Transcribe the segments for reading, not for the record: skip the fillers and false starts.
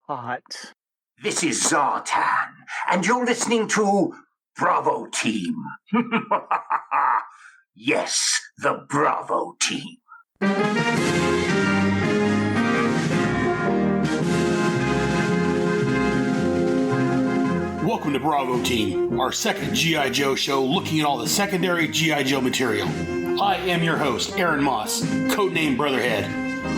Hot. This is Zartan, and you're listening to Bravo Team. Yes, the Bravo Team. Welcome to Bravo Team, our second G.I. Joe show looking at all the secondary G.I. Joe material. I am your host, Aaron Moss, codename Brotherhead.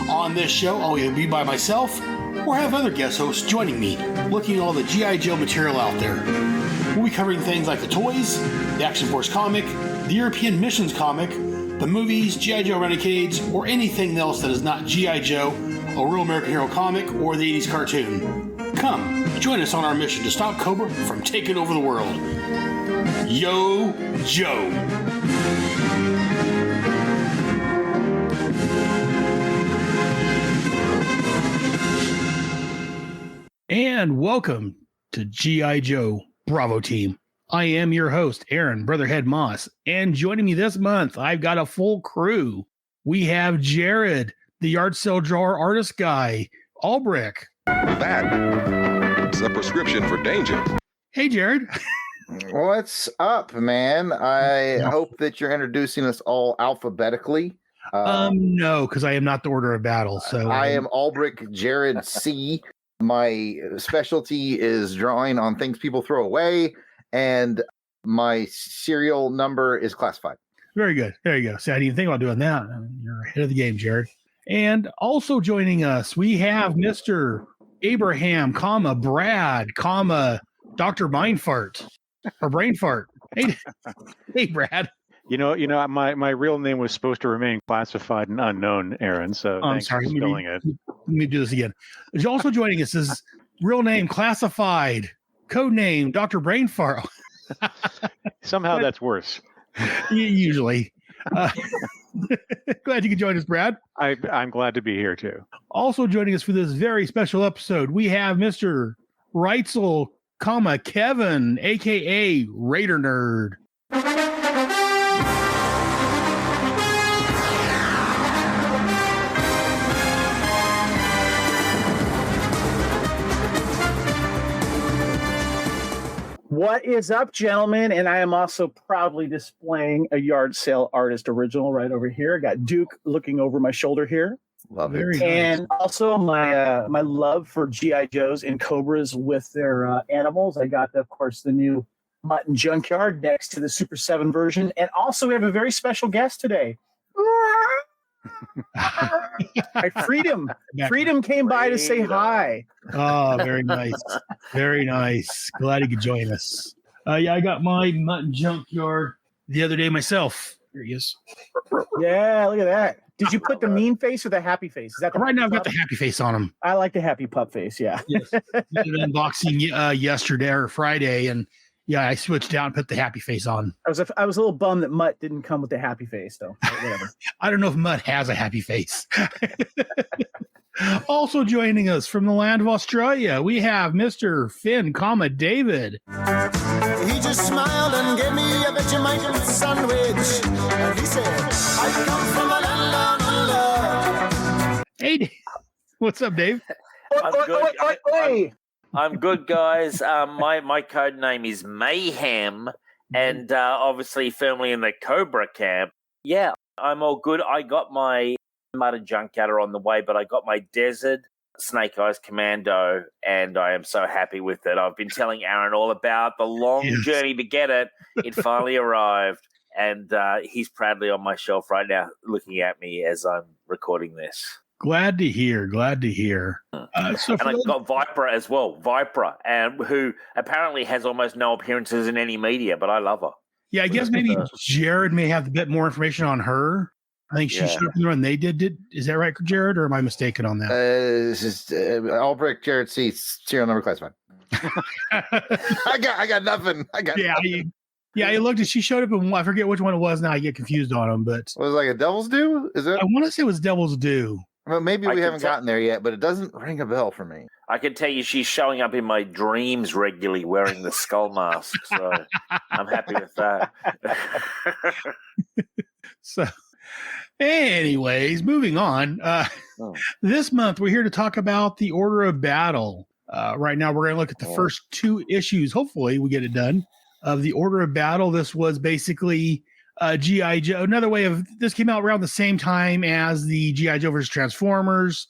On this show, I'll either be by myself or have other guest hosts joining me, looking at all the G.I. Joe material out there. We'll be covering things like the toys, the Action Force comic, the European Missions comic, the movies, G.I. Joe Renegades, or anything else that is not G.I. Joe, a real American Hero comic, or the 80s cartoon. Come, join us on our mission to stop Cobra from taking over the world. Yo, Joe. And welcome to G.I. Joe Bravo Team. I am your host, Aaron Brotherhead Moss, and joining me this month, I've got a full crew. We have Jared, the yard sale drawer artist guy, Albrecht. That's a prescription for danger. Hey, Jared. What's up, man? I hope that you're introducing us all alphabetically. No, because I am not the order of battle. So I am Albrecht Jared C. My specialty is drawing on things people throw away, and my serial number is classified. Very good. There you go. See, I didn't even think about doing that. I mean, you're ahead of the game, Jared. And also joining us, we have Mr. Abraham, Brad, Dr. Mindfart, or Brain Fart. Hey, Brad. You know, my real name was supposed to remain classified and unknown, Aaron. So I'm thanks sorry, for spelling it. Let me do this again. Also joining us is real name classified, code name Dr. Brain Fart. Somehow that's worse. Usually. Glad you could join us, Brad. I'm glad to be here too. Also joining us for this very special episode, we have Mr. Reitzel, Kevin, aka Raider Nerd. What is up, gentlemen? And I am also proudly displaying a yard sale artist original right over here. I got Duke looking over my shoulder here. Love it. Very And nice. also my love for G.I. Joes and Cobras with their animals. I got, of course, the new Mutton Junkyard next to the Super 7 version. And also we have a very special guest today. Freedom came by to say hi. Oh, very nice. Very nice. Glad he could join us. Yeah, I got my Mutton Junkyard the other day myself. Here he is. Yeah, look at that. Did you put the mean face or the happy face? Is that the Right now, I've pup? got the happy face on him. I like the happy pup face, yeah. Yes. Did an unboxing yesterday or Friday, and yeah, I switched out and put the happy face on. I was a little bummed that Mutt didn't come with the happy face, though. But whatever. I don't know if Mutt has a happy face. Also joining us from the land of Australia, we have Mr. Finn, David. He just smiled and gave me a Vegemite sandwich. And he said, I come from a land down under. Hey, Dave. What's up, Dave? I'm good. I'm good, guys. My code name is Mayhem, and obviously firmly in the Cobra camp. Yeah, I'm all good. I got my Mutton Junkyard on the way, but I got my Desert Snake Eyes Commando, and I am so happy with it. I've been telling Aaron all about the long journey to get it. It finally arrived, and he's proudly on my shelf right now looking at me as I'm recording this. Glad to hear. And I got Viper as well. Viper, and who apparently has almost no appearances in any media, but I love her. Yeah, I guess maybe Jared may have a bit more information on her. I think she showed up in the run they did. Is that right, Jared, or am I mistaken on that? This is Albrecht Jared C. Serial number classified. I got nothing. You looked at. She showed up in. I forget which one it was. Now I get confused on them. But was it like a Devil's Due? Is it? I want to say it was Devil's Due. Well, maybe we haven't gotten there yet, but it doesn't ring a bell for me. I can tell you she's showing up in my dreams regularly wearing the skull mask, so I'm happy with that. So, anyways, moving on. This month, we're here to talk about the Order of Battle. Right now, we're going to look at the first 2 issues. Hopefully, we get it done. Of the Order of Battle. This was basically G.I. Joe. Another way of this came out around the same time as the G.I. Joe versus Transformers.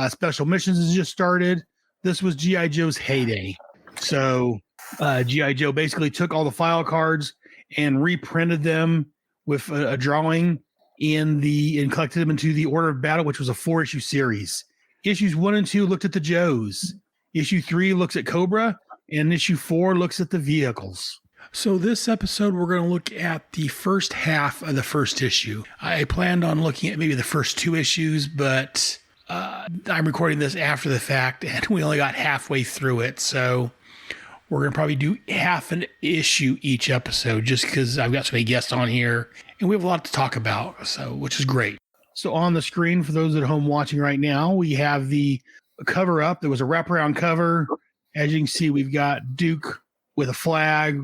Special Missions has just started. This was G.I. Joe's heyday. So G.I. Joe basically took all the file cards and reprinted them with a drawing and collected them into the Order of Battle, which was a 4-issue series. Issues 1 and 2 looked at the Joes. Issue 3 looks at Cobra, and issue 4 looks at the vehicles. So this episode, we're going to look at the first half of the first issue. I planned on looking at maybe the first 2 issues, but I'm recording this after the fact, and we only got halfway through it. So we're going to probably do half an issue each episode, just because I've got so many guests on here, and we have a lot to talk about, so which is great. So on the screen, for those at home watching right now, we have the cover up. There was a wraparound cover. As you can see, we've got Duke with a flag,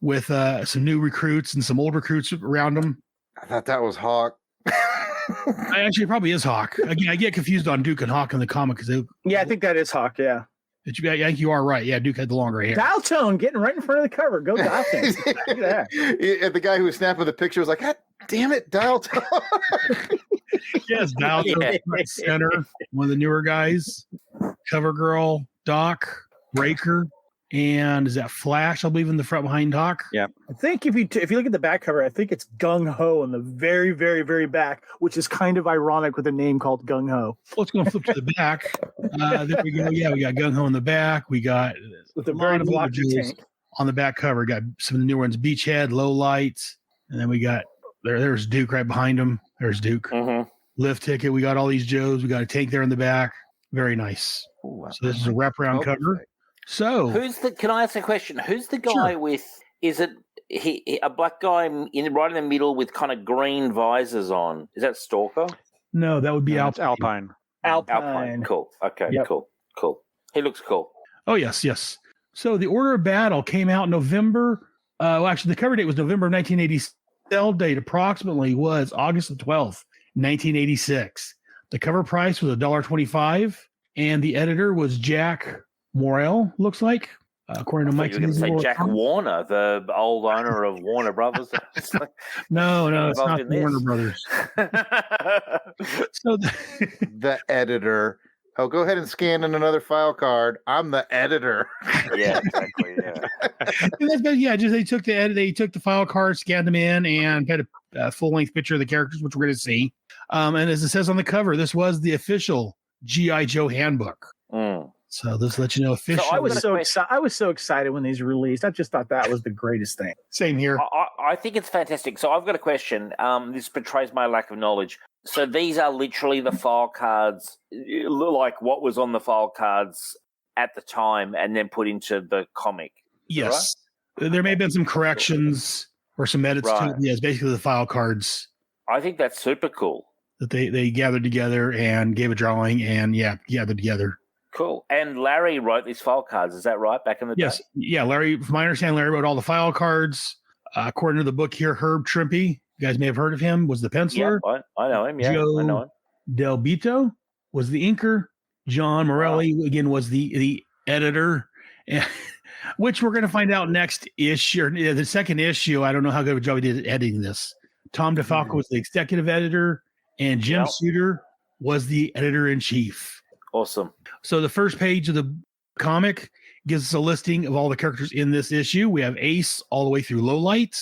with some new recruits and some old recruits around him. I thought that was Hawk. Actually, it probably is Hawk. Again, I get confused on Duke and Hawk in the comic. I think that is Hawk, yeah. I think you are right. Yeah, Duke had the longer hair. Dial tone getting right in front of the cover. Go dial tone. Look at that. The guy who was snapping the picture was like, God damn it, dial tone. Yes, dial tone. Center, one of the newer guys. Cover Girl, Doc, Raker, and is that Flash, I believe, in the front behind Doc? Yeah. I think if you look at the back cover, I think it's Gung Ho in the very, very, very back, which is kind of ironic with a name called Gung Ho. Let's go and flip to the back. There we go. Yeah, we got Gung Ho in the back. We got with a very blocky tank on the back cover. Got some of the new ones: Beachhead, Low Lights, and then we got there's Duke right behind him. There's Duke. Mm-hmm. Lift Ticket. We got all these Joes. We got a tank there in the back. Very nice. Ooh, so this is a wraparound cover. So can I ask a question? Who's the guy with? Is it a black guy right in the middle with kind of green visors on? Is that Stalker? No, that would be Alpine. Alpine. Cool. Okay. Yep. Cool. He looks cool. Oh yes. So the Order of Battle came out in November. Actually, the cover date was November of 1980. Sell date approximately was August the 12th, 1986. The cover price was $1.25, and the editor was Jack Morrell, looks like, according to Mike. You can say Jack Warner, the old owner of Warner Brothers. No, it's not the Warner Brothers. So the editor. Oh, go ahead and scan in another file card. I'm the editor. Yeah, exactly. Yeah. They took the file cards, scanned them in, and had a full length picture of the characters, which we're going to see. And as it says on the cover, this was the official G.I. Joe handbook. So this lets you know officially. So I was so excited when these were released. I just thought that was the greatest thing. Same here. I think it's fantastic. So I've got a question. This betrays my lack of knowledge. So these are literally the file cards, like what was on the file cards at the time, and then put into the comic. Yes, right? There may have been some corrections or some edits to it. Yes, basically the file cards. I think that's super cool. That they gathered together and gave a drawing and gathered together. Cool. And Larry wrote these file cards. Is that right? Back in the day? Yes. Yeah. Larry, from my understanding, Larry wrote all the file cards. According to the book here, Herb Trimpe, you guys may have heard of him, was the penciler. Yeah, I know him. Yeah, Joe I know him. Del Bito was the inker. John Morelli, again, was the editor, which we're going to find out next issue. The second issue, I don't know how good of a job he did editing this. Tom DeFalco was the executive editor, and Jim Suter was the editor-in-chief. Awesome. So the first page of the comic gives us a listing of all the characters in this issue. We have Ace all the way through Low Light.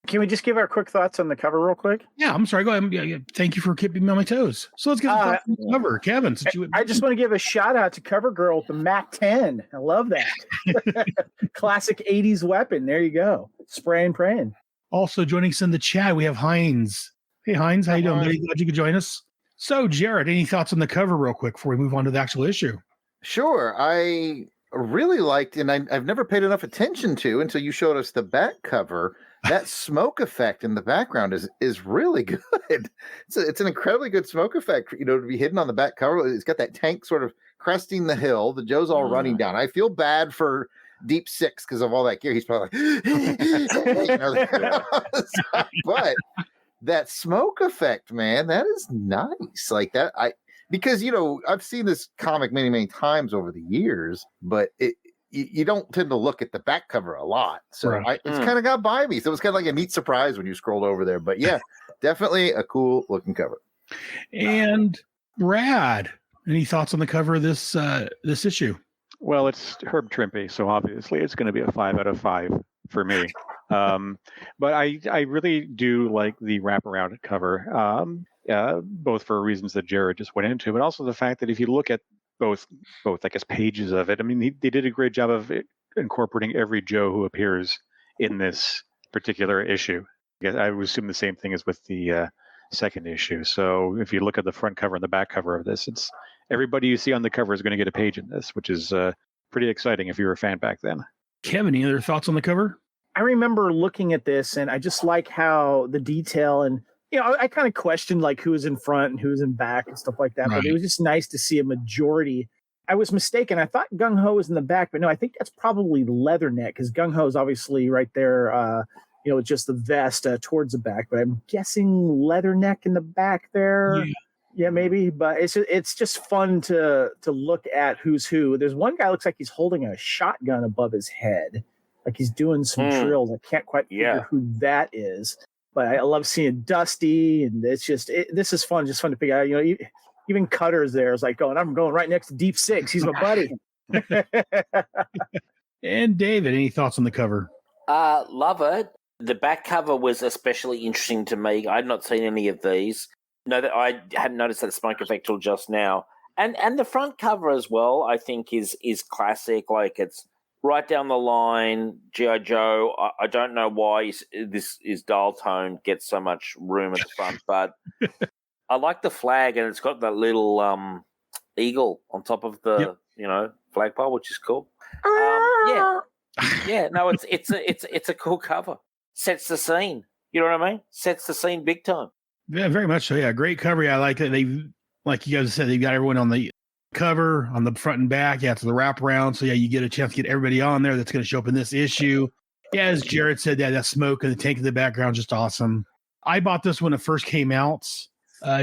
Can we just give our quick thoughts on the cover real quick? Yeah, I'm sorry. Go ahead. Yeah, thank you for keeping me on my toes. So let's get the cover. Kevin, I just want to give a shout out to Cover Girl with the Mac 10. I love that. Classic 80s weapon. There you go. Spraying, praying. Also joining us in the chat, we have Heinz. Hey, Heinz, how you doing, buddy? Glad you could join us. So, Jared, any thoughts on the cover real quick before we move on to the actual issue? Sure. I really liked, and I've never paid enough attention to until you showed us the back cover. That smoke effect in the background is really good. It's an incredibly good smoke effect, to be hidden on the back cover. It's got that tank sort of cresting the hill. The Joe's all running down. I feel bad for Deep Six because of all that gear. He's probably like, but that smoke effect, man, that is nice. Like that, because I've seen this comic many, many times over the years, but you don't tend to look at the back cover a lot. So Right. it's kind of got by me. So it's kind of like a neat surprise when you scrolled over there. But yeah, definitely a cool looking cover. And Brad, any thoughts on the cover of this issue? Well, it's Herb Trimpe, so obviously it's going to be a 5 out of 5 for me. But I really do like the wraparound cover, both for reasons that Jared just went into, but also the fact that if you look at both I guess pages of it, I mean, they did a great job of incorporating every Joe who appears in this particular issue. I would assume the same thing as with the second issue. So if you look at the front cover and the back cover of this, it's everybody you see on the cover is going to get a page in this, which is pretty exciting if you were a fan back then. Kevin, any other thoughts on the cover? I remember looking at this, and I just like how the detail, and I kind of questioned like who was in front and who was in back and stuff like that. Right. But it was just nice to see a majority. I was mistaken. I thought Gung Ho was in the back, but no, I think that's probably Leatherneck, because Gung Ho is obviously right there. Just the vest towards the back, but I'm guessing Leatherneck in the back there. Yeah, maybe. But it's just fun to look at who's who. There's one guy looks like he's holding a shotgun above his head, like he's doing some drills. I can't quite figure who that is, but I love seeing Dusty, and it's just this is fun, just fun to figure out. Even Cutter's there is like I'm going right next to Deep Six. He's my buddy. And David, any thoughts on the cover? Love it. The back cover was especially interesting to me. I'd not seen any of these. No, that I hadn't noticed that smoke effect till just now. And the front cover as well, I think is classic. Like it's right down the line. G.I. Joe. I don't know why this is dial tone gets so much room at the front, but I like the flag, and it's got that little eagle on top of the flagpole, which is cool. Yeah. No, it's a cool cover. Sets the scene. You know what I mean? Sets the scene big time. Yeah, very much so. Yeah, great cover. Yeah, I like that. They, like you guys said, they've got everyone on the cover, on the front and back. Yeah, it's the wraparound. So yeah, you get a chance to get everybody on there that's going to show up in this issue. Yeah, as Jared said, that smoke and the tank in the background, just awesome. I bought this when it first came out.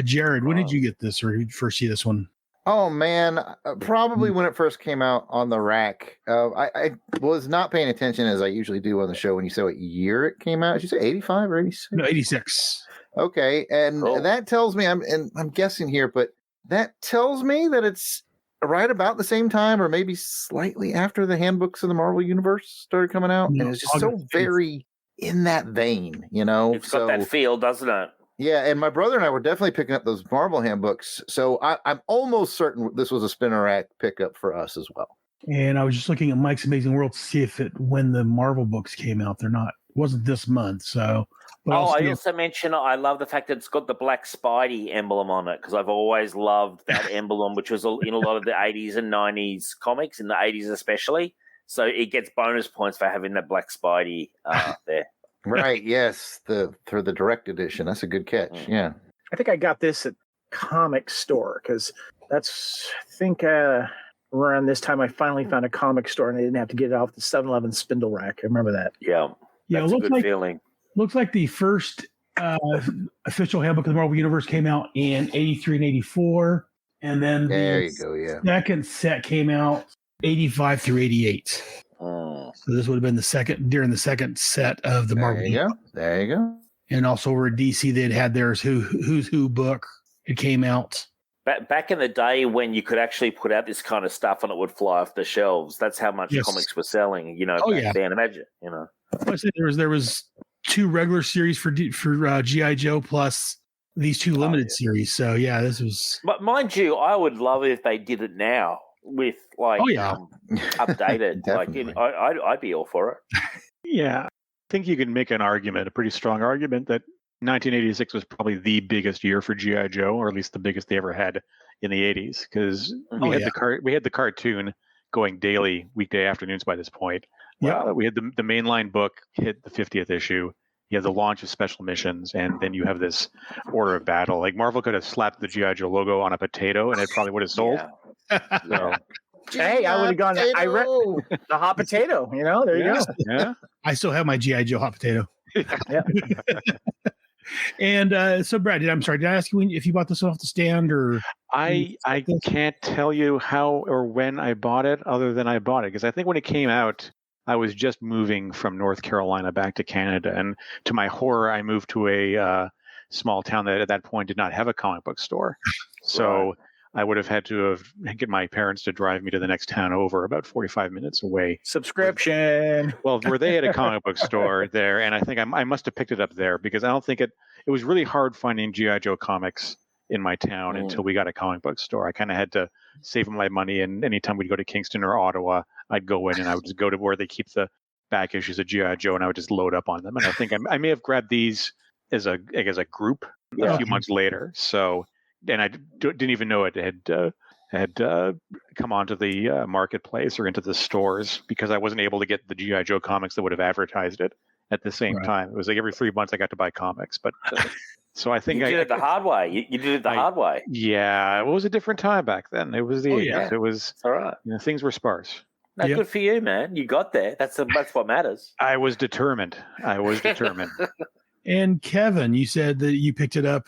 Jared, when did you get this, or did you first see this one? Oh man, probably when it first came out on the rack. I was not paying attention as I usually do on the show when you say what year it came out. Did you say 85 or 86? No, 86. Okay, and that tells me I'm guessing here, but that tells me that it's right about the same time, or maybe slightly after the handbooks of the Marvel Universe started coming out, and it's just so very in that vein, It's got that feel, doesn't it? Yeah, and my brother and I were definitely picking up those Marvel handbooks, so I'm almost certain this was a spinner rack pickup for us as well. And I was just looking at Mike's Amazing World to see when the Marvel books came out. It wasn't this month, so. I also mentioned I love the fact that it's got the black Spidey emblem on it, because I've always loved that emblem, which was in a lot of the 80s and 90s comics, in the 80s especially. So it gets bonus points for having that black Spidey there. Right, yes, for the direct edition. That's a good catch. Yeah. I think I got this at Comic Store, because that's, I think around this time I finally found a comic store and I didn't have to get it off the 7-Eleven spindle rack. I remember that. Yeah, that's a good feeling. Looks like the first official handbook of the Marvel Universe came out in 83 and 84. And then second set came out 85 through 88. So this would have been during the second set of the Marvel. There you go. And also over at DC, they'd had theirs Who's Who book. It came out. Back in the day when you could actually put out this kind of stuff and it would fly off the shelves. That's how much comics were selling, back then. Imagine, I said there was 2 regular series for G.I. Joe plus these 2 limited series. So yeah, this was. But mind you, I would love it if they did it now with updated. I'd be all for it. Yeah, I think you can make a pretty strong argument that 1986 was probably the biggest year for G.I. Joe, or at least the biggest they ever had in the 80s, because we had the cartoon going daily, weekday afternoons by this point. Yeah, we had the mainline book hit the 50th issue. You have the launch of special missions, and then you have this order of battle. Like Marvel could have slapped the G.I. Joe logo on a potato, and it probably would have sold. So, hey, I would have gone. I read the hot potato. There you go. Yeah, I still have my G.I. Joe hot potato. Yeah. And so, Brad, I'm sorry, did I ask you if you bought this off the stand or? I can't tell you how or when I bought it, other than I bought it, because I think when it came out, I was just moving from North Carolina back to Canada, and to my horror, I moved to a small town that at that point did not have a comic book store. So I would have had to get my parents to drive me to the next town over, about 45 minutes away. Subscription. Well, where they had a comic book store there, and I think I must have picked it up there, because I don't think it was really hard finding G.I. Joe comics in my town until we got a comic book store. I kind of had to save my money, and anytime we'd go to Kingston or Ottawa, I'd go in and I would just go to where they keep the back issues of G.I. Joe, and I would just load up on them. And I think I may have grabbed these as a group a few months later. So, and I didn't even know it had come onto the marketplace or into the stores, because I wasn't able to get the G.I. Joe comics that would have advertised it at the same time. It was like every 3 months I got to buy comics, but so I think you did it the hard way. You did it the hard way. Yeah, it was a different time back then. It was the 80s. Yeah. It was all right. Things were sparse. No, good for you, man. You got there. That's what matters. I was determined. And Kevin, you said that you picked it up.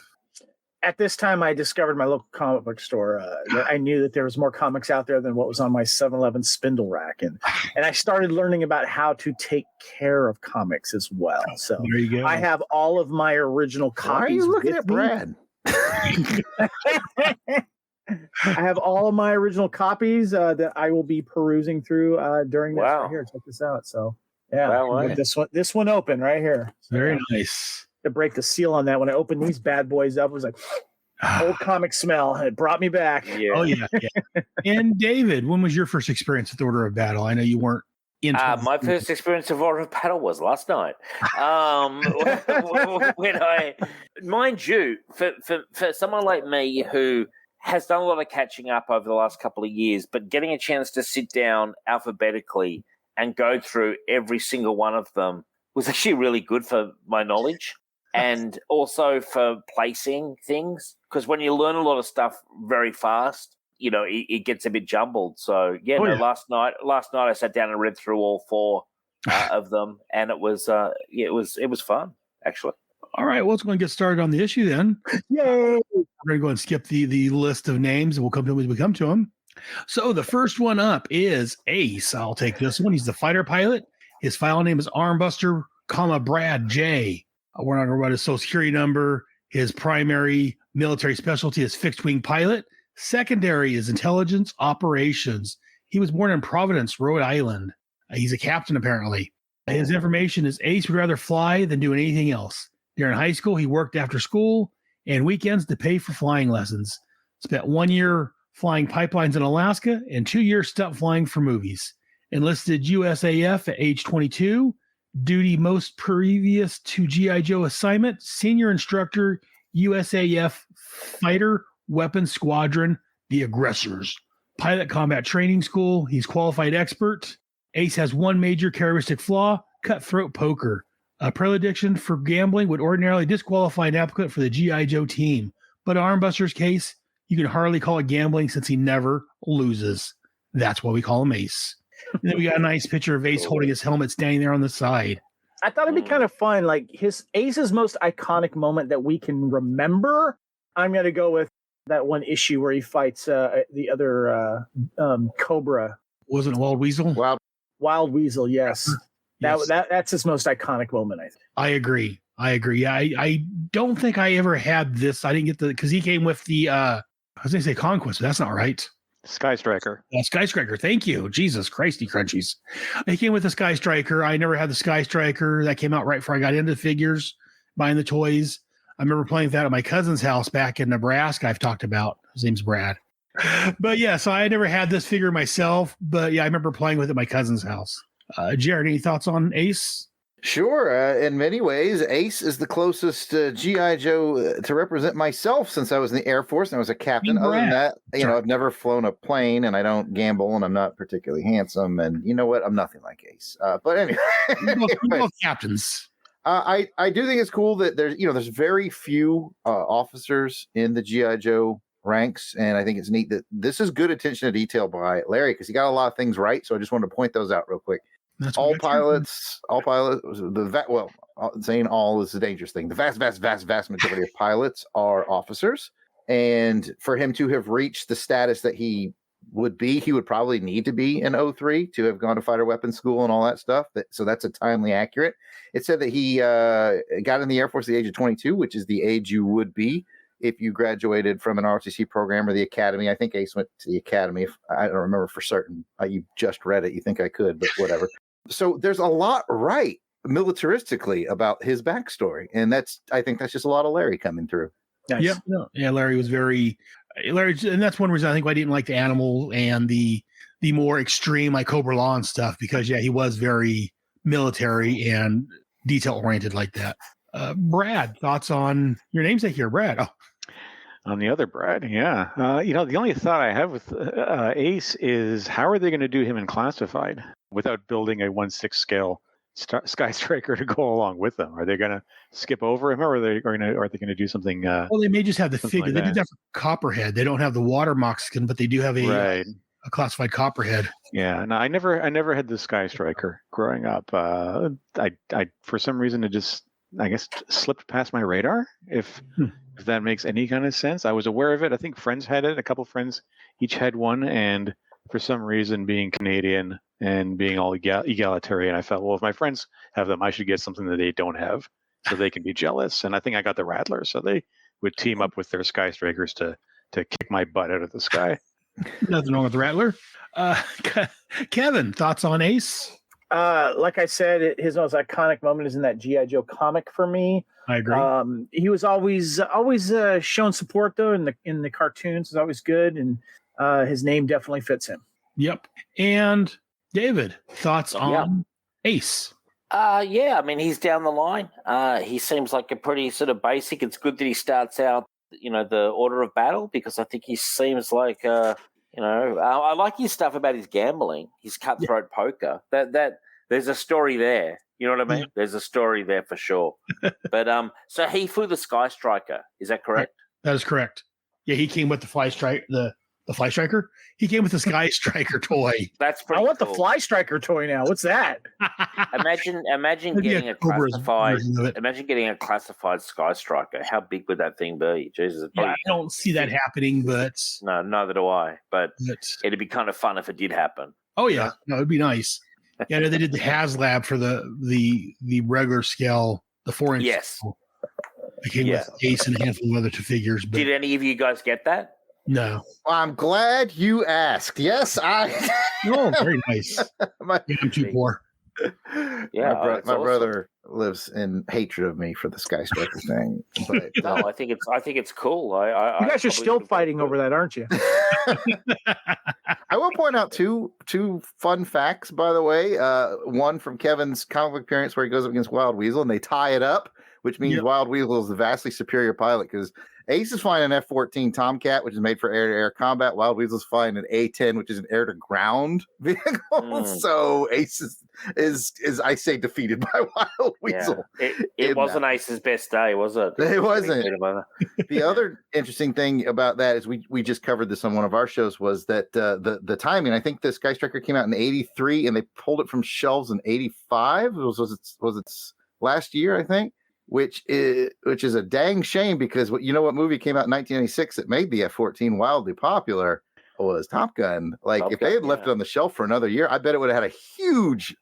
At this time, I discovered my local comic book store. I knew that there was more comics out there than what was on my 7-Eleven spindle rack, and I started learning about how to take care of comics as well. So there you go. I have all of my original copies. Why are you looking at me. Brad? I have all of my original copies that I will be perusing through during this right here. Check this out. So yeah, this one open right here. So, very nice. To break the seal on that, when I opened these bad boys up, it was like old comic smell. It brought me back. Yeah. Oh yeah. And David, when was your first experience with Order of Battle? I know you weren't in. My first experience of Order of Battle was last night. When mind you, for someone like me who has done a lot of catching up over the last couple of years, but getting a chance to sit down alphabetically and go through every single one of them was actually really good for my knowledge. And also for placing things, because when you learn a lot of stuff very fast, it gets a bit jumbled. So last night I sat down and read through all 4 of them, and it was fun actually. All right, well, let's go and get started on the issue then. Yay! We're going to go and skip the list of names, and we'll come to them as we come to them. So the first one up is Ace. I'll take this one. He's the fighter pilot. His file name is Armbuster, Brad J. We're not going to write his social security number. His primary military specialty is fixed wing pilot. Secondary is intelligence operations. He was born in Providence, Rhode Island. He's a captain, apparently. His information is Ace would rather fly than do anything else. During high school, he worked after school and weekends to pay for flying lessons. Spent 1 year flying pipelines in Alaska and 2 years stunt flying for movies. Enlisted USAF at age 22. Duty most previous to G.I. Joe assignment, senior instructor, USAF Fighter Weapons Squadron, the Aggressors. Pilot Combat Training School, he's qualified expert. Ace has one major characteristic flaw, cutthroat poker. A predilection for gambling would ordinarily disqualify an applicant for the G.I. Joe team. But in Armbuster's case, you can hardly call it gambling since he never loses. That's why we call him Ace. And then we got a nice picture of Ace holding his helmet standing there on the side. I thought it'd be kind of fun. Like Ace's most iconic moment that we can remember, I'm going to go with that one issue where he fights the other Cobra. Wasn't it Wild Weasel? Wild Weasel, yes. That's his most iconic moment, I think. I agree. Yeah, I don't think I ever had this. I didn't get because he came with the, I was going to say Conquest, but that's not right. Sky Striker. Sky Striker. Thank you. Jesus Christy crunchies. He came with the Sky Striker. I never had the Sky Striker. That came out right before I got into figures, buying the toys. I remember playing with that at my cousin's house back in Nebraska. I've talked about. His name's Brad. But yeah, so I never had this figure myself. But yeah, I remember playing with it at my cousin's house. Jared, any thoughts on Ace? Sure. In many ways, Ace is the closest G.I. Joe to represent myself since I was in the Air Force and I was a captain. Other than that, I've never flown a plane and I don't gamble and I'm not particularly handsome. And you know what? I'm nothing like Ace. But anyway. We're both captains. I do think it's cool that there's very few officers in the G.I. Joe ranks. And I think it's neat that this is good attention to detail by Larry because he got a lot of things right. So I just wanted to point those out real quick. All pilots, saying all is a dangerous thing. The vast majority of pilots are officers. And for him to have reached the status that he would probably need to be in 03 to have gone to fighter weapons school and all that stuff. So that's a timely accurate. It said that he got in the Air Force at the age of 22, which is the age you would be if you graduated from an ROTC program or the academy. I think Ace went to the academy. I don't remember for certain. You just read it. You think I could, but whatever. So there's a lot right militaristically about his backstory. And I think that's just a lot of Larry coming through. Nice. Yeah. Larry was Larry, and that's one reason I think why I didn't like the animal and the more extreme like Cobra Law and stuff, because he was very military and detail oriented like that. Brad, thoughts on your namesake here, Brad? Oh. On the other Brad, yeah. The only thought I have with Ace is how are they going to do him in classified without building a 1/6 scale Sky Striker to go along with them? Are they going to skip over him, or are they going to do something? Well, they may just have the figure. Like they did that for Copperhead. They don't have the water moccasin, but they do have a classified Copperhead. Yeah, no, I never had the Sky Striker growing up. I for some reason it just, I guess, slipped past my radar. If that makes any kind of sense. I was aware of it. I think friends had it. A couple friends each had one, and for some reason, being Canadian and being all egalitarian, I felt, well, if my friends have them, I should get something that they don't have, so they can be jealous. And I think I got the Rattler, so they would team up with their Sky Strikers to kick my butt out of the sky. Nothing wrong with the Rattler. Kevin, thoughts on Ace? Like I said, his most iconic moment is in that G.I. Joe comic for me. I agree. He was always shown support though in the cartoons. Is always good, and his name definitely fits him. Yep. And David, thoughts on Ace? I mean, he's down the line. He seems like a pretty sort of basic. It's good that he starts out, the order of battle, because I think he seems like I like his stuff about his gambling, his cutthroat poker. That there's a story there. You know what I mean? Yeah. There's a story there for sure. But so he flew the Sky Striker. Is that correct? That is correct. Yeah, he came with the Fly Strike, the Fly Striker. He came with the Sky Striker toy. That's pretty. I want cool. the Fly Striker toy now. What's that? Imagine getting a classified. Imagine getting a classified Sky Striker. How big would that thing be? Jesus. I don't see that happening, but no, neither do I. But it'd be kind of fun if it did happen. Oh yeah, no, it'd be nice. Yeah, they did the HasLab for the regular scale, the 4-inch. Yes. Scale. It came with Ace and a handful of other two figures. But did any of you guys get that? No. I'm glad you asked. Yes, I. Oh, very nice. I'm too poor. Yeah, my brother lives in hatred of me for the Sky Striker thing. But, no, I think it's cool. You guys are still fighting over that, aren't you? I will point out two fun facts, by the way. One from Kevin's comic book appearance where he goes up against Wild Weasel and they tie it up, which means Wild Weasel is the vastly superior pilot because Ace is flying an F-14 Tomcat, which is made for air-to-air combat. Wild Weasel's flying an A-10, which is an air-to-ground vehicle. So Ace is I say defeated by Wild Weasel. Yeah. It wasn't Ace's best day, was it? It wasn't. The other interesting thing about that is we just covered this on one of our shows was that the timing. I think the Sky Striker came out in '83 and they pulled it from shelves in '85. Was its last year, I think. Which is a dang shame because what movie came out in 1996 that made the F-14 wildly popular was Top Gun. If they had left it on the shelf for another year, I bet it would have had a huge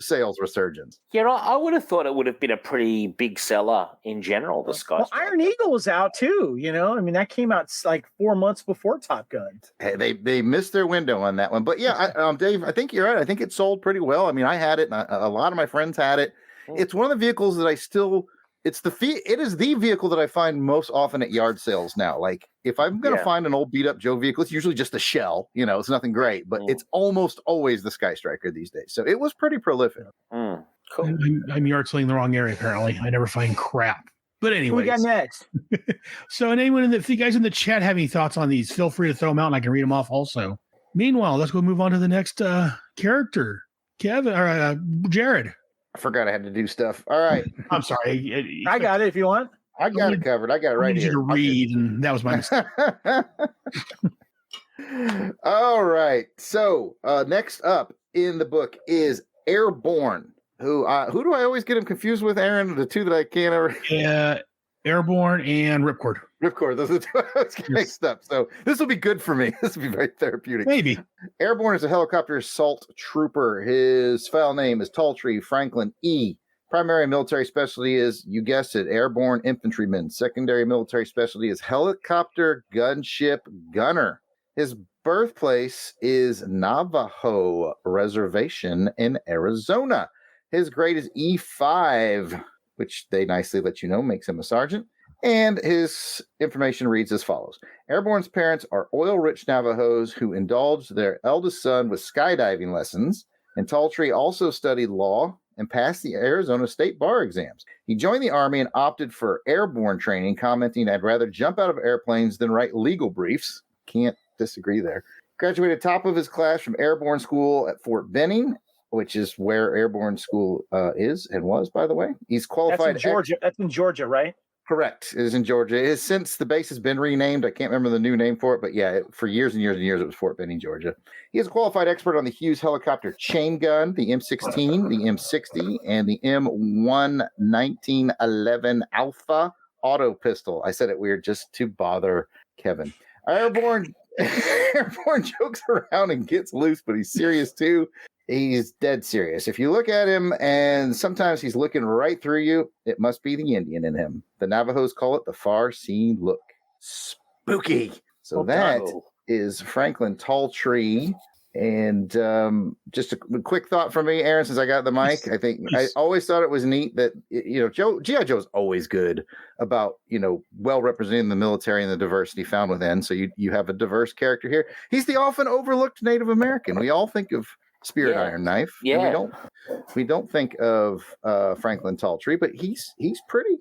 sales resurgence. Yeah, I would have thought it would have been a pretty big seller in general. The Sky Striker. Iron Eagle was out too. I mean that came out like 4 months before Top Gun. Hey, they missed their window on that one. But yeah, Dave, I think you're right. I think it sold pretty well. I mean, I had it, and a lot of my friends had it. It's one of the vehicles that it is the vehicle that I find most often at yard sales now. Like if I'm going to find an old beat up Joe vehicle, it's usually just a shell, it's nothing great, but it's almost always the Sky Striker these days. So it was pretty prolific. Cool. I'm yard selling the wrong area. Apparently I never find crap, but anyway, we got next. So anyone if you guys in the chat have any thoughts on these, feel free to throw them out and I can read them off also. Meanwhile, let's go move on to the next character, Kevin or Jared. I forgot I had to do stuff. All right. I'm sorry. I got it if you want. I got it covered. I got it right here. I need you to read, and that was my mistake. All right. So next up in the book is Airborne. who do I always get him confused with, Aaron? The two that I can't ever. Airborne and Ripcord. Ripcord, those are the two I always get mixed up. So this will be good for me. This will be very therapeutic. Maybe. Airborne is a helicopter assault trooper. His file name is Talltree Franklin E. Primary military specialty is, you guessed it, airborne infantryman. Secondary military specialty is helicopter gunship gunner. His birthplace is Navajo Reservation in Arizona. His grade is E5, which they nicely let you know makes him a sergeant. And his information reads as follows. Airborne's parents are oil-rich Navajos who indulged their eldest son with skydiving lessons, and Talltree also studied law and passed the Arizona State Bar exams. He joined the Army and opted for airborne training, commenting, "I'd rather jump out of airplanes than write legal briefs." Can't disagree there. Graduated top of his class from Airborne School at Fort Benning, which is where Airborne School is and was, by the way. He's qualified. That's in Georgia. That's in Georgia, right? Correct. It is in Georgia. It is, since the base has been renamed. I can't remember the new name for it, but yeah, for years and years and years, it was Fort Benning, Georgia. He is a qualified expert on the Hughes helicopter chain gun, the M16, the M60, and the M11911 Alpha auto pistol. I said it weird just to bother Kevin. Airborne jokes around and gets loose, but he's serious too. He's dead serious. If you look at him and sometimes he's looking right through you, it must be the Indian in him. The Navajos call it the far-seen look. Spooky. So that is Franklin Talltree. And just a quick thought from me, Aaron, since I got the mic. I think I always thought it was neat that, G.I. Joe's always good about, well representing the military and the diversity found within. So you have a diverse character here. He's the often overlooked Native American. We all think of Spirit Iron Knife. Yeah. We don't think of Franklin Talltree, but he's pretty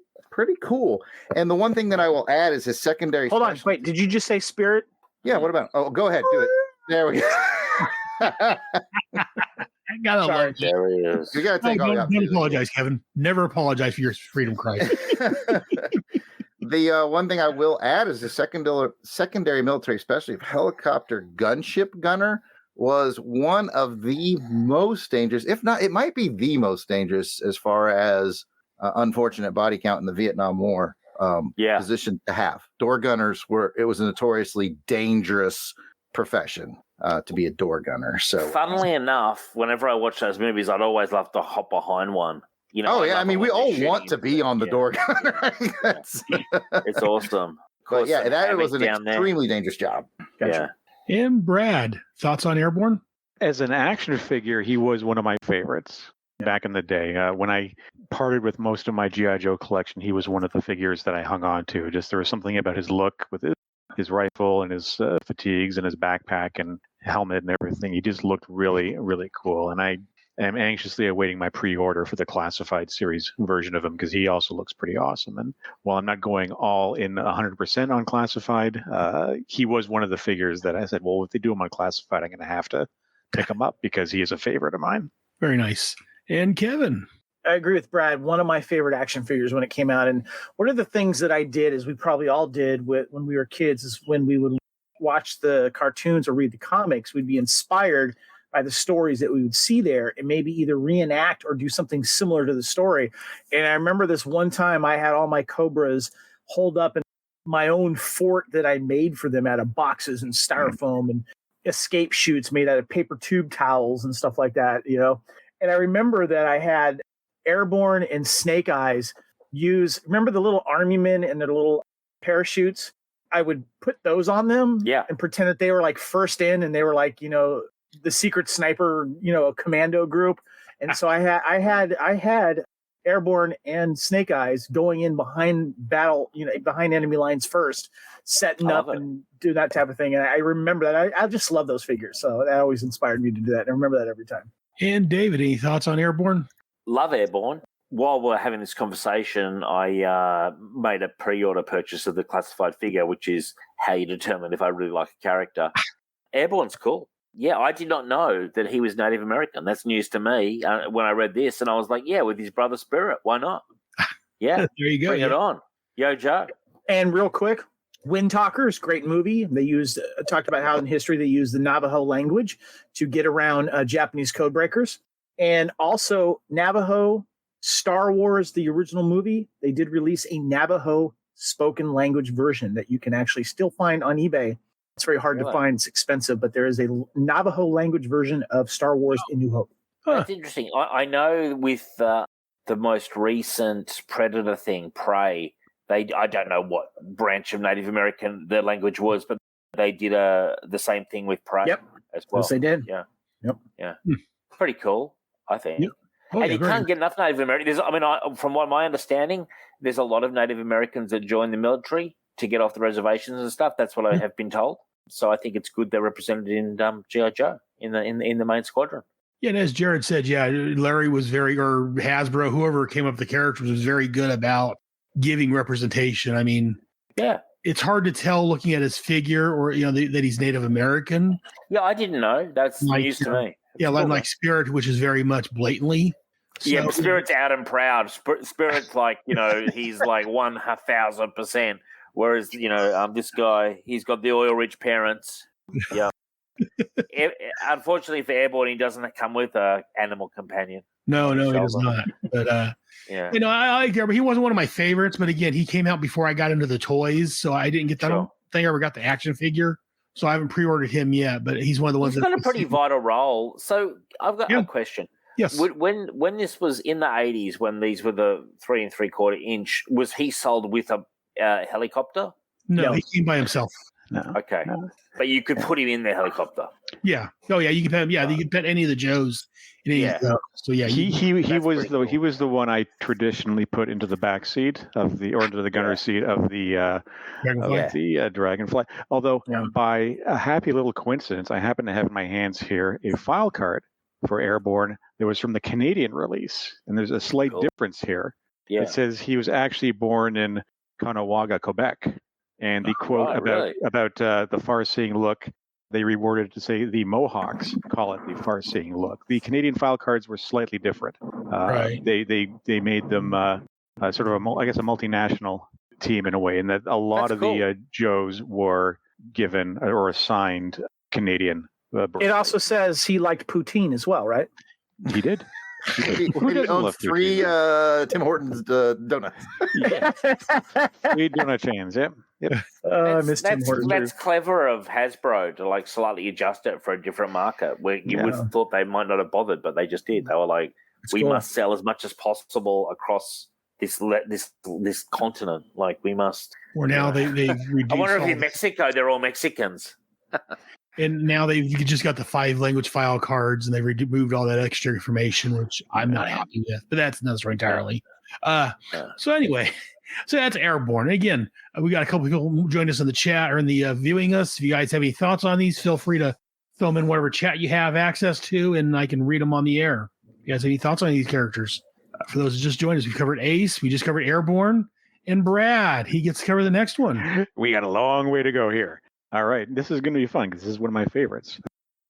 cool. And the one thing that I will add is his secondary. Hold on, wait. Did you just say Spirit? Yeah. What about? Oh, go ahead, do it. There we go. I gotta Sorry. There he is. You gotta take all don't apologize, Kevin. Never apologize for your freedom cry. The one thing I will add is the secondary military specialty of helicopter gunship gunner was one of the most dangerous, if not, it might be the most dangerous as far as unfortunate body count in the Vietnam War position to have. Door gunners it was a notoriously dangerous profession to be a door gunner. So, funnily enough, whenever I watch those movies, I'd always love to hop behind one. We all want to be on the door gunner. It's awesome. But yeah, that was an extremely dangerous job. Gotcha. Yeah. And Brad, thoughts on Airborne? As an action figure, he was one of my favorites back in the day. When I parted with most of my G.I. Joe collection, he was one of the figures that I hung on to. Just there was something about his look with his rifle and his fatigues and his backpack and helmet and everything. He just looked really, really cool. And I am anxiously awaiting my pre-order for the classified series version of him because he also looks pretty awesome. And while I'm not going all in 100% on classified, he was one of the figures that I said, well, if they do him on classified, I'm going to have to pick him up because he is a favorite of mine. Very nice. And Kevin? I agree with Brad. One of my favorite action figures when it came out. And one of the things that I did, as we probably all did when we were kids, is when we would watch the cartoons or read the comics, we'd be inspired by the stories that we would see there and maybe either reenact or do something similar to the story. And I remember this one time I had all my Cobras holed up in my own fort that I made for them out of boxes and styrofoam and escape chutes made out of paper tube towels and stuff like that, And I remember that I had Airborne and Snake Eyes remember the little army men and their little parachutes? I would put those on them and pretend that they were like first in and they were like, the secret sniper, commando group. And so I had Airborne and Snake Eyes going in behind behind enemy lines first, setting up and do that type of thing. And I remember that. I just love those figures. So that always inspired me to do that. And I remember that every time. And David, any thoughts on Airborne? Love Airborne. While we're having this conversation, I made a pre-order purchase of the classified figure, which is how you determine if I really like a character. Airborne's cool. Yeah, I did not know that he was Native American. That's news to me when I read this, and I was like, yeah, with his brother Spirit, why not? Yeah, there you go. Bring it on. Yo, Joe. And real quick, Wind Talkers, great movie. They talked about how in history they used the Navajo language to get around Japanese code breakers. And also Navajo, Star Wars, the original movie, they did release a Navajo spoken language version that you can actually still find on eBay. It's very hard to find. It's expensive, but there is a Navajo language version of Star Wars A New Hope. That's interesting. I know with the most recent Predator thing, Prey, I don't know what branch of Native American the language was, but they did the same thing with Prey as well. Yes, they did. Yeah. Yep. Yeah. Pretty cool, I think. Yep. Oh, and you can't get enough Native Americans. From what my understanding, there's a lot of Native Americans that join the military to get off the reservations and stuff. That's what I have been told. So I think it's good they're represented in G.I. Joe in the main squadron. Yeah, and as Jared said, Larry was or Hasbro, whoever came up with the characters was very good about giving representation. I mean, it's hard to tell looking at his figure or that he's Native American. Yeah, I didn't know. That's news to me. Yeah, like Spirit, which is very much blatantly. Yeah, but Spirit's out and proud. Spirit's like, he's like 1,000%. Whereas, this guy, he's got the oil-rich parents. Yeah. Unfortunately for Airborne, he doesn't come with an animal companion. No, he does not. But I like Airborne. He wasn't one of my favorites, but again, he came out before I got into the toys, so I didn't get that. I don't think I ever got the action figure, so I haven't pre-ordered him yet. But he's one of the ones that's got a pretty vital role. So I've got a question. Yes. When this was in the 80s, when these were the 3 3/4 inch, was he sold with a helicopter? No, he came by himself. No. Okay. No. But you could put him in the helicopter. Yeah. Oh yeah, you can pet him. Yeah, you can pet any of the Joes. So yeah, he was the one I traditionally put into the back seat into the gunner seat of the Dragonfly. Although by a happy little coincidence, I happen to have in my hands here a file card for Airborne that was from the Canadian release, and there's a slight difference here. Yeah. It says he was actually born in Caughnawaga, Quebec. And the quote about the far-seeing look, they reworded to say the Mohawks call it the far-seeing look. The Canadian file cards were slightly different. They made them sort of a multinational team in a way, and that a lot of the Joes were given or assigned Canadian birth. It also says he liked poutine as well, right? He did. He owns 3 Tim Hortons donuts. 3 donut chains. Yep. That's clever of Hasbro to like slightly adjust it for a different market. Where you would have thought they might not have bothered, but they just did. They were like, we must sell as much as possible across this continent. Like we must. Or now they've reduced. I wonder if in Mexico they're all Mexicans. And now they've just got the 5 language file cards, and they've removed all that extra information, which I'm not happy with. But that's another story entirely. So anyway, so that's Airborne. Again, we got a couple people join us in the chat or in the viewing us. If you guys have any thoughts on these, feel free to fill them in whatever chat you have access to, and I can read them on the air. If you guys have any thoughts on these characters? For those who just joined us, we covered Ace, we just covered Airborne, and Brad. He gets to cover the next one. We got a long way to go here. All right, this is going to be fun because this is one of my favorites.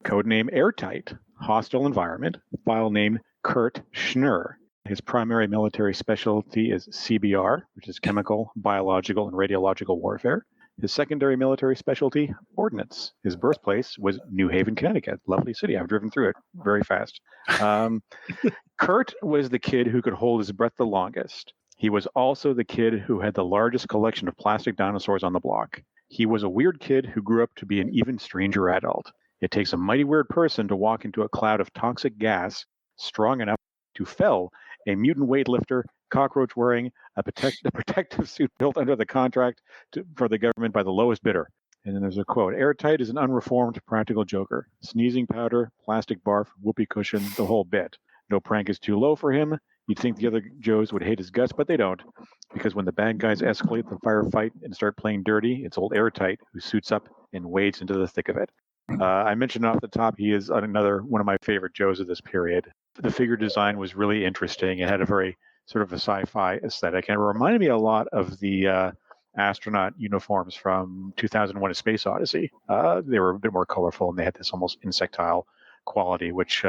Codename Airtight, hostile environment, file name Kurt Schnurr. His primary military specialty is CBR, which is chemical, biological, and radiological warfare. His secondary military specialty, ordnance. His birthplace was New Haven, Connecticut. Lovely city. I've driven through it very fast. Kurt was the kid who could hold his breath the longest. He was also the kid who had the largest collection of plastic dinosaurs on the block. He was a weird kid who grew up to be an even stranger adult. It takes a mighty weird person to walk into a cloud of toxic gas strong enough to fell a mutant weightlifter, cockroach wearing a protective suit built under the contract for the government by the lowest bidder. And then there's a quote: Airtight is an unreformed practical joker. Sneezing powder, plastic barf, whoopee cushion, the whole bit. No prank is too low for him. You'd think the other Joes would hate his guts, but they don't. Because when the bad guys escalate the firefight and start playing dirty, it's old Airtight who suits up and wades into the thick of it. I mentioned off the top, he is another one of my favorite Joes of this period. The figure design was really interesting. It had a very sort of a sci-fi aesthetic, and it reminded me a lot of the astronaut uniforms from 2001: A Space Odyssey. They were a bit more colorful, and they had this almost insectile quality, which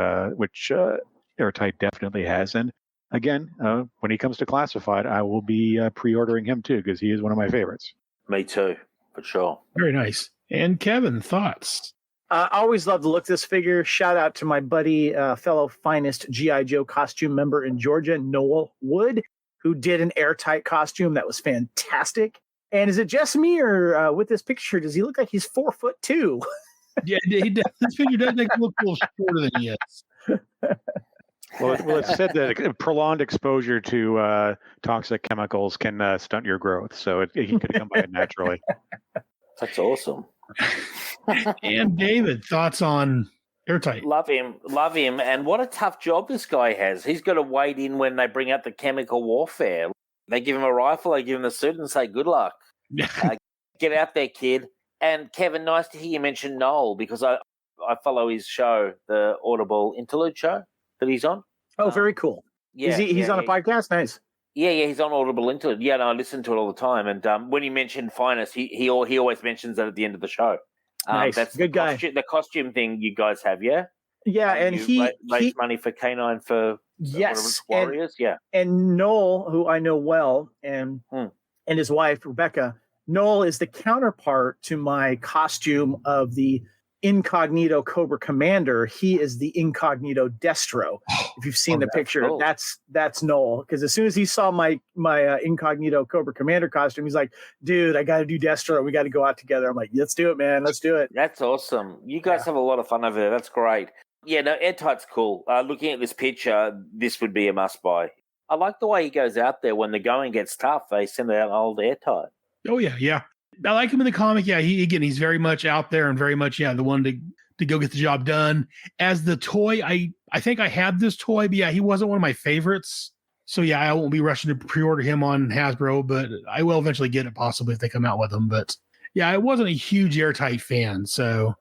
Airtight definitely has. And again, when he comes to Classified, I will be pre-ordering him too, because he is one of my favorites. Me too, for sure. Very nice. And Kevin, thoughts? I always love to look at this figure. Shout out to my buddy, fellow finest G.I. Joe costume member in Georgia, Noel Wood, who did an airtight costume that was fantastic. And is it just me, or with this picture, does he look like he's 4'2"? Yeah, he does. This figure does make him look a little shorter than he is. Well, it's said that prolonged exposure to toxic chemicals can stunt your growth, so he could come by it naturally. That's awesome. And David, thoughts on airtight? Love him. And what a tough job this guy has. He's got to wade in when they bring out the chemical warfare. They give him a rifle, they give him the suit and say, good luck. Get out there, kid. And Kevin, nice to hear you mention Noel, because I follow his show, the Audible Interlude show that he's on. Oh, very cool. Yeah, he's on a podcast? Nice. Yeah, he's on Audible Interlude. Yeah, no, I listen to it all the time. And when he mentioned Finest, he always mentions that at the end of the show. Nice. That's good guy. The costume thing you guys have, yeah? Yeah, and he raised money for Canine for yes, Warriors, yeah. And Noel, who I know well, and his wife Rebecca. Noel is the counterpart to my costume of the Incognito Cobra Commander. He is the Incognito Destro. If you've seen the picture, cool. That's Noel. Because as soon as he saw my Incognito Cobra Commander costume, he's like, "Dude, I got to do Destro. We got to go out together." I'm like, "Let's do it, man. Let's do it." That's awesome. You guys have a lot of fun over there. That's great. Yeah, no, airtight's cool. Looking at this picture, this would be a must buy. I like the way he goes out there when the going gets tough. They send out old airtight. Oh yeah. I like him in the comic. Yeah, he's very much out there and very much the one to go get the job done. As the toy, I think I had this toy, but yeah, he wasn't one of my favorites. So yeah, I won't be rushing to pre-order him on Hasbro, but I will eventually get it possibly if they come out with them. But yeah, I wasn't a huge airtight fan. So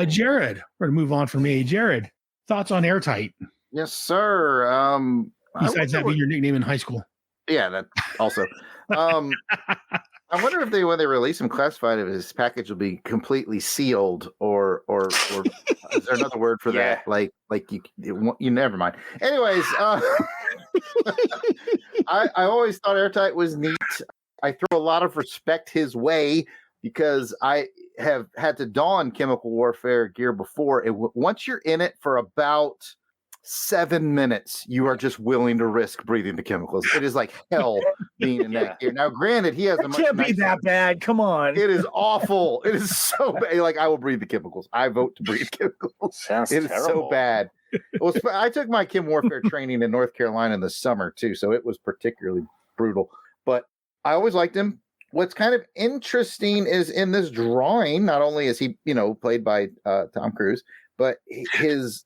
Jared, we're gonna move on from me. Jared, thoughts on airtight? Yes, sir. Besides that being your nickname in high school. Yeah, that also. I wonder if when they release him classified, if his package will be completely sealed, or is there another word for that? Like you never mind. Anyways, I always thought airtight was neat. I throw a lot of respect his way because I have had to don chemical warfare gear before. Once you're in it for about 7 minutes, you are just willing to risk breathing the chemicals. It is like hell being in that gear. Now, granted, he has a much can't be that bad. Come on. It is awful. It is so bad. Like, I will breathe the chemicals. I vote to breathe chemicals. Sounds it is terrible. So bad. Well, I took my chem warfare training in North Carolina in the summer too, so it was particularly brutal. But I always liked him. What's kind of interesting is in this drawing, not only is he, played by Tom Cruise, but his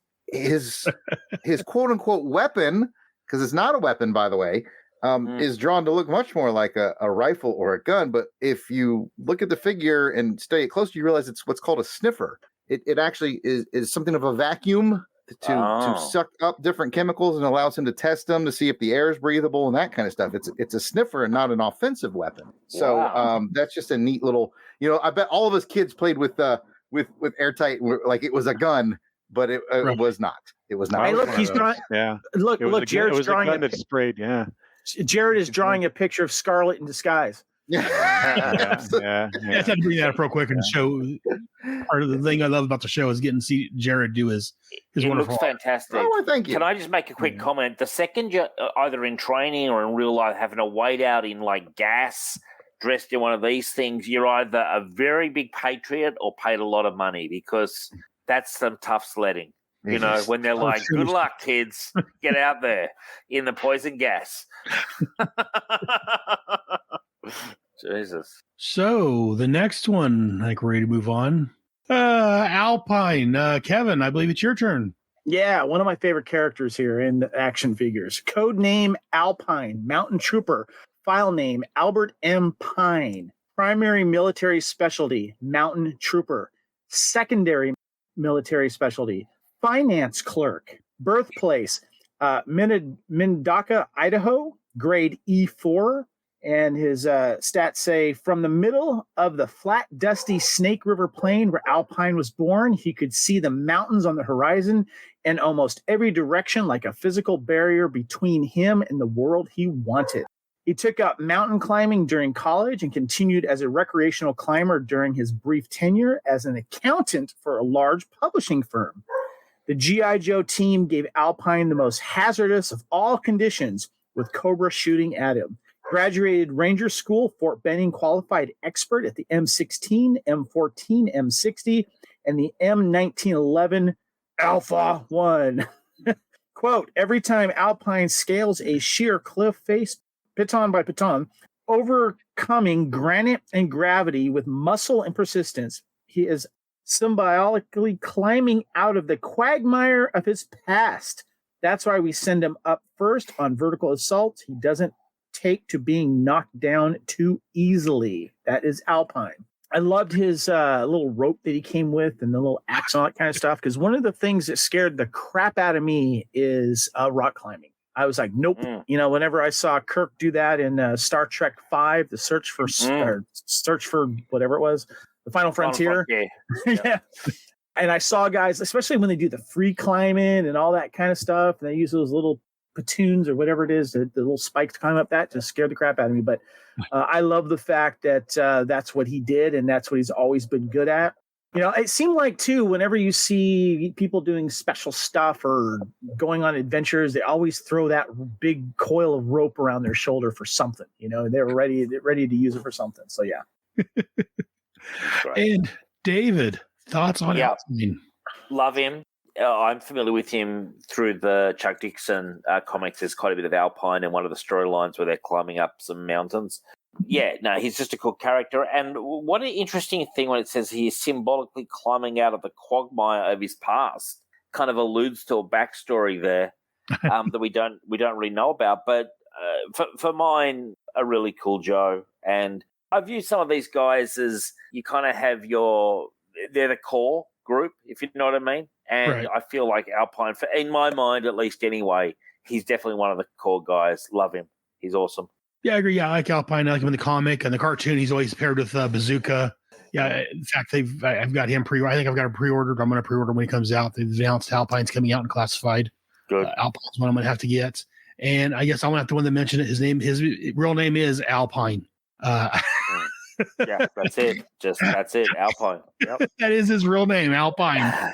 quote unquote weapon, because it's not a weapon, by the way, is drawn to look much more like a rifle or a gun. But if you look at the figure and study it closely, you realize it's what's called a sniffer. It actually is something of a vacuum to suck up different chemicals and allows him to test them to see if the air is breathable and that kind of stuff. It's a sniffer and not an offensive weapon. So that's just a neat little, I bet all of us kids played with airtight like it was a gun. But it was not. It was not. Hey, look, he's drawing. Yeah. Look, Jared's drawing a gun that sprayed. Yeah. Jared is drawing a picture of Scarlet in disguise. Yeah. I just had to bring that up real quick and show. Part of the thing I love about the show is getting to see Jared do his wonderful. Looks fantastic. Oh, thank you. Can I just make a quick comment? The second you're either in training or in real life having to wait out in like gas, dressed in one of these things, you're either a very big patriot or paid a lot of money, because that's some tough sledding, when they're like, good luck, kids, get out there in the poison gas. Jesus. So the next one, I think we're ready to move on. Alpine. Kevin, I believe it's your turn. Yeah, one of my favorite characters here in the action figures. Code name Alpine, Mountain Trooper. File name Albert M. Pine. Primary military specialty, Mountain Trooper. Secondary military specialty, finance clerk. Birthplace, Mendocca, Idaho, grade E4. And his stats say, from the middle of the flat, dusty Snake River Plain where Alpine was born, he could see the mountains on the horizon in almost every direction, like a physical barrier between him and the world he wanted. He took up mountain climbing during college and continued as a recreational climber during his brief tenure as an accountant for a large publishing firm. The G.I. Joe team gave Alpine the most hazardous of all conditions, with Cobra shooting at him. Graduated Ranger School, Fort Benning qualified expert at the M16, M14, M60, and the M1911 Alpha 1. Quote, every time Alpine scales a sheer cliff face, piton by piton, overcoming granite and gravity with muscle and persistence, he is symbiotically climbing out of the quagmire of his past. That's why we send him up first on vertical assault. He doesn't take to being knocked down too easily. That is Alpine. I loved his little rope that he came with and the little axe on it kind of stuff, because one of the things that scared the crap out of me is rock climbing. I was like, nope. You know, whenever I saw Kirk do that in Star Trek V, the search for whatever it was, the Final Frontier. Yeah. And I saw guys, especially when they do the free climbing and all that kind of stuff, and they use those little platoons or whatever it is, the little spikes to climb up, that just scared the crap out of me. But I love the fact that that's what he did, and that's what he's always been good at. You know, it seemed like, too, whenever you see people doing special stuff or going on adventures, they always throw that big coil of rope around their shoulder for something. You know, they're ready to use it for something. So, yeah. And David, thoughts on Alpine? Love him. I'm familiar with him through the Chuck Dixon comics. There's quite a bit of Alpine in one of the storylines where they're climbing up some mountains. Yeah, no, he's just a cool character. And what an interesting thing when it says he is symbolically climbing out of the quagmire of his past. Kind of alludes to a backstory there that we don't really know about. But for mine, a really cool Joe. And I view some of these guys as you kind of have they're the core group, if you know what I mean. And right. I feel like Alpine, in my mind at least anyway, he's definitely one of the core guys. Love him. He's awesome. Yeah, I agree. Yeah, I like Alpine. I like him in the comic and the cartoon. He's always paired with Bazooka. Yeah, in fact, I've got him I think I've got him pre-ordered. I'm going to pre-order when he comes out. They've announced Alpine's coming out in classified. Good. Alpine's one I'm going to have to get. And I guess I'm going to have to one to mention it. His real name is Alpine. Yeah, that's it. That's it. Alpine. Yep. That is his real name, Alpine.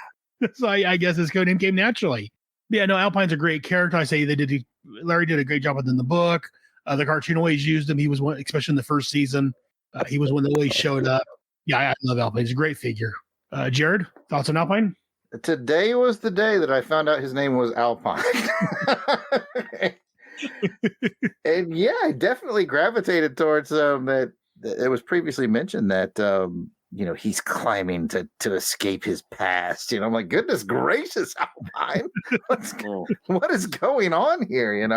So I guess his code name came naturally. Yeah, no, Alpine's a great character. I say Larry did a great job with him in the book. The cartoon always used him. He was one, especially in the first season. He was one that always showed up. Yeah, I love Alpine. He's a great figure. Jared, thoughts on Alpine? Today was the day that I found out his name was Alpine. And yeah, I definitely gravitated towards that. It was previously mentioned that he's climbing to escape his past. I'm like, goodness gracious, Alpine, what is going on here?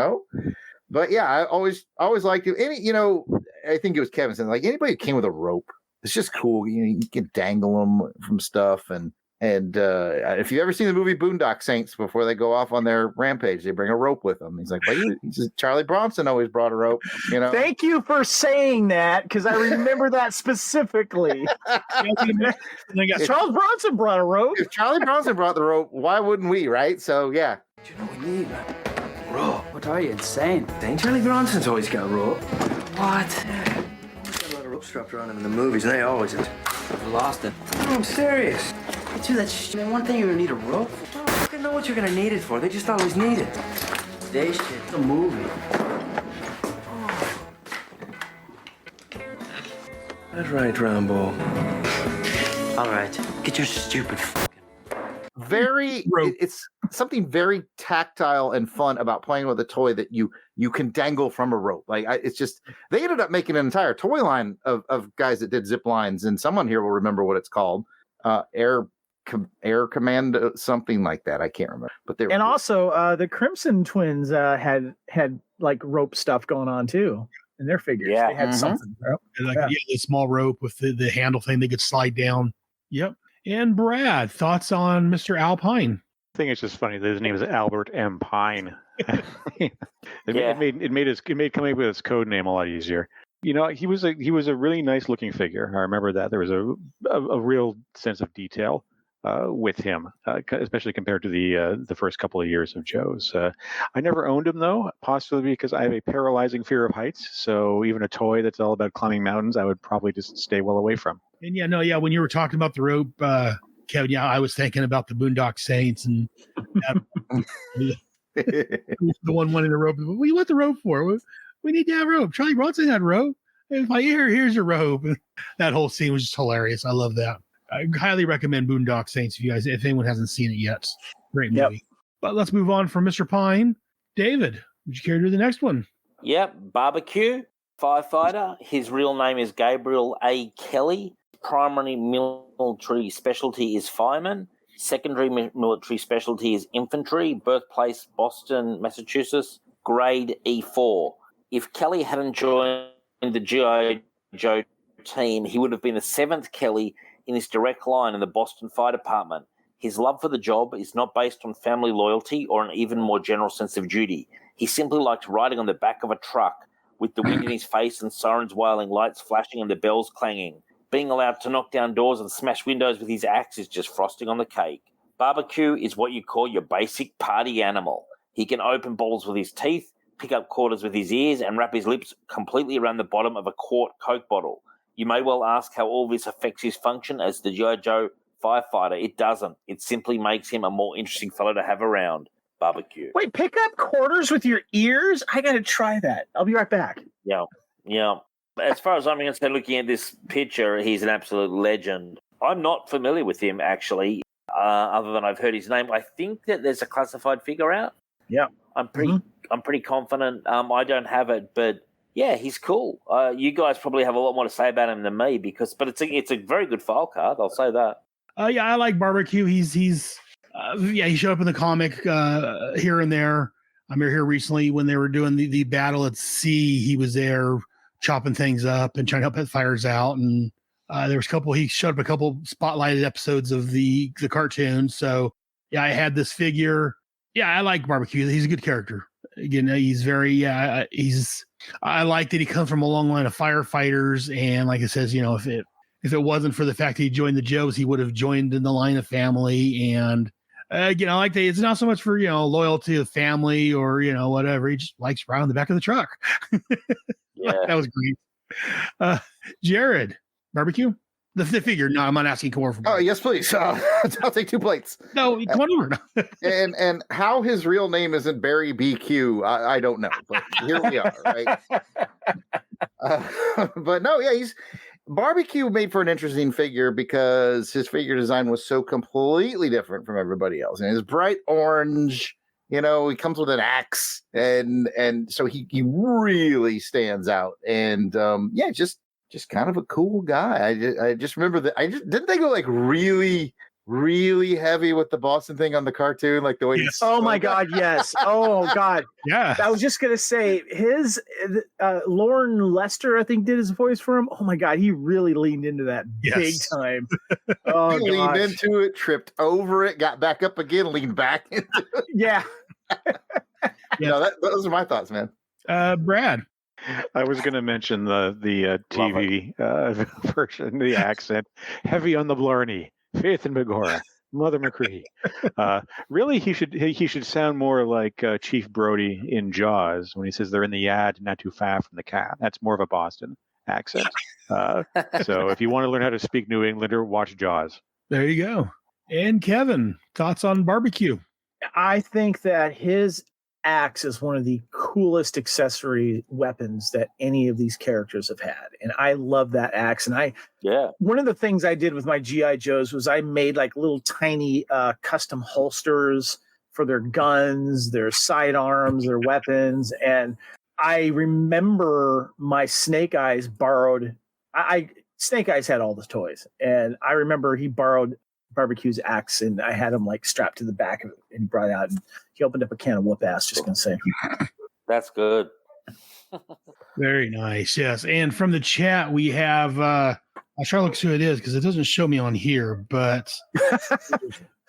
But yeah, I always liked him. I think it was Kevin said, like, anybody who came with a rope, it's just cool. You can dangle them from stuff, and if you've ever seen the movie Boondock Saints, before they go off on their rampage, they bring a rope with them. He's like, Charlie Bronson always brought a rope. Thank you for saying that, because I remember that specifically. Charles Bronson brought a rope. If Charlie Bronson brought the rope, why wouldn't we? Right? So yeah. Do you know what we need? Rope. What are you, insane? Ain't Charlie Bronson's always got rope. What? Yeah. He's got a lot of rope strapped around him in the movies, and they always have. I've lost it. No, I'm serious. You do that shit. Man, one thing you're gonna need a rope for. I don't fucking know what you're gonna need it for. They just always need it. They shit. It's a movie. Oh. That's right, Rambo. All right. Get your stupid it's something very tactile and fun about playing with a toy that you can dangle from a rope. Like it's just, they ended up making an entire toy line of guys that did zip lines, and someone here will remember what it's called. Air Command, something like that. I can't remember. But they were cool. Also the Crimson Twins had like rope stuff going on too in their figures. Yeah. They had something. The small rope with the handle thing they could slide down. Yep. And Brad, thoughts on Mr. Alpine? I think it's just funny that his name is Albert M. Pine. It made coming up with his code name a lot easier. He was a really nice looking figure. I remember that there was a real sense of detail. with him, especially compared to the first couple of years of Joe's. I never owned him though, possibly because I have a paralyzing fear of heights. So even a toy that's all about climbing mountains, I would probably just stay well away from. And when you were talking about the rope, Kevin, I was thinking about the Boondock Saints and the one wanting the rope. What do you want the rope for? We need to have rope. Charlie Bronson had rope. If my here's your rope. That whole scene was just hilarious. I love that. I highly recommend Boondock Saints if anyone hasn't seen it yet. Great movie. Yep. But let's move on from Mr. Pine. David, would you care to do the next one? Yep, barbecue, firefighter. His real name is Gabriel A. Kelly. Primary military specialty is fireman. Secondary military specialty is infantry. Birthplace, Boston, Massachusetts. Grade E4. If Kelly hadn't joined the G.I. Joe team, he would have been the 7th Kelly in his direct line in the Boston Fire Department. His love for the job is not based on family loyalty or an even more general sense of duty. He simply liked riding on the back of a truck with the wind in his face and sirens wailing, lights flashing and the bells clanging. Being allowed to knock down doors and smash windows with his axe is just frosting on the cake. Barbecue is what you call your basic party animal. He can open bottles with his teeth, pick up quarters with his ears, and wrap his lips completely around the bottom of a quart Coke bottle. You may well ask how all this affects his function as the G.I. Joe firefighter. It doesn't. It simply makes him a more interesting fellow to have around. Barbecue. Wait, pick up quarters with your ears? I got to try that. I'll be right back. Yeah. As far as I'm concerned, looking at this picture, he's an absolute legend. I'm not familiar with him, actually, other than I've heard his name. I think that there's a classified figure out. Yeah. I'm pretty confident. I don't have it, but yeah, he's cool. You guys probably have a lot more to say about him than me, but it's a very good file card. I'll say that. I like Barbecue. He showed up in the comic here and there. I remember here recently when they were doing the battle at sea. He was there chopping things up and trying to put fires out. And he showed up a couple spotlighted episodes of the cartoon. So yeah, I had this figure. Yeah, I like Barbecue. He's a good character. Again, he's very, I like that he comes from a long line of firefighters. And like it says, if it wasn't for the fact that he joined the Joes, he would have joined in the line of family. And I like that it's not so much for, loyalty to family or, whatever. He just likes riding on the back of the truck. Yeah. That was great. Jared, Barbecue? The figure. No, I'm not asking more for. Oh, yes, please. I'll take 2 plates. No, come on over. and how his real name isn't Barry BQ, I don't know. But here we are, right? But no, yeah, Barbecue made for an interesting figure because his figure design was so completely different from everybody else. And his bright orange, he comes with an axe, and so he really stands out. And just kind of a cool guy. I just remember that. Didn't they go like really, really heavy with the Boston thing on the cartoon, like the way. Yes. Oh my God! Yes. Oh God. Yeah. I was just gonna say his Lauren Lester, I think, did his voice for him. Oh my God, he really leaned into that big time. Oh, he leaned into it, tripped over it, got back up again, leaned back into it. Yeah. Those are my thoughts, man. Brad. I was going to mention the TV version, the accent, heavy on the Blarney, Faith and Begorra, Mother McCree. Really, he should sound more like Chief Brody in Jaws when he says they're in the yard, not too far from the car. That's more of a Boston accent. So if you want to learn how to speak New Englander, watch Jaws. There you go. And Kevin, thoughts on Barbecue? I think that his axe is one of the coolest accessory weapons that any of these characters have had, and I love that axe. And one of the things I did with my GI Joes was I made like little tiny custom holsters for their guns, their sidearms, their weapons. And I remember my Snake Eyes borrowed. Snake Eyes had all the toys, and I remember he borrowed Barbecue's axe, and I had him like strapped to the back of it, and he brought it out, and he opened up a can of whoop ass. Just gonna say, that's good. Very nice. Yes, and from the chat we have. I'll try to look see who it is because it doesn't show me on here, but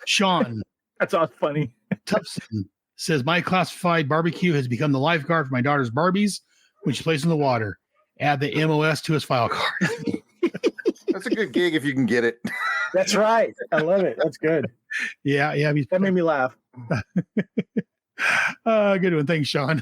Sean. That's all funny. Tupson says my classified Barbecue has become the lifeguard for my daughter's Barbies when she plays in the water. Add the MOS to his file card. That's a good gig if you can get it. That's right. I love it. That's good. Yeah. That made me laugh. Good one. Thanks, Sean.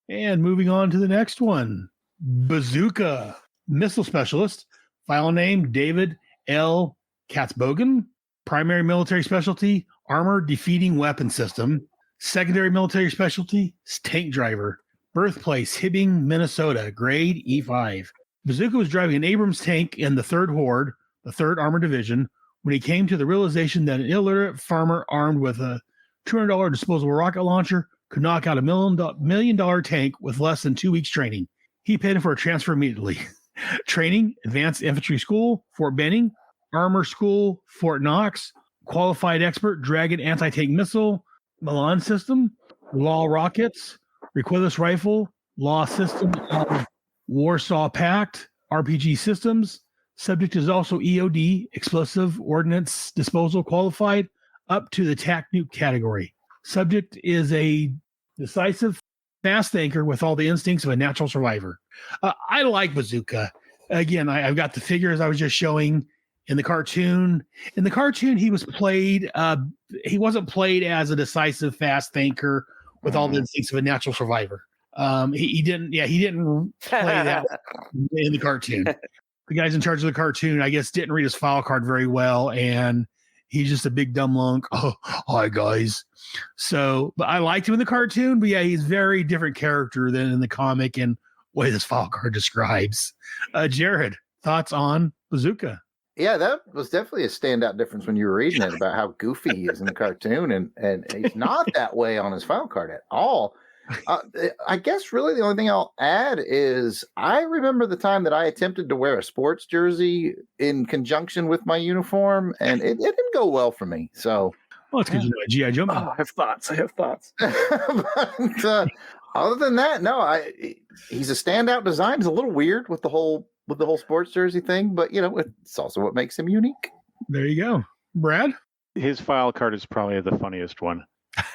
And moving on to the next one. Bazooka. Missile specialist. File name David L. Katzbogen. Primary military specialty, armor defeating weapon system. Secondary military specialty, tank driver. Birthplace, Hibbing, Minnesota. Grade E5. Bazooka was driving an Abrams tank in the 3rd Horde, the 3rd Armored Division, when he came to the realization that an illiterate farmer armed with a $200 disposable rocket launcher could knock out a $1 million tank with less than 2 weeks training. He paid him for a transfer immediately. Training, Advanced Infantry School, Fort Benning, Armor School, Fort Knox, Qualified Expert, Dragon Anti-Tank Missile, Milan System, Law Rockets, Recoilless Rifle, Law System of Warsaw Pact, RPG Systems. Subject is also EOD, Explosive Ordnance Disposal Qualified, up to the TAC Nuke category. Subject is a decisive, fast thinker with all the instincts of a natural survivor. I like Bazooka. Again, I've got the figures I was just showing in the cartoon. In the cartoon, he was played. He wasn't played as a decisive, fast thinker with all the instincts of a natural survivor. He didn't. Yeah, he didn't play that in the cartoon. The guys in charge of the cartoon, I guess, didn't read his file card very well, and he's just a big dumb lunk. Oh, hi guys. So, but I liked him in the cartoon. But yeah, he's a very different character than in the comic and way this file card describes. Jared, thoughts on Bazooka? Yeah, that was definitely a standout difference when you were reading it about how goofy he is in the cartoon, and he's not that way on his file card at all. I guess really the only thing I'll add is I remember the time that I attempted to wear a sports jersey in conjunction with my uniform, and it didn't go well for me. So, well, it's because you know G.I. Joe. I have thoughts. But, other than that, no, he's a standout design. It's a little weird with the whole sports jersey thing, but you know, it's also what makes him unique. There you go, Brad. His file card is probably the funniest one.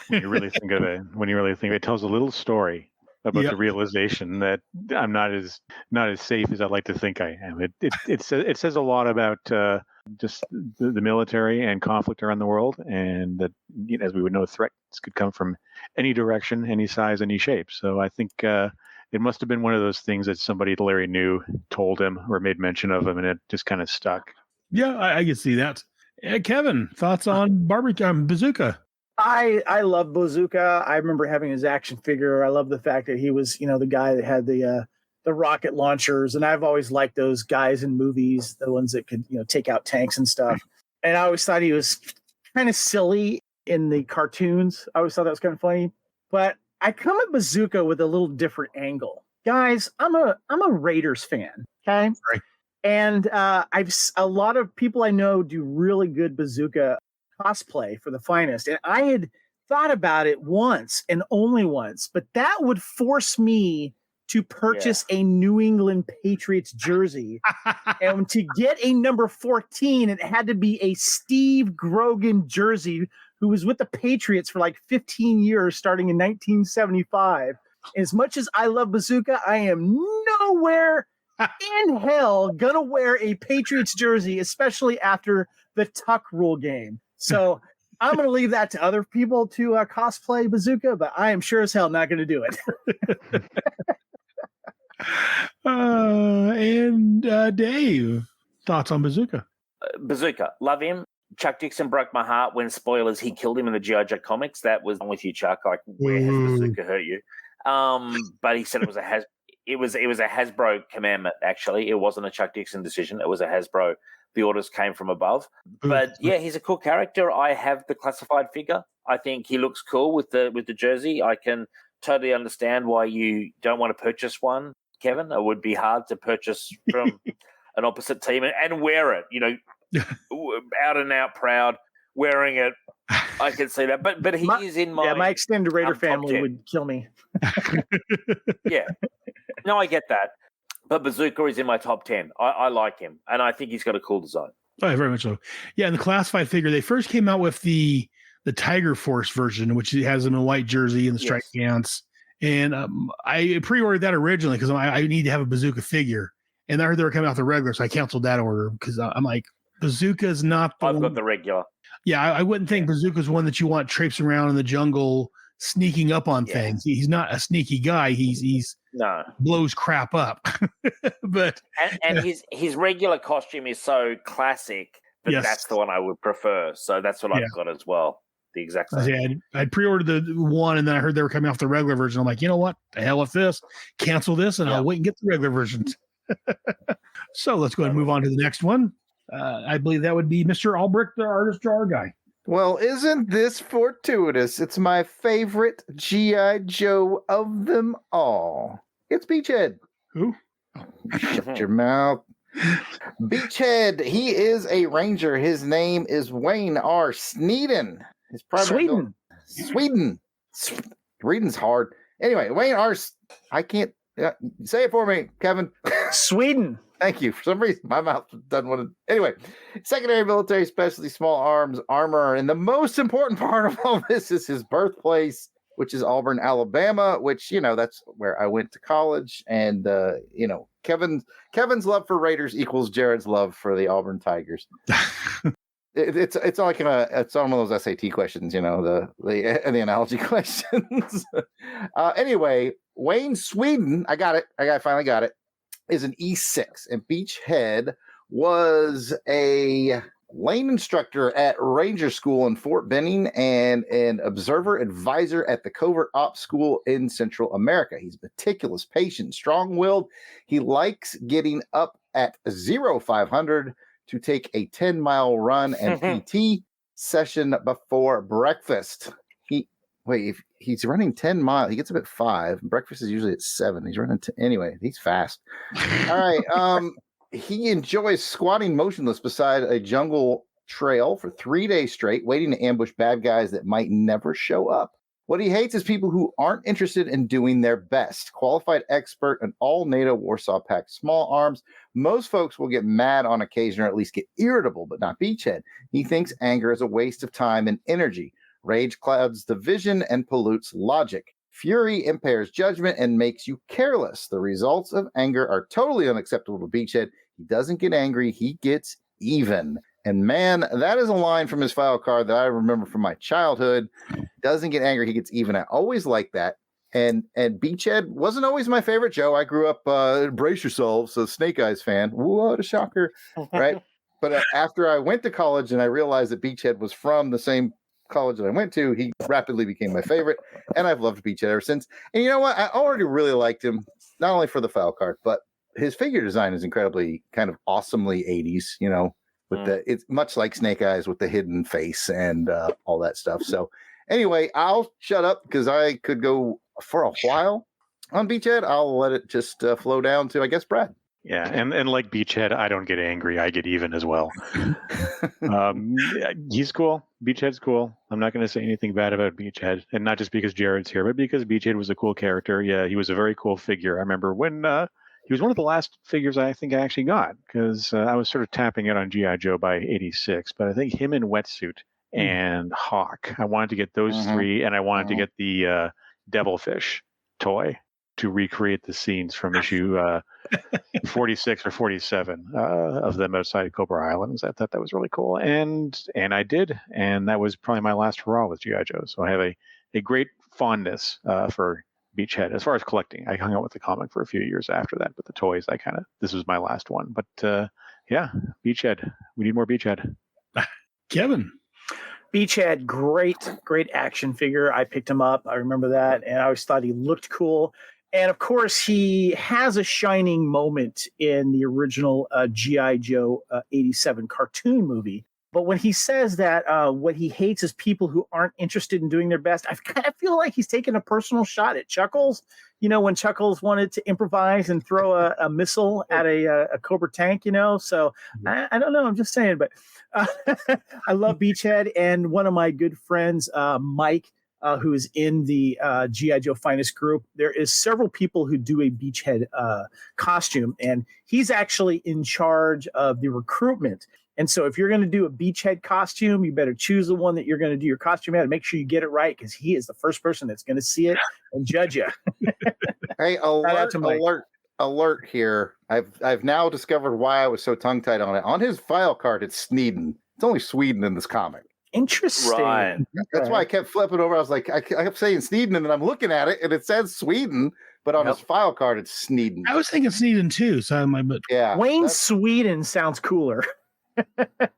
When you really think of it, it tells a little story about the realization that I'm not as safe as I'd like to think I am. It says a lot about just the military and conflict around the world, and that, you know, as we would know, threats could come from any direction, any size, any shape. So I think it must have been one of those things that somebody Larry knew told him or made mention of him, and it just kind of stuck. Yeah, I can see that. Kevin, thoughts on Bazooka? I love Bazooka. I remember having his action figure. I love the fact that he was, you know, the guy that had the rocket launchers, and I've always liked those guys in movies, the ones that could, you know, take out tanks and stuff. And I always thought he was kind of silly in the cartoons. I always thought that was kind of funny. But I come at Bazooka with a little different angle. Guys, I'm a Raiders fan, okay? Right. And a lot of people I know do really good Bazooka cosplay for the finest, and I had thought about it once and only once, but that would force me to purchase a New England Patriots jersey. And to get a number 14, it had to be a Steve Grogan jersey, who was with the Patriots for like 15 years starting in 1975. As much as I love Bazooka, I am nowhere in hell gonna wear a Patriots jersey, especially after the Tuck Rule game. So I'm going to leave that to other people to cosplay Bazooka, but I am sure as hell not going to do it. And Dave, thoughts on Bazooka? Bazooka, love him. Chuck Dixon broke my heart when, spoilers, he killed him in the G.I. Joe comics. That was wrong with you, Chuck. Like, where has Bazooka hurt you? But he said it was a Hasbro commandment. Actually, it wasn't a Chuck Dixon decision. It was a Hasbro. The orders came from above. But yeah, he's a cool character. I have the classified figure. I think he looks cool with the jersey. I can totally understand why you don't want to purchase one, Kevin. It would be hard to purchase from an opposite team and wear it, you know, out and out proud, wearing it. I can see that. But he is in my... Yeah, my extended Raider family would kill me. Yeah. No, I get that. But Bazooka is in my top 10. I like him, and I think he's got a cool design. Oh, yeah, very much so. Yeah, and the classified figure, they first came out with the Tiger Force version, which has him in a white jersey and the striped pants. And I pre-ordered that originally because I need to have a Bazooka figure. And I heard they were coming out the regular, so I canceled that order because I'm like, Bazooka's not the I've one. got the regular. Yeah, I wouldn't think Bazooka's one that you want traipsing around in the jungle, sneaking up on things. He's not a sneaky guy. He's No. blows crap up. But and his regular costume is so classic that Yes. that's the one I would prefer. So that's what I've got as well. The exact same. yeah, I'd pre-ordered the one, and then I heard they were coming off the regular version. I'm like, you know what? The hell with this. Cancel this, and I'll wait and get the regular version. So let's go ahead and move on to the next one. I believe that would be Mr. Albrecht, the artist jar guy. Well, isn't this fortuitous? It's my favorite G.I. Joe of them all. It's Beachhead. Who? Shut your mouth. Beachhead. He is a ranger. His name is Wayne R. Sneeden. His primary Sweden. Reading's hard. Anyway, Wayne R. I can't say it for me, Kevin. Sweden. Thank you. For some reason, my mouth doesn't want to. Anyway, secondary military specialty, small arms, armor. And the most important part of all this is his birthplace, which is Auburn, Alabama, which, that's where I went to college. And, Kevin's love for Raiders equals Jared's love for the Auburn Tigers. It's like it's on one of those SAT questions, the analogy questions. Anyway, Wayne Sweden, I finally got it, is an E6, and Beachhead was a lane instructor at Ranger School in Fort Benning and an observer advisor at the Covert Ops School in Central America. He's meticulous, patient, strong-willed. He likes getting up at 0500 to take a 10-mile run and PT session before breakfast. If he's running 10 miles, he gets up at 5. Breakfast is usually at 7. He's running anyway. He's fast. All right. He enjoys squatting motionless beside a jungle trail for 3 days straight, waiting to ambush bad guys that might never show up. What he hates is people who aren't interested in doing their best. Qualified expert in all NATO Warsaw Pact small arms. Most folks will get mad on occasion or at least get irritable, but not Beachhead. He thinks anger is a waste of time and energy. Rage clouds the vision and pollutes logic. Fury impairs judgment and makes you careless. The results of anger are totally unacceptable to Beachhead. He doesn't get angry, he gets even. And man, that is a line from his file card that I remember from my childhood. Doesn't get angry, he gets even. I always liked that. And Beachhead wasn't always my favorite Joe. I grew up, brace yourselves, a Snake Eyes fan. What a shocker, right? But after I went to college and I realized that Beachhead was from the same college that I went to, he rapidly became my favorite. And I've loved Beachhead ever since. And you know what? I already really liked him, not only for the file card, but his figure design is incredibly kind of awesomely 80s, with it's much like Snake Eyes with the hidden face and all that stuff. So anyway, I'll shut up because I could go for a while on Beachhead. I'll let it just flow down to, I guess, Brad. Yeah, and like Beachhead, I don't get angry. I get even as well. He's cool. Beachhead's cool. I'm not going to say anything bad about Beachhead, and not just because Jared's here, but because Beachhead was a cool character. Yeah, he was a very cool figure. I remember when he was one of the last figures I think I actually got, because I was sort of tapping it on G.I. Joe by 86, but I think him in Wetsuit and Hawk, I wanted to get those three, and I wanted to get the Devilfish toy to recreate the scenes from issue 46 or 47 of them outside Cobra Islands. I thought that was really cool, and I did, and that was probably my last hurrah with G.I. Joe. So I have a great fondness for Beachhead as far as collecting. I hung out with the comic for a few years after that, but the toys, this was my last one. But yeah, Beachhead. We need more Beachhead. Kevin. Beachhead, great action figure. I picked him up. I remember that, and I always thought he looked cool. And of course, he has a shining moment in the original G.I. Joe 87 cartoon movie. But when he says that what he hates is people who aren't interested in doing their best, I kind of feel like he's taking a personal shot at Chuckles. When Chuckles wanted to improvise and throw a missile at a Cobra tank, So I don't know. I'm just saying. But I love Beachhead. And one of my good friends, Mike, who is in the G.I. Joe Finest group, there is several people who do a Beachhead costume. And he's actually in charge of the recruitment. And so if you're going to do a Beachhead costume, you better choose the one that you're going to do your costume at and make sure you get it right, because he is the first person that's going to see it and judge you. Hey, alert. alert here. I've now discovered why I was so tongue-tied on it. On his file card, it's Sneeden. It's only Sweden in this comic. Interesting. Right. That's why I kept flipping over. I was like, I kept saying Sneeden, and then I'm looking at it, and it says Sweden, but on his file card, it's Sneeden. I was thinking Sneeden too. So but yeah, Wayne Sweden sounds cooler.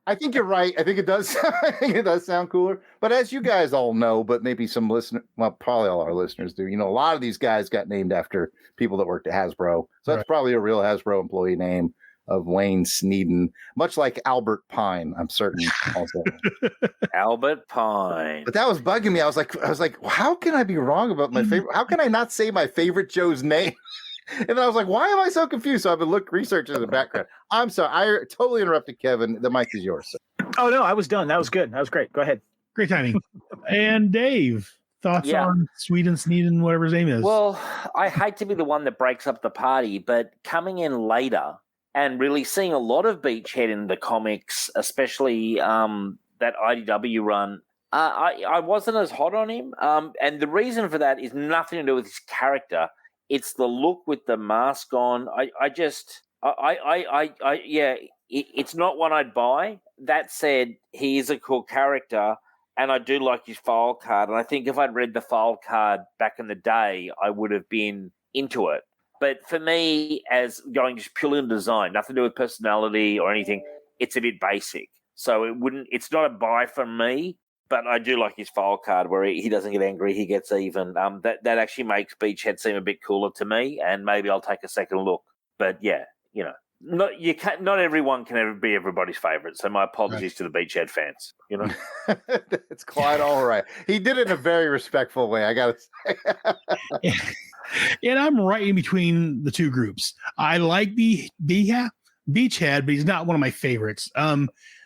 I think you're right. I think it does. I think it does sound cooler. But as you guys all know, but maybe some listener, well, probably all our listeners do. You know, a lot of these guys got named after people that worked at Hasbro, so that's probably a real Hasbro employee name of Wayne Sneeden, much like Albert Pine. I'm certain also. Albert Pine. But that was bugging me. I was like, well, how can I be wrong about my favorite? How can I not say my favorite Joe's name? And then I was like, why am I so confused? So I've been researching in the background. I'm sorry. I totally interrupted Kevin. The mic is yours, sir. Oh, no, I was done. That was good. That was great. Go ahead. Great timing. And Dave, thoughts on Sweden, Sneeden, whatever his name is? Well, I hate to be the one that breaks up the party, but coming in later and really seeing a lot of Beachhead in the comics, especially that IDW run, I wasn't as hot on him. And the reason for that is nothing to do with his character. It's the look with the mask on. It's not one I'd buy. That said, he is a cool character, and I do like his file card. And I think if I'd read the file card back in the day, I would have been into it. But for me, as going just purely on design, nothing to do with personality or anything, it's a bit basic. So it's not a buy for me. But I do like his file card where he doesn't get angry, he gets even. That actually makes Beachhead seem a bit cooler to me, and maybe I'll take a second look. But yeah, you know, not everyone can ever be everybody's favorite. So my apologies to the Beachhead fans. You know, it's quite all right. He did it in a very respectful way, I gotta say. And I'm right in between the two groups. I like Beachhead, but he's not one of my favorites.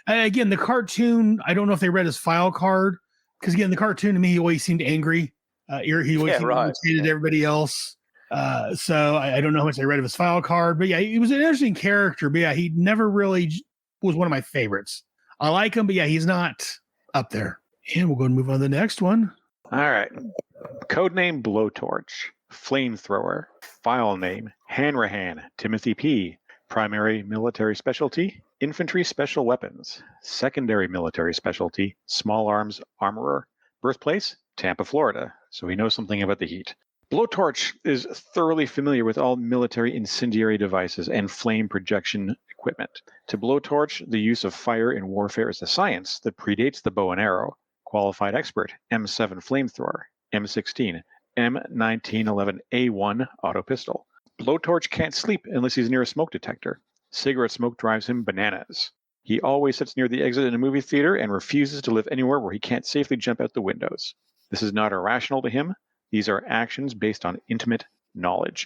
Again, the cartoon, I don't know if they read his file card, because again, the cartoon to me, he always seemed angry. He always seemed irritated everybody else. So I don't know how much they read of his file card, but yeah, he was an interesting character. But yeah, he never really was one of my favorites. I like him, but yeah, he's not up there. And we'll go and move on to the next one. All right. Codename Blowtorch, Flamethrower, file name Hanrahan, Timothy P. Primary military specialty, infantry special weapons. Secondary military specialty, small arms armorer. Birthplace, Tampa, Florida. So he knows something about the heat. Blowtorch is thoroughly familiar with all military incendiary devices and flame projection equipment. To Blowtorch, the use of fire in warfare is a science that predates the bow and arrow. Qualified expert, M7 flamethrower, M16, M1911A1 auto pistol. Blowtorch can't sleep unless he's near a smoke detector. Cigarette smoke drives him bananas. He always sits near the exit in a movie theater and refuses to live anywhere where he can't safely jump out the windows. This is not irrational to him. These are actions based on intimate knowledge.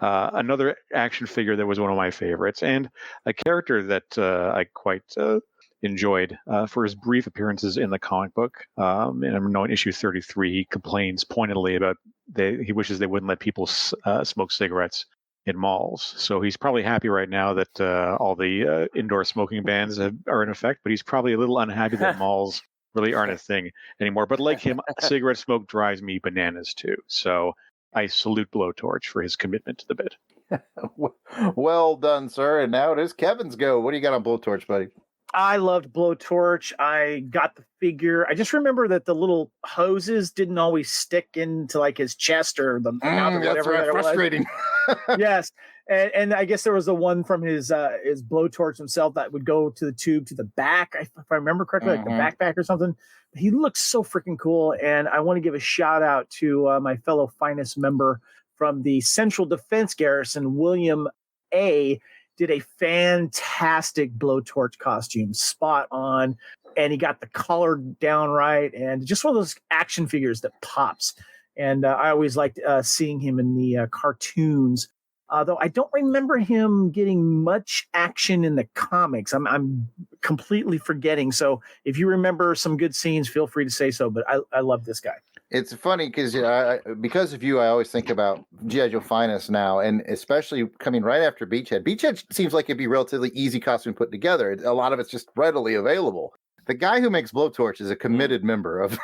Another action figure that was one of my favorites, and a character that I quite enjoyed for his brief appearances in the comic book. And I know in issue 33, he complains pointedly about he wishes they wouldn't let people smoke cigarettes in malls. So he's probably happy right now that all the indoor smoking bans are in effect, but he's probably a little unhappy that malls really aren't a thing anymore. But like him, cigarette smoke drives me bananas too. So I salute Blowtorch for his commitment to the bit. Well done, sir. And now it is Kevin's go. What do you got on Blowtorch, buddy? I loved Blowtorch. I got the figure. I just remember that the little hoses didn't always stick into like his chest or the mouth or whatever. That's frustrating. Yes. And I guess there was the one from his Blowtorch himself that would go to the tube to the back. If I remember correctly, like the backpack or something. He looks so freaking cool. And I want to give a shout out to my fellow finest member from the Central Defense Garrison, William A. Did a fantastic Blowtorch costume, spot on, and he got the color down right, and just one of those action figures that pops. And I always liked seeing him in the cartoons, though I don't remember him getting much action in the comics. I'm completely forgetting. So if you remember some good scenes, feel free to say so. But I love this guy. It's funny because of you, I always think about G.I. Joe Finest now, and especially coming right after Beachhead. Beachhead seems like it'd be relatively easy costume put together. A lot of it's just readily available. The guy who makes Blowtorch is a committed member of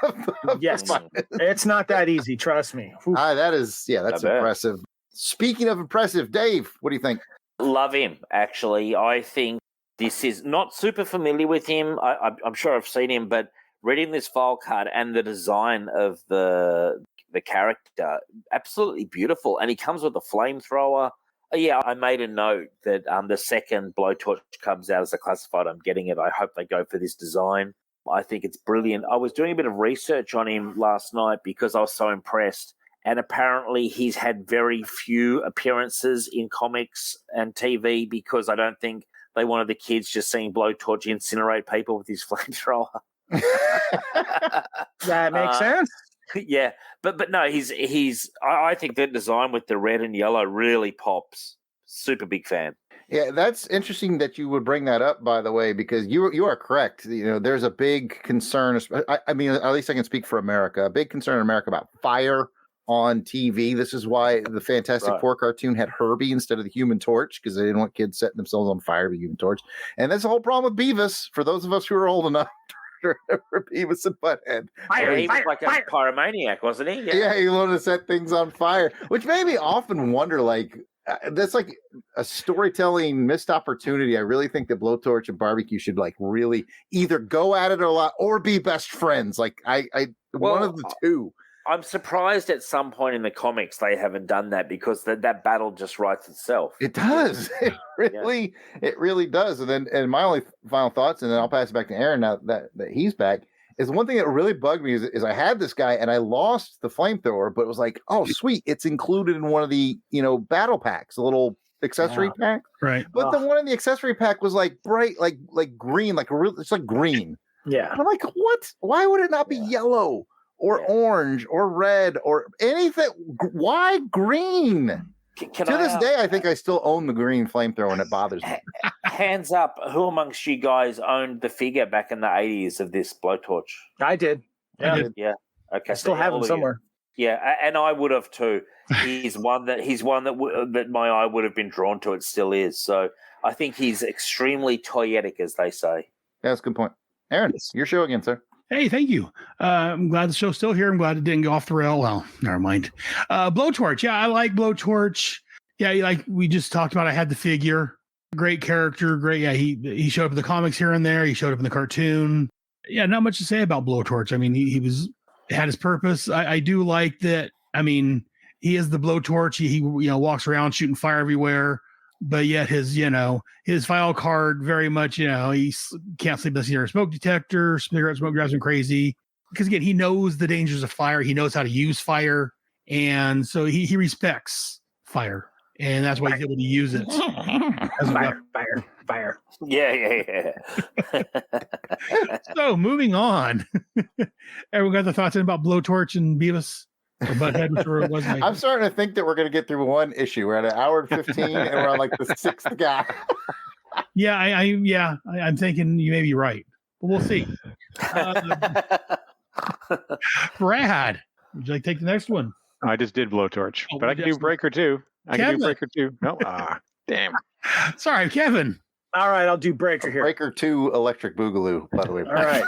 yes, it's not that easy. Trust me. That's impressive. Speaking of impressive, Dave, what do you think? Love him, actually. I think this is not super familiar with him. I'm sure I've seen him, but reading this file card and the design of the character, absolutely beautiful. And he comes with a flamethrower. Yeah, I made a note that the second Blowtorch comes out as a classified, I'm getting it. I hope they go for this design. I think it's brilliant. I was doing a bit of research on him last night because I was so impressed. And apparently he's had very few appearances in comics and TV because I don't think they wanted the kids just seeing Blowtorch incinerate people with his flamethrower. That makes sense. Yeah, but no, I think that design with the red and yellow really pops. Super big fan. Yeah, that's interesting that you would bring that up, by the way, because you are correct. There's a big concern. I mean, at least I can speak for America. A big concern in America about fire on TV. This is why the Fantastic Four cartoon had Herbie instead of the Human Torch, because they didn't want kids setting themselves on fire with the Human Torch. And that's the whole problem with Beavis. For those of us who are old enough to remember Beavis and Butthead. He was like a pyromaniac, wasn't he? Yeah, he wanted to set things on fire, which made me often wonder, like, that's like a storytelling missed opportunity. I really think that Blowtorch and Barbecue should like really either go at it a lot or be best friends. Like one of the two. I'm surprised at some point in the comics they haven't done that because that battle just writes itself. It does. It really does. And my only final thoughts, and then I'll pass it back to Aaron now that he's back, is one thing that really bugged me is I had this guy and I lost the flamethrower, but it was like, oh, sweet. It's included in one of the, battle packs, a little accessory pack. Right. But the one in the accessory pack was like bright, like green, it's like green. Yeah. And I'm like, what? Why would it not be yellow or orange or red or anything? Why green? To this day, I think I still own the green flamethrower and it bothers me. Hands up, who amongst you guys owned the figure back in the 80s of this Blowtorch? I did. Yeah. Yeah. Okay. I still have him somewhere. Yeah, and I would have too. He's one that my eye would have been drawn to. It still is. So I think he's extremely toyetic, as they say. Yeah, that's a good point. Aaron, your show again, sir. Hey, thank you. I'm glad the show's still here. I'm glad it didn't go off the rail. Well, never mind. Blowtorch. Yeah, I like Blowtorch. Yeah, like we just talked about, I had the figure. Great character. Great. Yeah, he showed up in the comics here and there. He showed up in the cartoon. Yeah, not much to say about Blowtorch. I mean, he had his purpose. I do like that. I mean, he is the Blowtorch. He walks around shooting fire everywhere. But yet his file card very much, he can't sleep unless he's near a smoke detector. Cigarette smoke drives him crazy. Because again, he knows the dangers of fire. He knows how to use fire. And so he respects fire. And that's why he's able to use it. Fire. Yeah. So moving on. Everyone got the thoughts in about Blowtorch and Beavis? Or Butthead, whichever it was. I'm starting to think that we're going to get through one issue. We're at 1 hour and 15, and we're on like the 6th guy. Yeah, I'm thinking you may be right, but we'll see. Brad, would you like to take the next one? I just did Blowtorch, but I can do Breaker too. No, damn. Sorry, Kevin. All right, I'll do Breaker here. Breaker 2 Electric Boogaloo, by the way. All right.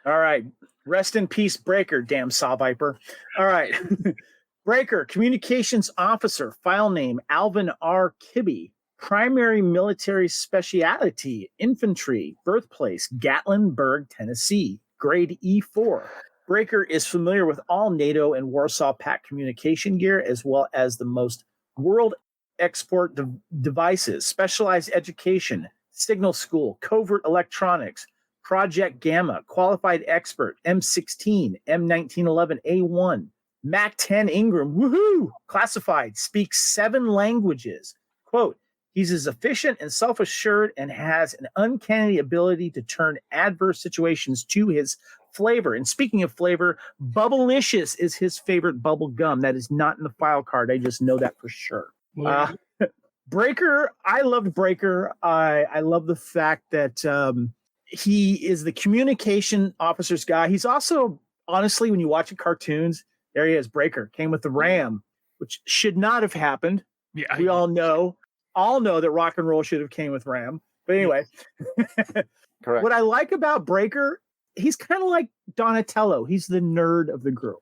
All right. Rest in peace, Breaker, damn saw viper. All right. Breaker, communications officer, file name Alvin R. Kibbe, primary military specialty, infantry, birthplace, Gatlinburg, Tennessee, grade E4. Breaker is familiar with all NATO and Warsaw Pact communication gear, as well as the most world export devices, specialized education, signal school, covert electronics, Project Gamma, qualified expert, M16, M1911A1, Mac 10 Ingram, woohoo, classified, speaks 7 languages. Quote, he's as efficient and self-assured and has an uncanny ability to turn adverse situations to his flavor. And speaking of flavor, Bubblicious is his favorite bubble gum. That is not in the file card. I just know that for sure. Breaker, I loved Breaker. I love the fact that he is the communication officer's guy. He's also, honestly, when you watch the cartoons, there he is, Breaker, came with the Ram, which should not have happened. Yeah, we all know that rock and roll should have came with Ram. But anyway, correct. What I like about Breaker, he's kind of like Donatello. He's the nerd of the group.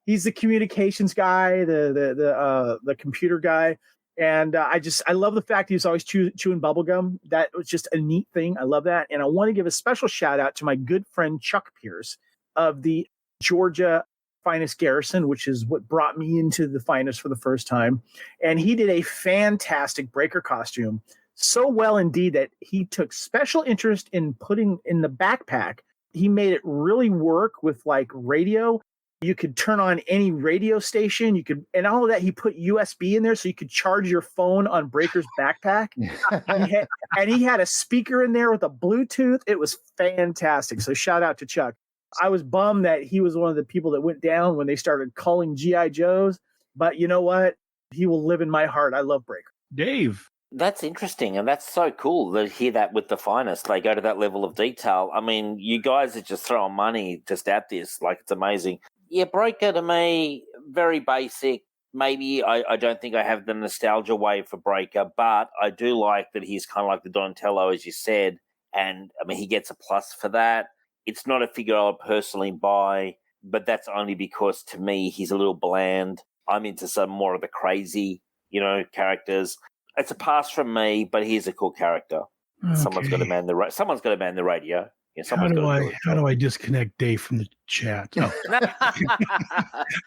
He's the communications guy, the computer guy. And I love the fact he was always chewing bubble gum. That was just a neat thing. I love that. And I want to give a special shout out to my good friend Chuck Pierce of the Georgia Finest Garrison, which is what brought me into the Finest for the first time. And he did a fantastic Breaker costume. So well indeed that he took special interest in putting in the backpack. He made it really work with like radio. You could turn on any radio station. And all of that. He put USB in there so you could charge your phone on Breaker's backpack. and he had a speaker in there with a Bluetooth. It was fantastic. So shout out to Chuck. I was bummed that he was one of the people that went down when they started calling GI Joes. But you know what? He will live in my heart. I love Breaker. Dave. That's interesting, and that's so cool to hear that with the Finest. They go to that level of detail. I mean, you guys are just throwing money just at this. Like, it's amazing. Yeah, Breaker to me, very basic. Maybe I don't think I have the nostalgia wave for Breaker, but I do like that he's kind of like the Donatello, as you said. And, I mean, he gets a plus for that. It's not a figure I would personally buy, but that's only because, to me, he's a little bland. I'm into some more of the crazy, characters. It's a pass from me, but he's a cool character. Okay. Someone's got to man the radio. Yeah, how do I disconnect Dave from the chat? Oh.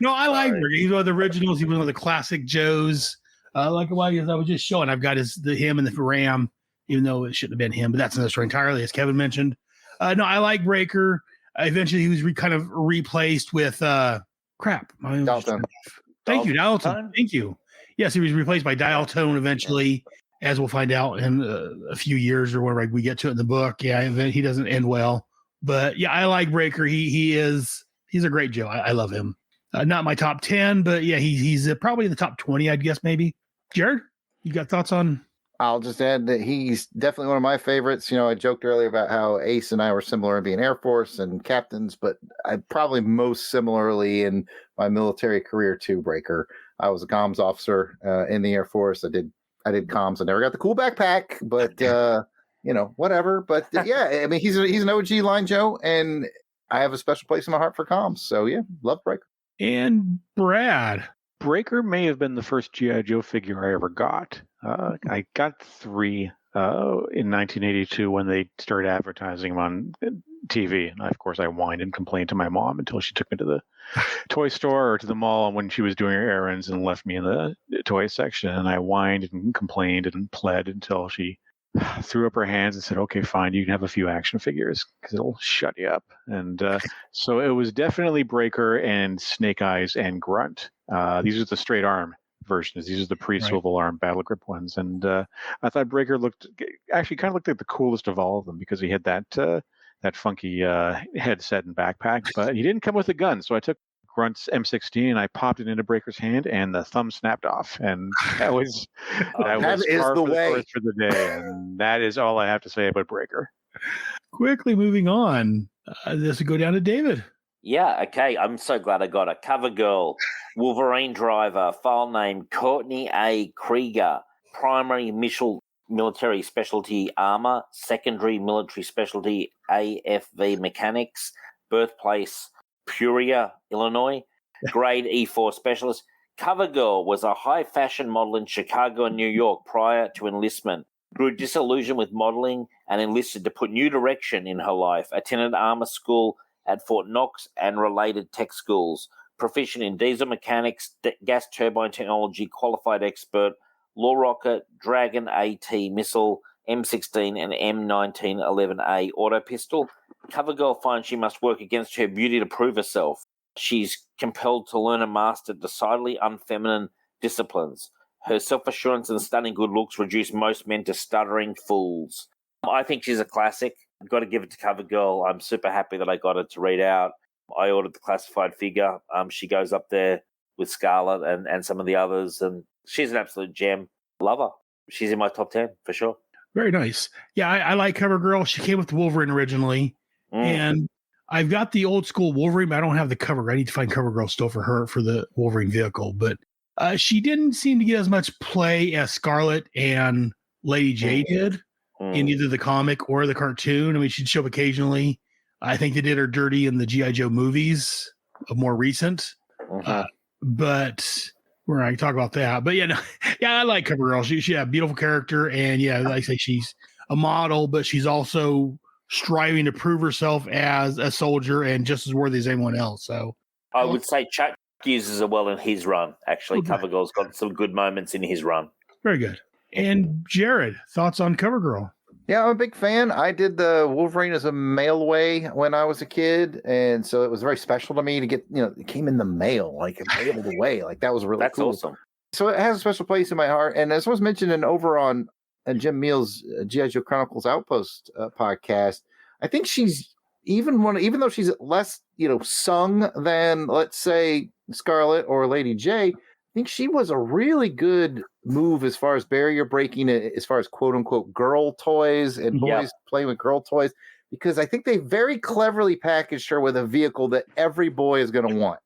No, I like him. He's one of the originals. He was one of the classic Joes. Like what I was just showing. I've got him and the Ram, even though it shouldn't have been him, but that's another story entirely, as Kevin mentioned. No, I like Breaker. Eventually, he was kind of replaced with Dalton. Thank you, Dalton. Thank you. Yes, he was replaced by Dial Tone eventually, as we'll find out in a few years or whenever we get to it in the book. Yeah, he doesn't end well. But yeah, I like Breaker. He's a great Joe. I love him. Not my top 10, but yeah, he's probably in the top 20, I'd guess maybe. Jared, you got thoughts on? I'll just add that he's definitely one of my favorites. I joked earlier about how Ace and I were similar in being Air Force and captains, but I probably most similarly in my military career to Breaker. I was a comms officer in the Air Force. I did comms. I never got the cool backpack, but whatever. But yeah, I mean, he's an OG line Joe, and I have a special place in my heart for comms. So yeah, love Breaker. And Brad. Breaker may have been the first G.I. Joe figure I ever got. I got 3 in 1982 when they started advertising them on TV. And of course, I whined and complained to my mom until she took me to the toy store or to the mall when she was doing her errands and left me in the toy section. And I whined and complained and pled until she threw up her hands and said, okay, fine, you can have a few action figures because it'll shut you up. And so it was definitely Breaker and Snake Eyes and Grunt. These are the straight arm versions. These are the pre-swivel arm battle grip ones. And I thought Breaker looked like the coolest of all of them because he had that funky headset and backpack, but he didn't come with a gun. So I took Grunt's M16 and I popped it into Breaker's hand and the thumb snapped off. And that was the way for the day. And that is all I have to say about Breaker. Quickly moving on. This would go down to David. Yeah, okay. I'm so glad I got a cover girl. Wolverine driver, file name Courtney A. Krieger, primary military specialty armor, secondary military specialty AFV mechanics, birthplace Peoria, Illinois, grade E4 specialist. Cover girl was a high fashion model in Chicago and New York prior to enlistment. Grew disillusioned with modeling and enlisted to put new direction in her life. Attended armor school at Fort Knox and related tech schools. Proficient in diesel mechanics, gas turbine technology, qualified expert, law rocket, Dragon AT missile, M16 and M1911A auto pistol. Cover girl finds she must work against her beauty to prove herself. She's compelled to learn and master decidedly unfeminine disciplines. Her self-assurance and stunning good looks reduce most men to stuttering fools. I think she's a classic. I've got to give it to Cover Girl. I'm super happy that I got it to read out. I ordered the classified figure. She goes up there with Scarlet and some of the others, and she's an absolute gem. Love her. She's in my top 10 for sure. Very nice. Yeah, I like Cover Girl. She came with the Wolverine originally, and I've got the old school Wolverine, but I don't have the cover. I need to find Cover Girl still for her for the Wolverine vehicle, but she didn't seem to get as much play as Scarlet and Lady J did in either the comic or the cartoon. I mean, she'd show up occasionally. I think they did her dirty in the G.I. Joe movies more recent. But we're not going to talk about that. But yeah, no, yeah, I like CoverGirl. She had a beautiful character, and yeah, like I say, she's a model, but she's also striving to prove herself as a soldier and just as worthy as anyone else. So I would say Chuck uses it well in his run. Actually, Okay. CoverGirl's got some good moments in his run. very good. And Jared, thoughts on CoverGirl? Yeah, I'm a big fan. I did the Wolverine as a mail away when I was a kid, and so it was very special to me to get, it came in the mail, like mailed away. Like that was really That's cool. awesome. So it has a special place in my heart. And as was mentioned over on Jim Meals' G.I. Joe Chronicles Outpost podcast, I think she's even though she's less, sung than, let's say, Scarlet or Lady J, I think she was a really good move as far as barrier breaking, as far as quote unquote girl toys and boys playing with girl toys, because I think they very cleverly packaged her with a vehicle that every boy is going to want.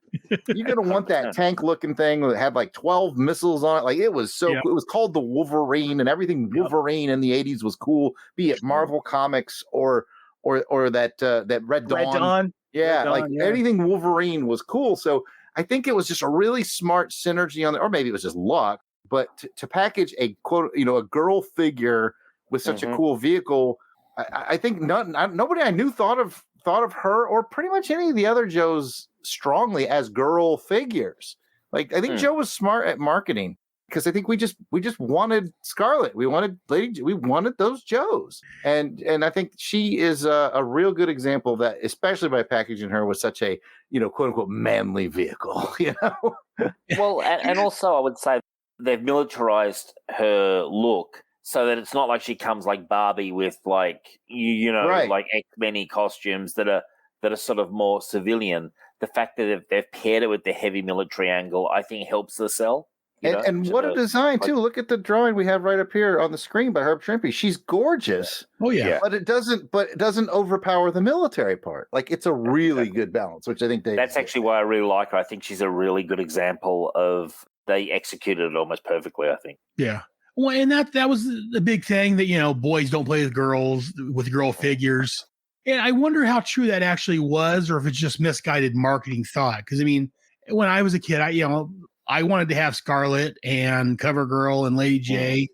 You're going to want that tank looking thing that had like 12 missiles on it. Like it was so cool. It was called the Wolverine, and everything Wolverine in the 80s was cool, be it Marvel Comics or that Red Dawn. Yeah, Red Dawn, anything Wolverine was cool. So I think it was just a really smart synergy on there, or maybe it was just luck. But to package a quote, a girl figure with such a cool vehicle, I think nobody I knew thought of her or pretty much any of the other Joes strongly as girl figures. Like I think Joe was smart at marketing, because I think we just wanted Scarlet, we wanted Lady, we wanted those Joes, and I think she is a real good example of that, especially by packaging her with such a quote unquote manly vehicle. Well, and also I would say they've militarized her look so that it's not like she comes like Barbie with like like X-Men costumes that are sort of more civilian. The fact that they've paired it with the heavy military angle, I think, helps the sell. And what a design too! Look at the drawing we have right up here on the screen by Herb Trimpe. She's gorgeous. Oh yeah, but it doesn't overpower the military part. Like it's a really good balance, which I think that's actually why I really like her. I think she's a really good example of they executed it almost perfectly. I think. Yeah. Well, and that was the big thing that boys don't play with girls with girl figures, and I wonder how true that actually was, or if it's just misguided marketing thought. Because I mean, when I was a kid, I wanted to have Scarlet and CoverGirl and Lady J,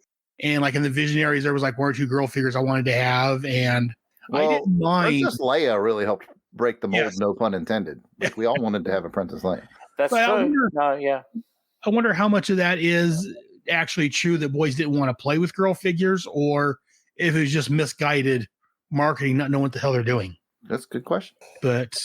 and like in the Visionaries, there was like one or two girl figures I wanted to have, and I didn't mind. Princess Leia really helped break the mold, no pun intended. Like we all wanted to have a Princess Leia. That's true. I wonder how much of that is actually true that boys didn't want to play with girl figures, or if it was just misguided marketing, not knowing what the hell they're doing. That's a good question. But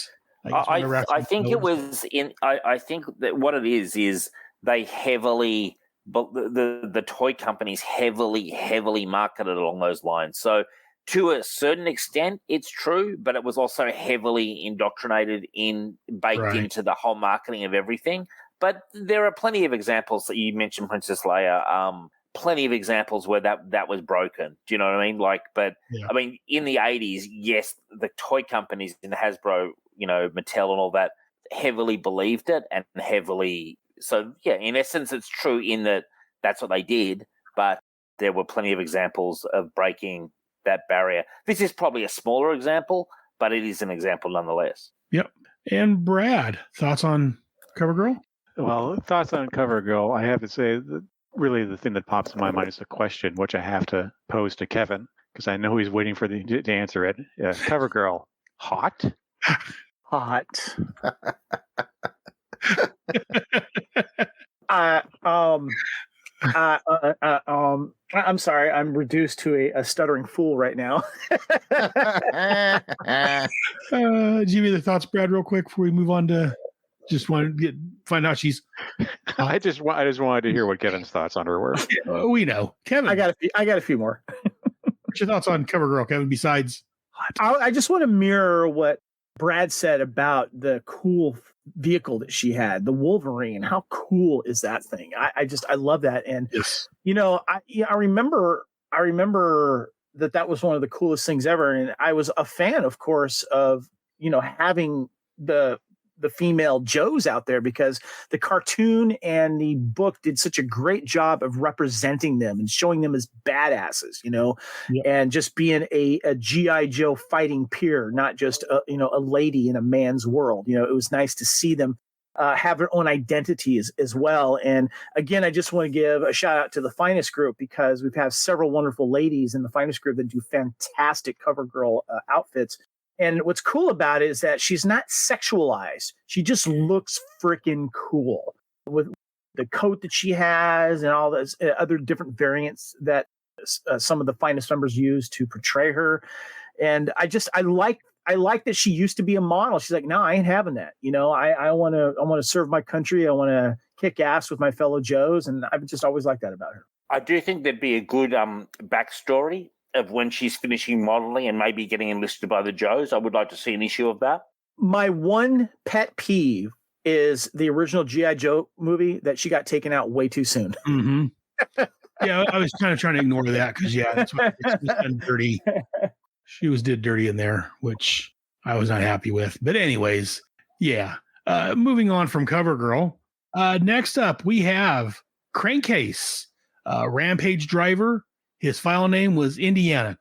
I think it was I think that what it is they heavily, but the toy companies heavily marketed along those lines. So to a certain extent, it's true, but it was also heavily indoctrinated baked into the whole marketing of everything. But there are plenty of examples that you mentioned, Princess Leia. Plenty of examples where that was broken. Do you know what I mean? Like, but I mean, in the 80s, yes, the toy companies in Hasbro, Mattel and all that heavily believed it and heavily. So yeah, in essence, it's true in that that's what they did. But there were plenty of examples of breaking that barrier. This is probably a smaller example, but it is an example nonetheless. Yep. And Brad, thoughts on CoverGirl? Well, thoughts on CoverGirl, I have to say that really the thing that pops in my mind is a question, which I have to pose to Kevin, because I know he's waiting for to answer it. CoverGirl, hot? Hot. I'm sorry, I'm reduced to a stuttering fool right now. Jimmy, the thoughts, Brad, real quick before we move on to just want to find out she's. I just wanted to hear what Kevin's thoughts on her were. We know, Kevin. I got a few more. What's your thoughts on CoverGirl, Kevin? Besides, I just want to mirror what Brad said about the cool vehicle that she had, the Wolverine. How cool is that thing? I love that, and I remember that was one of the coolest things ever, and I was a fan, of course, of having the the female Joes out there, because the cartoon and the book did such a great job of representing them and showing them as badasses, and just being a GI Joe fighting peer, not just a lady in a man's world. It was nice to see them have their own identities as well. And again, I just want to give a shout out to the Finest Group, because we've had several wonderful ladies in the Finest Group that do fantastic cover girl outfits. And what's cool about it is that she's not sexualized. She just looks freaking cool with the coat that she has and all those other different variants that some of the Finest members use to portray her. And I like that she used to be a model. She's like, no, I ain't having that. I want to serve my country. I want to kick ass with my fellow Joes. And I've just always liked that about her. I do think there'd be a good backstory of when she's finishing modeling and maybe getting enlisted by the Joes. I would like to see an issue of that. My one pet peeve is the original G.I. Joe movie that she got taken out way too soon. Mm-hmm. Yeah, I was kind of trying to ignore that because, that's what it was done dirty. She was did dirty in there, which I was not happy with. But anyways, yeah. Moving on from Cover Girl. Next up, we have Crankcase, Rampage driver. His file name was Indiana,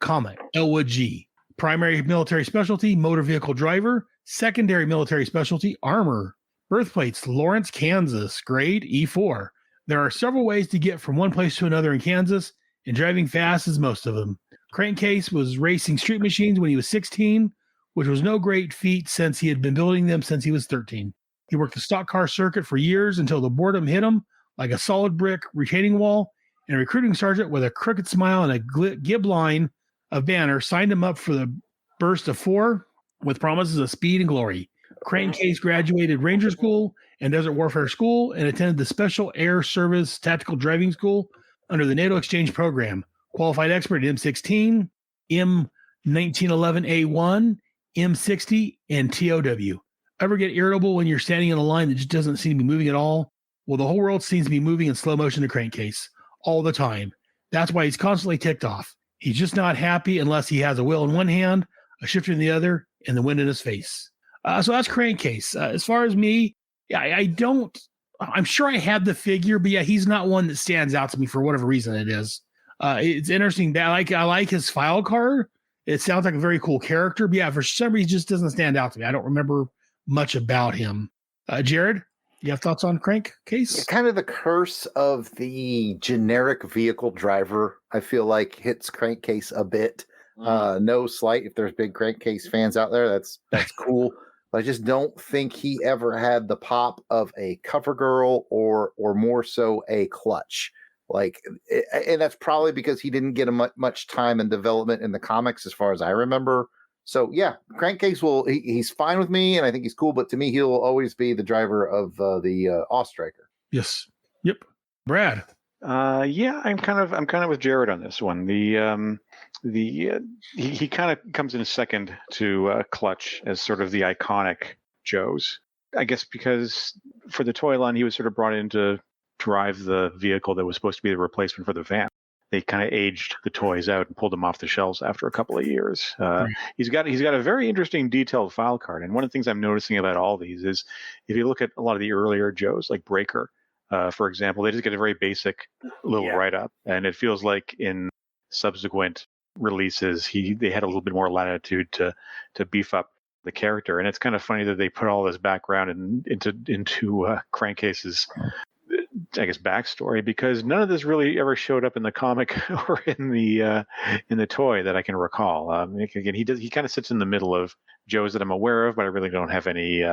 Elwood G. Primary military specialty, motor vehicle driver. Secondary military specialty, armor. Birthplace, Lawrence, Kansas. Grade, E4. There are several ways to get from one place to another in Kansas, and driving fast is most of them. Crankcase was racing street machines when he was 16, which was no great feat since he had been building them since he was 13. He worked the stock car circuit for years until the boredom hit him like a solid brick retaining wall, and a recruiting sergeant with a crooked smile and a gib line of banner signed him up for the burst of 4 with promises of speed and glory. Crankcase graduated Ranger School and Desert Warfare School and attended the Special Air Service Tactical Driving School under the NATO Exchange Program. Qualified expert in M16, M1911A1, M60, and TOW. Ever get irritable when you're standing in a line that just doesn't seem to be moving at all? Well, the whole world seems to be moving in slow motion to Crankcase all the time. That's why he's constantly ticked off. He's just not happy unless he has a wheel in one hand, a shifter in the other, and the wind in his face. So that's Crankcase. As far as me, I'm sure I had the figure, but he's not one that stands out to me for whatever reason it is. It's interesting that I like his file card. It sounds like a very cool character, but for some reason, he just doesn't stand out to me. I don't remember much about him. Jared, you have thoughts on Crankcase? Kind of the curse of the generic vehicle driver, I feel like, hits Crankcase a bit. No slight if there's big Crankcase fans out there. That's cool. But I just don't think he ever had the pop of a cover girl or more so a clutch. And that's probably because he didn't get much time and development in the comics, as far as I remember. So yeah, Crankcase he's fine with me, and I think he's cool. But to me, he'll always be the driver of the Ostriker. Yes. Yep. Brad. I'm kind of with Jared on this one. He kind of comes in second to Clutch as sort of the iconic Joes. I guess because for the toy line, he was sort of brought in to drive the vehicle that was supposed to be the replacement for the van. They kind of aged the toys out and pulled them off the shelves after a couple of years. He's got a very interesting detailed file card. And one of the things I'm noticing about all these is if you look at a lot of the earlier Joes, like Breaker, for example, they just get a very basic little write-up. And it feels like in subsequent releases, they had a little bit more latitude to beef up the character. And it's kind of funny that they put all this background into Crankcase's, I guess, backstory, because none of this really ever showed up in the comic or in the toy that I can recall. Again, he kind of sits in the middle of Joes that I'm aware of, but I really don't have any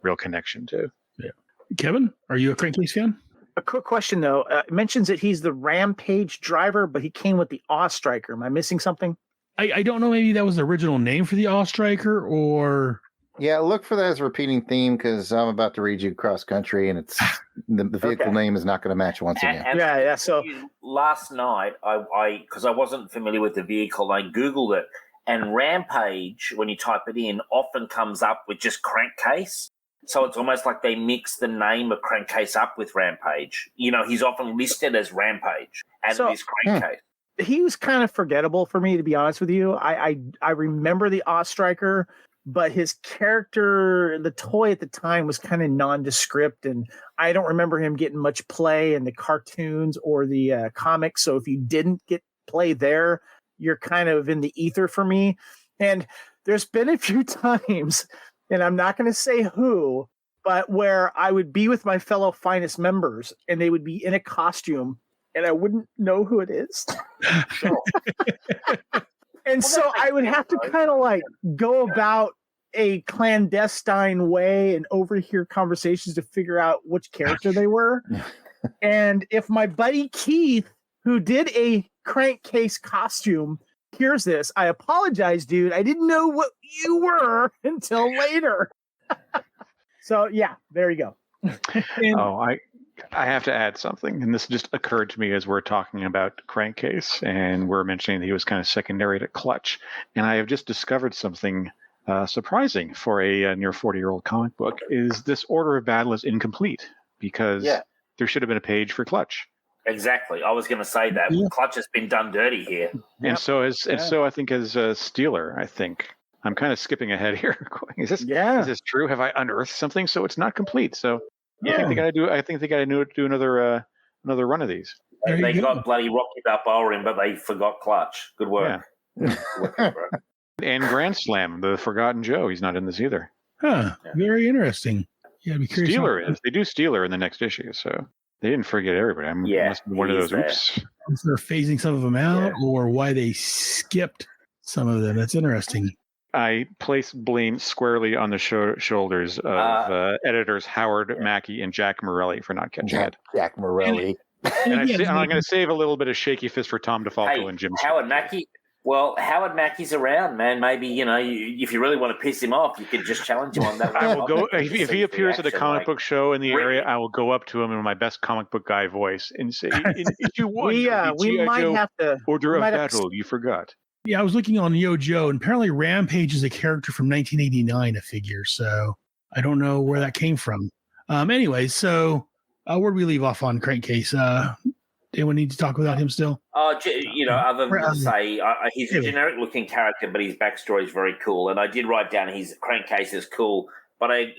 real connection to. Yeah. Kevin, are you a Crankcase fan? A quick question though. It mentions that he's the Rampage driver, but he came with the Ostriker. Am I missing something? I don't know. Maybe that was the original name for the Ostriker, or yeah. Look for that as a repeating theme, because I'm about to read you Cross Country, and it's the vehicle name is not going to match once again. Yeah. So last night, because I wasn't familiar with the vehicle, I Googled it, and Rampage, when you type it in, often comes up with just Crankcase. So it's almost like they mix the name of Crankcase up with Rampage. He's often listed as Rampage and this Crankcase. He was kind of forgettable for me, to be honest with you. I remember the Ostriker, but his character, the toy at the time, was kind of nondescript, and I don't remember him getting much play in the cartoons or the comics. So if you didn't get play there, you're kind of in the ether for me. And there's been a few times, and I'm not going to say who, but where I would be with my fellow finest members and they would be in a costume and I wouldn't know who it is. And so I would have to kind of like go about a clandestine way and overhear conversations to figure out which character they were. And if my buddy Keith, who did a crankcase costume, hears this, I apologize, dude. I didn't know what you were until later. So yeah, there you go. I have to add something, and this just occurred to me as we're talking about Crankcase, and we're mentioning that he was kind of secondary to Clutch. And I have just discovered something surprising for a near 40-year-old comic book, is this order of battle is incomplete, because there should have been a page for Clutch. Exactly. I was going to say that. Clutch has been done dirty here. And so I think as Steeler, I think. I'm kind of skipping ahead here. Is this true? Have I unearthed something? So it's not complete. So I think they got to do another run of these. They got bloody Rocky Balboa in, but they forgot Clutch. Good work. Yeah. And Grand Slam, the Forgotten Joe. He's not in this either. Huh. Yeah. Very interesting. Yeah, be curious. Steeler is. They do Steeler in the next issue, so they didn't forget everybody. Must be one of those. Oops. They're phasing some of them out, or why they skipped some of them. That's interesting. I place blame squarely on the shoulders of editors Howard Mackey and Jack Morelli for not catching it. Jack Morelli. And I'm going to save a little bit of shaky fist for Tom DeFalco and Jim. Howard Mackey. Well, Howard Mackey's around, man. Maybe, if you really want to piss him off, you could just challenge him on that. I will go if he appears at a comic book show in the area. I will go up to him in my best comic book guy voice and say, "If you want, we might have to order of battle. You forgot." Yeah, I was looking on Joe, and apparently Rampage is a character from 1989, a figure. So I don't know where that came from. Anyway, so where do we leave off on Crankcase? Anyone need to talk about him still? Other than to say he's a generic-looking character, but his backstory is very cool. And I did write down his Crankcase is cool, but I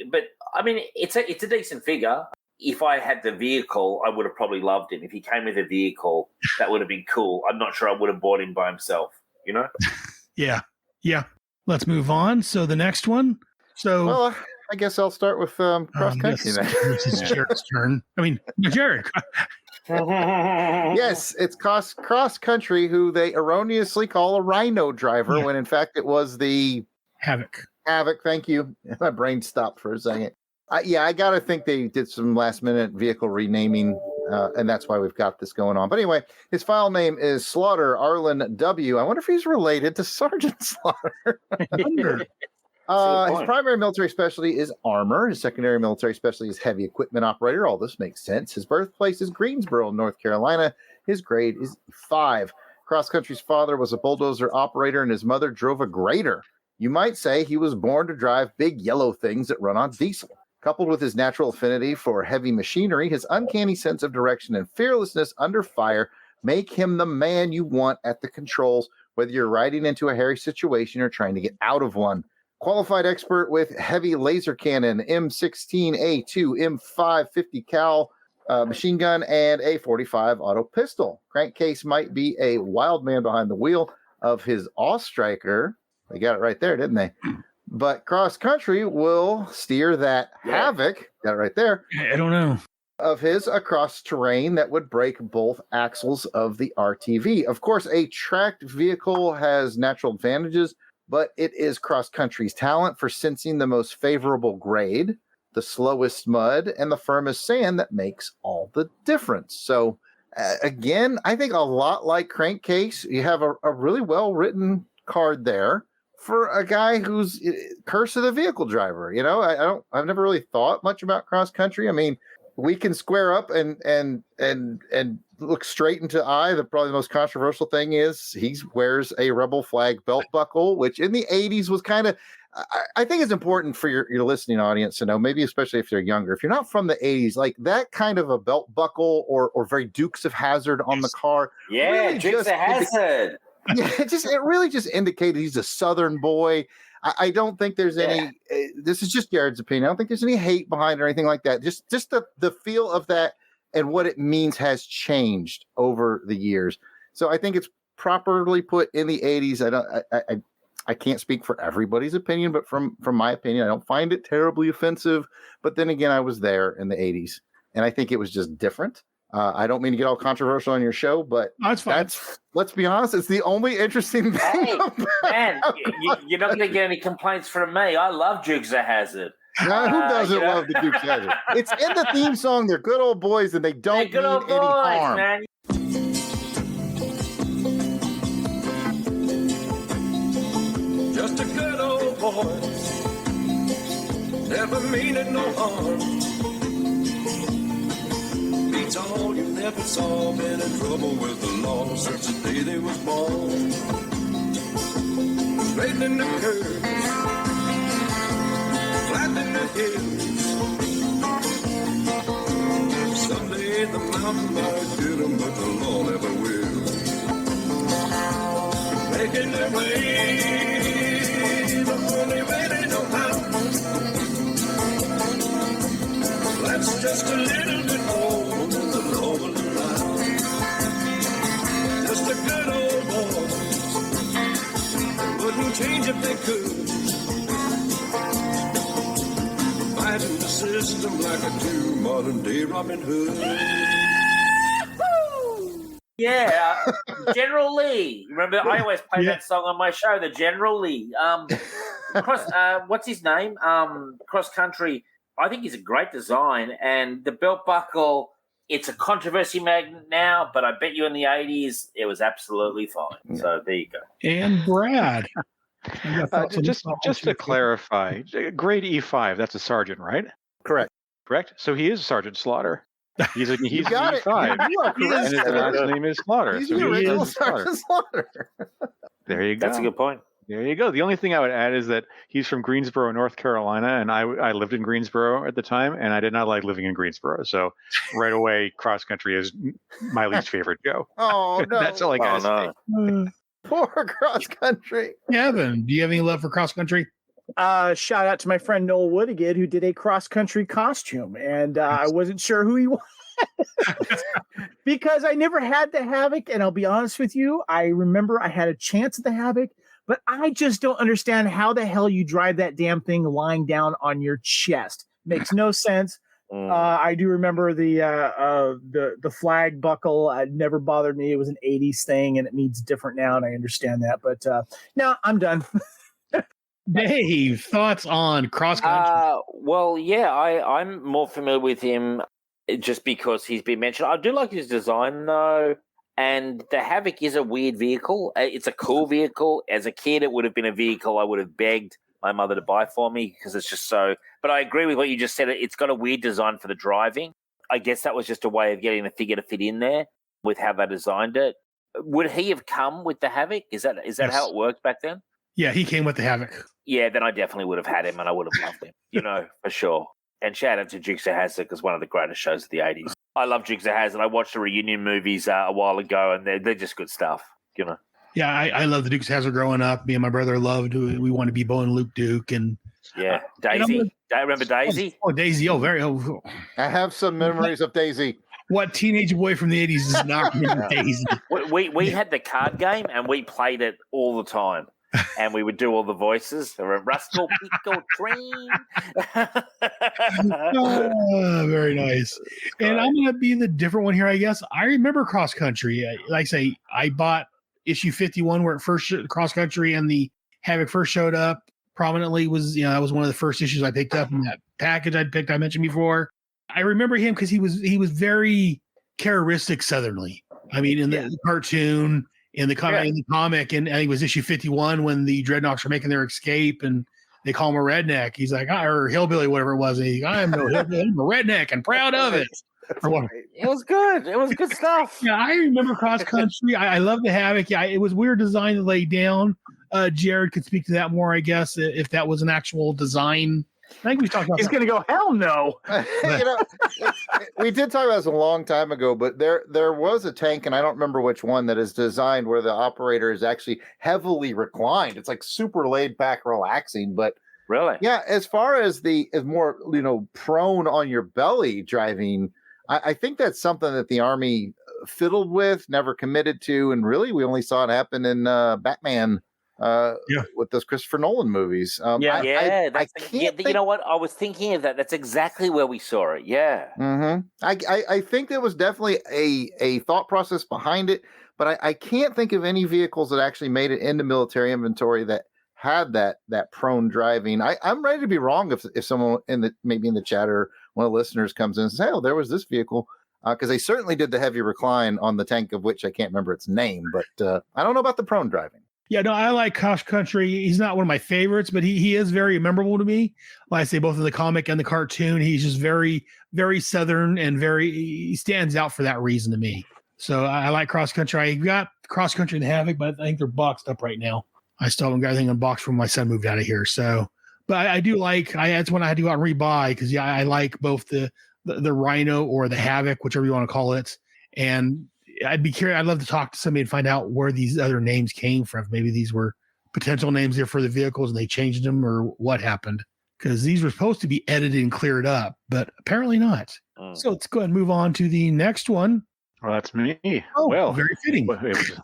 mean, it's a decent figure. If I had the vehicle, I would have probably loved him. If he came with a vehicle, that would have been cool. I'm not sure I would have bought him by himself. Yeah. Let's move on. So the next one. Well, I guess I'll start with cross country then. This is Jared's turn. I mean, Jared. Yes, it's cross country, who they erroneously call a rhino driver when in fact it was the Havoc. Thank you. My brain stopped for a second. I gotta think they did some last minute vehicle renaming. And that's why we've got this going on. But anyway, his file name is Slaughter Arlen W. I wonder if he's related to Sergeant Slaughter. His primary military specialty is armor. His secondary military specialty is heavy equipment operator. All this makes sense. His birthplace is Greensboro, North Carolina. His grade is 5. Cross Country's father was a bulldozer operator, and his mother drove a grader. You might say he was born to drive big yellow things that run on diesel. Coupled with his natural affinity for heavy machinery, his uncanny sense of direction and fearlessness under fire make him the man you want at the controls, whether you're riding into a hairy situation or trying to get out of one. Qualified expert with heavy laser cannon, M16A2, M5 50 cal machine gun, and a 45 auto pistol. Crankcase might be a wild man behind the wheel of his Awe-Striker. They got it right there, didn't they? But Cross Country will steer that Havoc, got it right there. I don't know. Of his across terrain that would break both axles of the RTV. Of course, a tracked vehicle has natural advantages, but it is Cross Country's talent for sensing the most favorable grade, the slowest mud, and the firmest sand that makes all the difference. So, again, I think a lot like Crankcase, you have a really well-written card there for a guy who's curse of the vehicle driver. I've never really thought much about Cross Country. I mean, we can square up and look straight into eye. Probably the most controversial thing is he wears a rebel flag belt buckle, which in the 80s was kind of, I think it's important for your listening audience to know, maybe especially if they're younger. If you're not from the 80s, like that kind of a belt buckle or very Dukes of Hazzard on the car. Yeah, really Dukes of Hazzard. Yeah, it really just indicated he's a Southern boy. I don't think there's any. This is just Jared's opinion. I don't think there's any hate behind it or anything like that. Just the feel of that and what it means has changed over the years. So I think it's properly put in the 80s. I can't speak for everybody's opinion, but from my opinion, I don't find it terribly offensive. But then again, I was there in the 80s, and I think it was just different. I don't mean to get all controversial on your show, but let's be honest, it's the only interesting thing. Hey, man, you're not going to get any complaints from me. I love Dukes of Hazzard. Who doesn't love the Dukes of Hazzard? It's in the theme song. They're good old boys, and they don't mean any harm. Man. Just a good old boy, never meaning no harm. Beats all you never saw, been in trouble with the law since the day they was born. Straightening the curves, flattening the hills. Someday the mountain might get 'em, but the law never will. Making their way. Only way they know how. That's just a little bit more than the law will allow. Just a good old boy. Wouldn't change if they could. Fighting the system like a true modern day Robin Hood. Yeah, General Lee. Remember, I always play that song on my show, the General Lee. What's his name? Cross Country. I think he's a great design, and the belt buckle. It's a controversy magnet now, but I bet you in the 80s it was absolutely fine. So there you go. And Brad. Just to clarify, grade E5. That's a sergeant, right? Correct. So he is Sergeant Slaughter. He's got it. E5. You are correct. And his last name is Slaughter. He's So the he original is Slaughter. Sergeant Slaughter. There you go. That's a good point. There you go. The only thing I would add is that he's from Greensboro, North Carolina, and I lived in Greensboro at the time, and I did not like living in Greensboro. So right away, cross country is my least favorite Joe. Oh, no. That's all I got to say. Poor cross country. Kevin, do you have any love for cross country? Shout out to my friend Noel Woodigan, who did a cross country costume, and I wasn't sure who he was. Because I never had the Havoc, and I'll be honest with you, I remember I had a chance at the Havoc, but I just don't understand how the hell you drive that damn thing lying down on your chest. Makes no sense. I do remember the flag buckle. It never bothered me. It was an 80s thing, and it means different now, and I understand that. But no, I'm done. Dave, thoughts on cross country? Well, yeah, I'm more familiar with him just because he's been mentioned. I do like his design, though. And the Havoc is a weird vehicle. It's a cool vehicle. As a kid, it would have been a vehicle I would have begged my mother to buy for me because it's just so. But I agree with what you just said. It's got a weird design for the driving. I guess that was just a way of getting the figure to fit in there with how they designed it. Would he have come with the Havoc? Is that Yes. how it worked back then? Yeah, he came with the Havoc. Yeah, then I definitely would have had him and I would have loved him, for sure. And shout out to Dukes of Hazzard because one of the greatest shows of the 80s. I love Dukes of Hazzard. I watched the reunion movies a while ago and they're just good stuff, Yeah, I love the Dukes of Hazzard growing up. Me and my brother loved. We wanted to be Bo and Luke Duke, and yeah, Daisy. I remember Daisy. Oh, Daisy! I have some memories of Daisy. What teenage boy from the 80s does not remember Daisy? We had the card game and we played it all the time. And we would do all the voices. Rascal Pico Train. Very nice. And I'm going to be the different one here, I guess. I remember cross country. Like I say, I bought issue 51 where it first cross country and the Havoc first showed up prominently. That was one of the first issues I picked up in that package I mentioned before. I remember him because he was very characteristic Southernly. I mean, in the cartoon. In the comic, and it was issue 51 when the Dreadnoks are making their escape, and they call him a redneck. He's like, or hillbilly, whatever it was. I'm no hillbilly, I'm a redneck and proud of it. It was good. It was good stuff. Yeah, I remember cross country. I love the Havoc. Yeah, it was weird design to lay down. Jared could speak to that more, I guess, if that was an actual design I think we talked about He's going to go, hell no. We did talk about this a long time ago, but there was a tank, and I don't remember which one, that is designed where the operator is actually heavily reclined. It's like super laid back, relaxing. But Really? yeah, as far as as more prone on your belly driving, I think that's something that the Army fiddled with, never committed to, and really we only saw it happen in Batman. With those Christopher Nolan movies. You know what? I was thinking of that. That's exactly where we saw it. Yeah. Mm-hmm. I think there was definitely a thought process behind it, but I can't think of any vehicles that actually made it into military inventory that had that prone driving. I'm ready to be wrong if someone maybe in the chat or one of the listeners comes in and says, "Oh, there was this vehicle." Because they certainly did the heavy recline on the tank, of which I can't remember its name, but I don't know about the prone driving. Yeah, no, I like Cross Country. He's not one of my favorites, but he is very memorable to me. Like I say, both in the comic and the cartoon, he's just very, very Southern and he stands out for that reason to me. So I like Cross Country. I got Cross Country and Havoc, but I think they're boxed up right now. I still haven't got anything unboxed when my son moved out of here. So, but I do like, that's one I had to go out and rebuy because I like both the Rhino or the Havoc, whichever you want to call it. And I'd be curious. I'd love to talk to somebody and find out where these other names came from. Maybe these were potential names there for the vehicles and they changed them, or what happened, because these were supposed to be edited and cleared up, but apparently not. So let's go ahead and move on to the next one. Well, that's me. Oh, well, very fitting.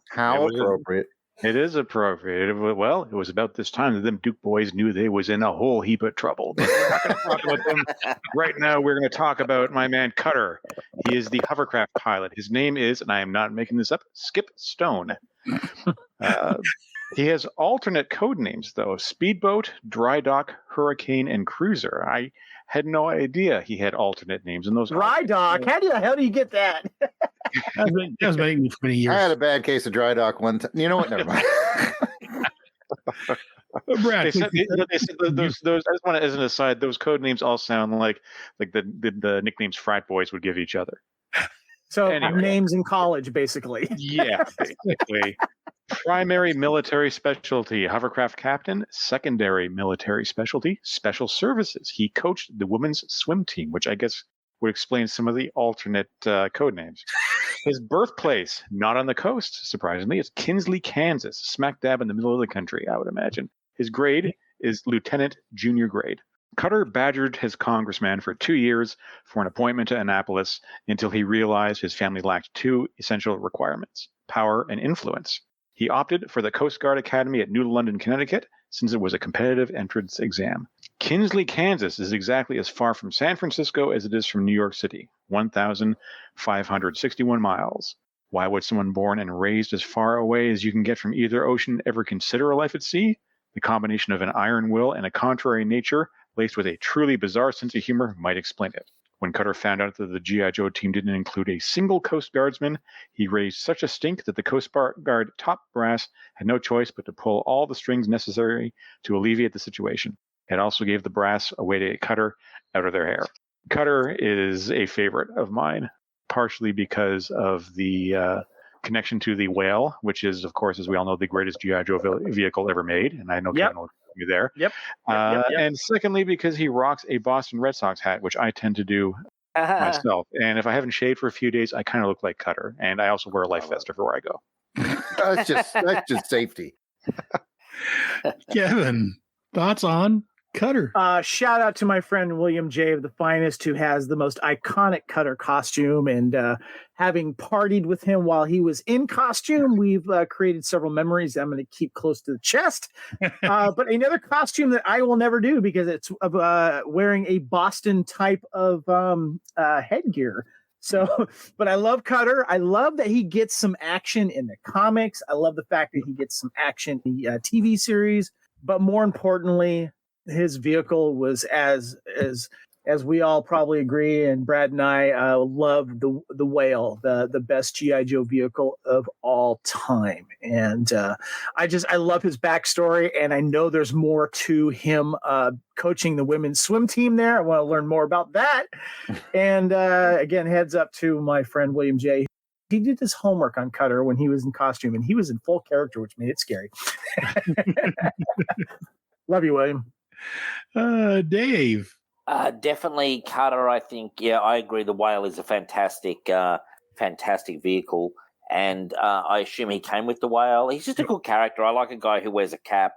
How appropriate. It is appropriate. It was about this time that them Duke boys knew they was in a whole heap of trouble. But we're not going to talk about them right now. We're going to talk about my man Cutter. He is the hovercraft pilot. His name is, and I am not making this up, Skip Stone. He has alternate code names, though: Speedboat, Dry Dock, Hurricane, and Cruiser. I had no idea he had alternate names in those. Dry Dock? How do you get that? That was making me for many years. I had a bad case of Dry Dock one time. You know what? Never mind. Brad, they said those. I just want to, as an aside, those code names all sound like the nicknames frat boys would give each other. So names in college, basically. Yeah, basically. Primary military specialty, hovercraft captain. Secondary military specialty, special services. He coached the women's swim team, which I guess would explain some of the alternate code names. His birthplace, not on the coast, surprisingly, is Kinsley, Kansas, smack dab in the middle of the country, I would imagine. His grade is lieutenant junior grade. Cutter badgered his congressman for 2 years for an appointment to Annapolis until he realized his family lacked two essential requirements: power and influence. He opted for the Coast Guard Academy at New London, Connecticut, since it was a competitive entrance exam. Kinsley, Kansas is exactly as far from San Francisco as it is from New York City, 1,561 miles. Why would someone born and raised as far away as you can get from either ocean ever consider a life at sea? The combination of an iron will and a contrary nature, laced with a truly bizarre sense of humor, might explain it. When Cutter found out that the G.I. Joe team didn't include a single Coast Guardsman, he raised such a stink that the Coast Guard top brass had no choice but to pull all the strings necessary to alleviate the situation. It also gave the brass a way to get Cutter out of their hair. Cutter is a favorite of mine, partially because of the connection to the Whale, which is, of course, as we all know, the greatest G.I. Joe vehicle ever made. And I know Kevin will you there. Yep. And secondly, because he rocks a Boston Red Sox hat, which I tend to do myself. And if I haven't shaved for a few days, I kind of look like Cutter. And I also wear a life vest everywhere I go. That's just safety. Kevin, thoughts on Cutter? Shout out to my friend William J. of The Finest, who has the most iconic Cutter costume. And having partied with him while he was in costume, we've created several memories I'm going to keep close to the chest. But another costume that I will never do because it's wearing a Boston type of headgear. So, but I love Cutter. I love that he gets some action in the comics. I love the fact that he gets some action in the TV series. But more importantly, his vehicle was as we all probably agree, and Brad and I love the Whale, the best G.I. Joe vehicle of all time. And I love his backstory, and I know there's more to him coaching the women's swim team there. I want to learn more about that. And again, heads up to my friend William J. He did his homework on Cutter when he was in costume, and he was in full character, which made it scary. Love you, William. Dave. Definitely Cutter. I think, yeah, I agree. The Whale is a fantastic vehicle. And I assume he came with the Whale. He's just a cool character. I like a guy who wears a cap.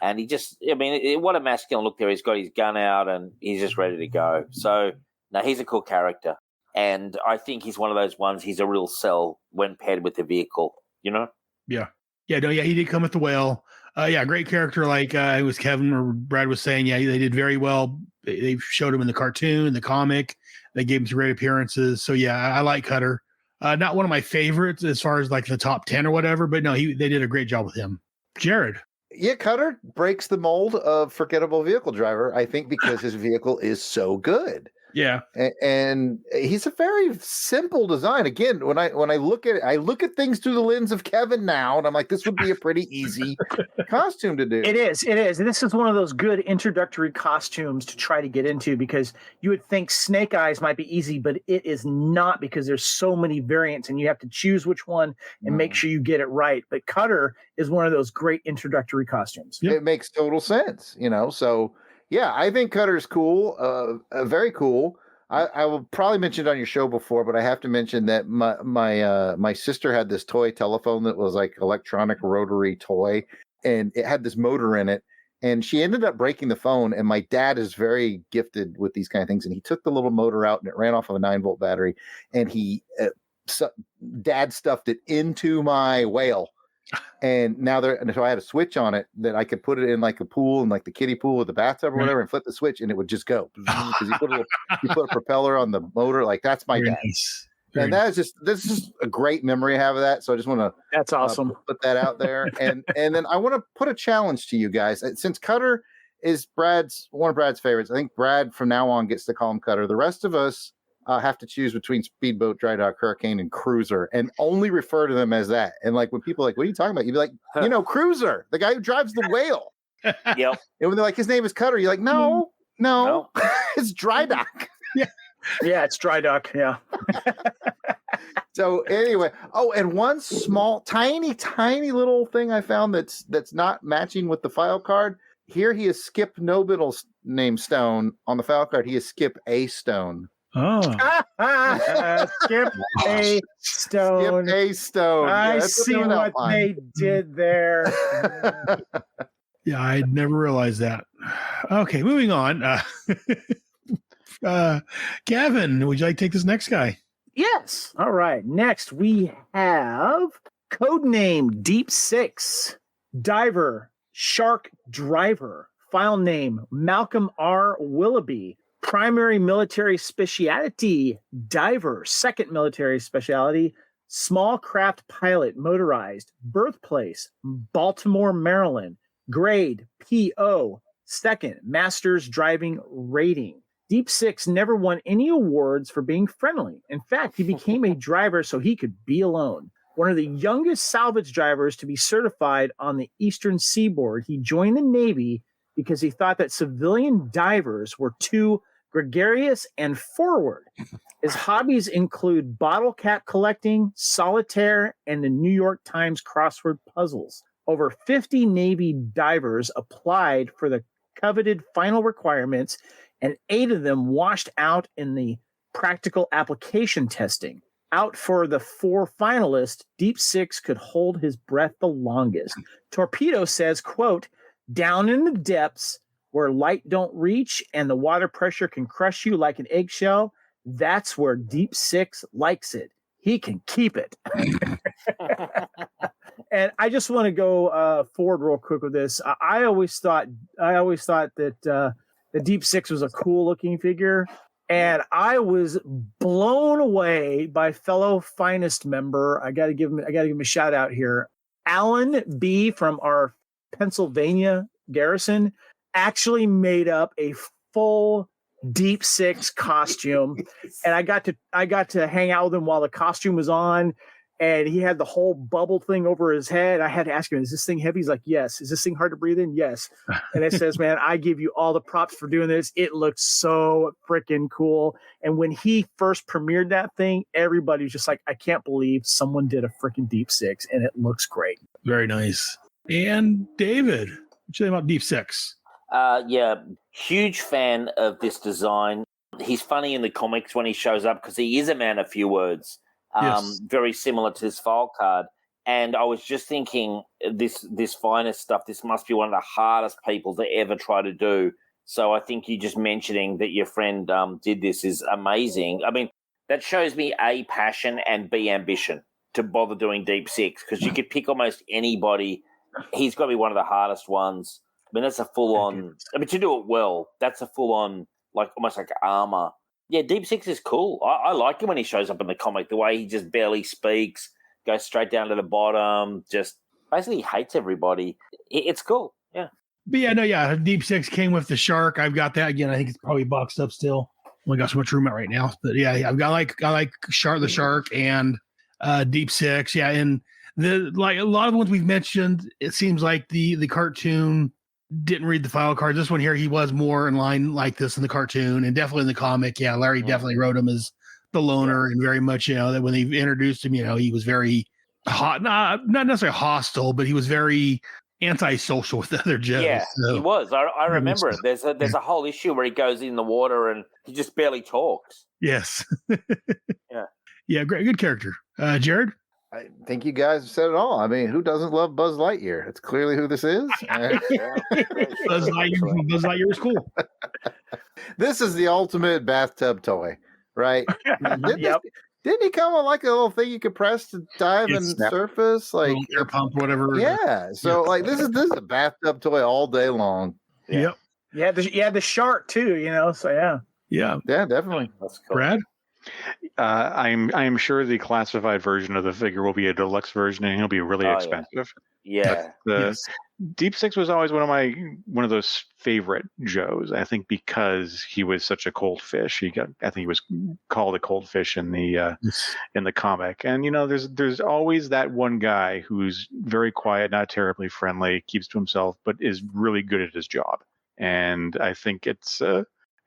And he just, I mean, what a masculine look there. He's got his gun out and he's just ready to go. So, no, he's a cool character. And I think he's one of those ones, he's a real sell when paired with the vehicle, you know? Yeah. Yeah, no, yeah, he did come with the Whale. Yeah, great character. Like it was Kevin or Brad was saying, yeah, they did very well. They showed him in the cartoon, the comic. They gave him some great appearances. So yeah, I like Cutter. Not one of my favorites as far as like the top 10 or whatever, but no, they did a great job with him. Jared. Yeah, Cutter breaks the mold of forgettable vehicle driver, I think, because his vehicle is so good. Yeah. And he's a very simple design. Again, when I look at it, I look at things through the lens of Kevin now, and I'm like, this would be a pretty easy costume to do. It is. And this is one of those good introductory costumes to try to get into, because you would think Snake Eyes might be easy, but it is not, because there's so many variants and you have to choose which one and make sure you get it right. But Cutter is one of those great introductory costumes. It makes total sense, so yeah, I think Cutter's cool, very cool. I will probably mention it on your show before, but I have to mention that my sister had this toy telephone that was like electronic rotary toy, and it had this motor in it, and she ended up breaking the phone. And my dad is very gifted with these kind of things, and he took the little motor out and it ran off of a 9-volt battery, and dad stuffed it into my Whale. And now so I had a switch on it that I could put it in like a pool, and like the kiddie pool with the bathtub or whatever, and flip the switch and it would just go, because you put a propeller on the motor. Like, that's my dad. Nice. And this is a great memory I have of that. So I just want to that's awesome. Put that out there. And then I want to put a challenge to you guys. Since Cutter is one of Brad's favorites, I think Brad from now on gets to call him Cutter. The rest of us have to choose between Speedboat, Dry Dock, Hurricane, and Cruiser, and only refer to them as that. And like, when people are like, what are you talking about? You'd be like, Cruiser, the guy who drives the Whale. Yep. And when they're like, his name is Cutter, you're like, no, it's Dry Dock. Yeah, it's Dry Dock. Yeah. So anyway, and one small, tiny little thing I found that's not matching with the file card. Here he is Skip No Middle Name Stone. On the file card, he is Skip A Stone. Oh. Skip A Stone. Skip A Stone. I see what they did there. Yeah, I'd never realized that. Okay, moving on. Gavin, would you like to take this next guy? Yes. All right. Next, we have codename Deep Six, Diver, Shark Driver, file name Malcolm R. Willoughby, primary military specialty Diver, second military specialty small craft pilot motorized, birthplace Baltimore, Maryland, grade PO, second master's driving rating. Deep Six never won any awards for being friendly. In fact, he became a driver so he could be alone. One of the youngest salvage drivers to be certified on the Eastern Seaboard, he joined the Navy because he thought that civilian divers were too gregarious and forward. His hobbies include bottle cap collecting, solitaire, and the New York Times crossword puzzles. Over 50 Navy divers applied for the coveted final requirements, and 8 of them washed out in the practical application testing. Out for the 4 finalists, Deep Six could hold his breath the longest. Torpedo says, quote, down in the depths where light don't reach and the water pressure can crush you like an eggshell, that's where Deep Six likes it. He can keep it. And I just want to go forward real quick with this. I always thought that the Deep Six was a cool looking figure, and I was blown away by fellow finest member. I got to give him a shout out here. Alan B from our Pennsylvania garrison actually made up a full Deep Six costume, and I got to hang out with him while the costume was on. And he had the whole bubble thing over his head. I had to ask him, is this thing heavy? He's like, yes. Is this thing hard to breathe in? Yes. And it says, man, I give you all the props for doing this. It looks so freaking cool. And when he first premiered that thing, everybody was just like, I can't believe someone did a freaking Deep Six, and it looks great. Very nice. And David, what you think about Deep Six? Yeah, huge fan of this design. He's funny in the comics when he shows up because he is a man of few words. Yes. Very similar to this file card. And I was just thinking, this finest stuff, this must be one of the hardest people to ever try to do. So I think you just mentioning that your friend did this is amazing. I mean, that shows me A, passion, and B, ambition to bother doing Deep Six, because you could pick almost anybody. He's got to be one of the hardest ones. I mean, that's a full-on... I mean, to do it well, that's a full-on, like almost like armor. Yeah, Deep Six is cool. I like him when he shows up in the comic, the way he just barely speaks, goes straight down to the bottom, just basically hates everybody. It's cool, yeah. But yeah, Deep Six came with the shark. I've got that again. I think it's probably boxed up still. Only got so much room out right now. But yeah, I've got I like the shark and Deep Six. Yeah, and like a lot of the ones we've mentioned, it seems like the cartoon didn't read the file card. This one here, he was more in line like this in the cartoon, and definitely in the comic. Yeah, Larry definitely wrote him as the loner, and very much, that when they introduced him, he was very hot, not necessarily hostile, but he was very antisocial with the other Joes. Yeah, so. he was. I remember it. There's a whole issue where he goes in the water and he just barely talks. Yes. Yeah. Yeah, great, good character. Jared? I think you guys have said it all. I mean, who doesn't love Buzz Lightyear? It's clearly who this is. Buzz Lightyear is cool. This is the ultimate bathtub toy, right? Yep. Didn't he come with like a little thing you could press to dive and surface, like air pump, whatever? Yeah. So like this is a bathtub toy all day long. Yeah. Yep. Yeah, the shark too. So yeah. Yeah. Yeah, definitely. That's cool. Brad? I'm sure the classified version of the figure will be a deluxe version, and he'll be really expensive. Yeah. Deep Six was always one of those favorite Joes. I think because he was such a cold fish. I think he was called a cold fish in the comic. And there's always that one guy who's very quiet, not terribly friendly, keeps to himself, but is really good at his job. And I think it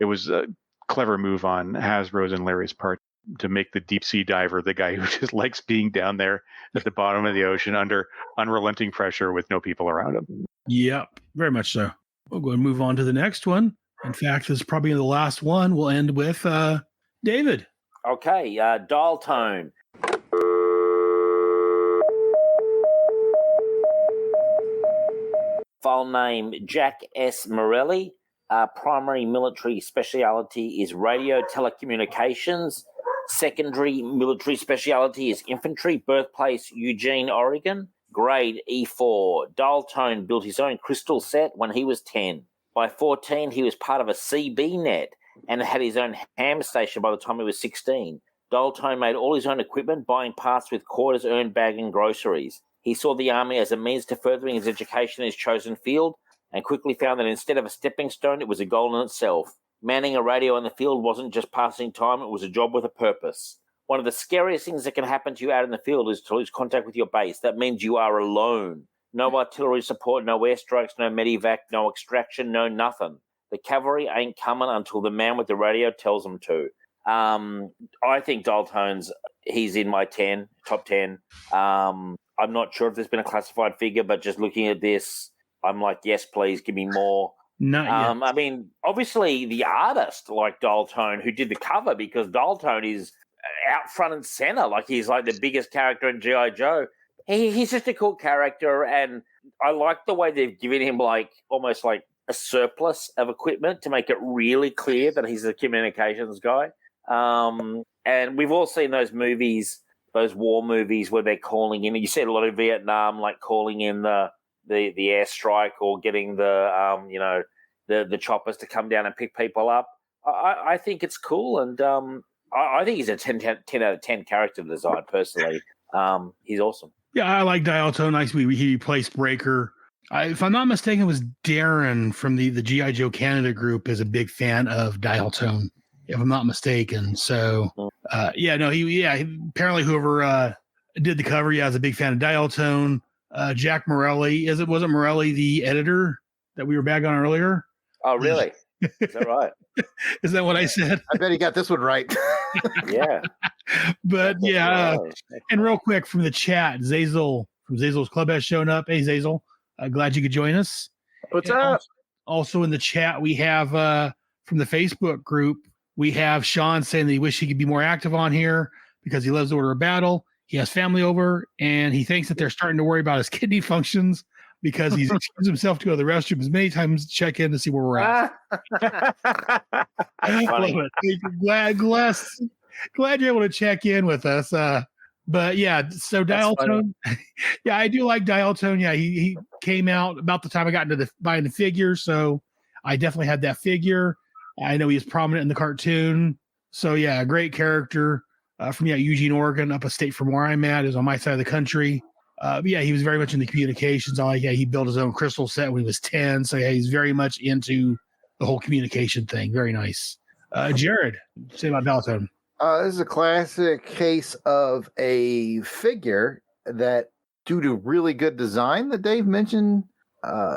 was a clever move on Hasbro's and Larry's part to make the deep sea diver the guy who just likes being down there at the bottom of the ocean under unrelenting pressure with no people around him. Yep, very much so. We'll go and move on to the next one. In fact, this is probably the last one. We'll end with David. Okay, dial tone. File name Jack S. Morelli. Primary military speciality is radio telecommunications. Secondary military speciality is infantry. Birthplace Eugene, Oregon. Grade E4. Dial tone built his own crystal set when he was 10. By 14, he was part of a CB net and had his own ham station by the time he was 16. Dial tone made all his own equipment, buying parts with quarters earned bagging groceries. He saw the army as a means to furthering his education in his chosen field, and quickly found that instead of a stepping stone, it was a goal in itself. Manning a radio in the field wasn't just passing time, it was a job with a purpose. One of the scariest things that can happen to you out in the field is to lose contact with your base. That means you are alone. No artillery support, no airstrikes, no medevac, no extraction, no nothing. The cavalry ain't coming until the man with the radio tells them to. I think dial tones, he's in my top 10. I'm not sure if there's been a classified figure, but just looking at this, I'm like, yes, please, give me more. Not yet. I mean, obviously the artist like Dial Tone who did the cover, because Dial Tone is out front and center. Like he's like the biggest character in G.I. Joe. He's just a cool character, and I like the way they've given him like almost like a surplus of equipment to make it really clear that he's a communications guy. And we've all seen those movies, those war movies where they're calling in. You see a lot of Vietnam, like calling in the airstrike or getting the choppers to come down and pick people up. I think it's cool, and I think he's a 10 out of 10 character design personally. He's awesome. Yeah, I like Dial Tone. Nice. He replaced Breaker. If I'm not mistaken, it was Darren from the G.I. Joe Canada group is a big fan of Dial Tone, if I'm not mistaken. So, apparently whoever did the cover, is a big fan of Dial Tone. Jack Morelli, wasn't Morelli the editor that we were back on earlier? Oh, really? Is that right? Is that what I said? I bet he got this one right. Yeah. But and real quick from the chat, Zazel from Zazel's Club has shown up. Hey, Zazel, glad you could join us. What's up? Also in the chat, we have from the Facebook group, we have Sean saying that he wishes he could be more active on here because he loves the Order of Battle. He has family over, and he thinks that they're starting to worry about his kidney functions because he's excused himself to go to the restroom as many times to check in to see where we're at. Glad you're able to check in with us. But yeah, so Dial Tone, yeah, I do like Dial Tone. Yeah, he came out about the time I got into buying the figure, so I definitely had that figure. I know he is prominent in the cartoon, so yeah, great character from Eugene, Oregon, up a state from where I'm at, is on my side of the country. But yeah, he was very much in the communications. He built his own crystal set when he was 10, so yeah, he's very much into the whole communication thing. Very nice. Jared, say about Dial Tone. This is a classic case of a figure that, due to really good design that Dave mentioned,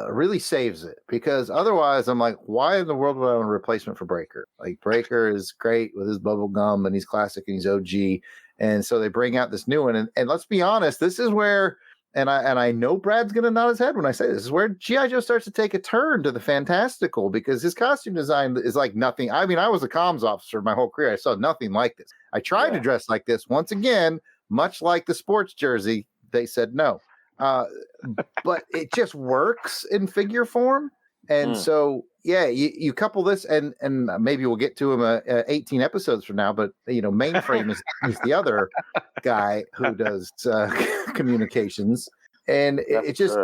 really saves it. Because otherwise, I'm like, why in the world would I want a replacement for Breaker? Like, Breaker is great with his bubble gum, and he's classic, and he's OG. And so they bring out this new one. And let's be honest, this is where, and I know Brad's going to nod his head when I say this is where G.I. Joe starts to take a turn to the fantastical, because his costume design is like nothing. I mean, I was a comms officer my whole career. I saw nothing like this. I tried to dress like this. Once again, much like the sports jersey, they said no. But it just works in figure form. And so, yeah, you couple this, and maybe we'll get to him 18 episodes from now, but, Mainframe is the other guy who does communications. And it just,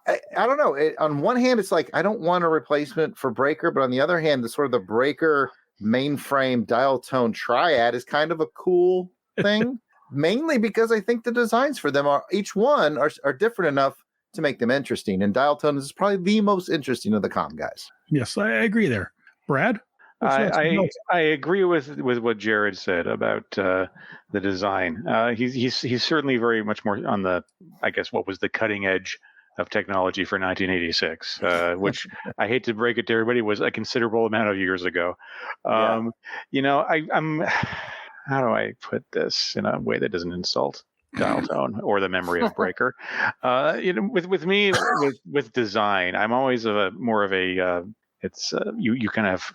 I don't know. On one hand, it's like, I don't want a replacement for Breaker, but on the other hand, the sort of the Breaker Mainframe Dial Tone triad is kind of a cool thing, mainly because I think the designs for them each one are different enough to make them interesting. And Dial Tone is probably the most interesting of the comm guys. Yes, I agree there. Brad? I agree with what Jared said about the design. He's certainly very much more on the, I guess, what was the cutting edge of technology for 1986, which I hate to break it to everybody, was a considerable amount of years ago. I'm how do I put this in a way that doesn't insult Dial Tone or the memory of Breaker? With me, with design, I'm always more of a you kind of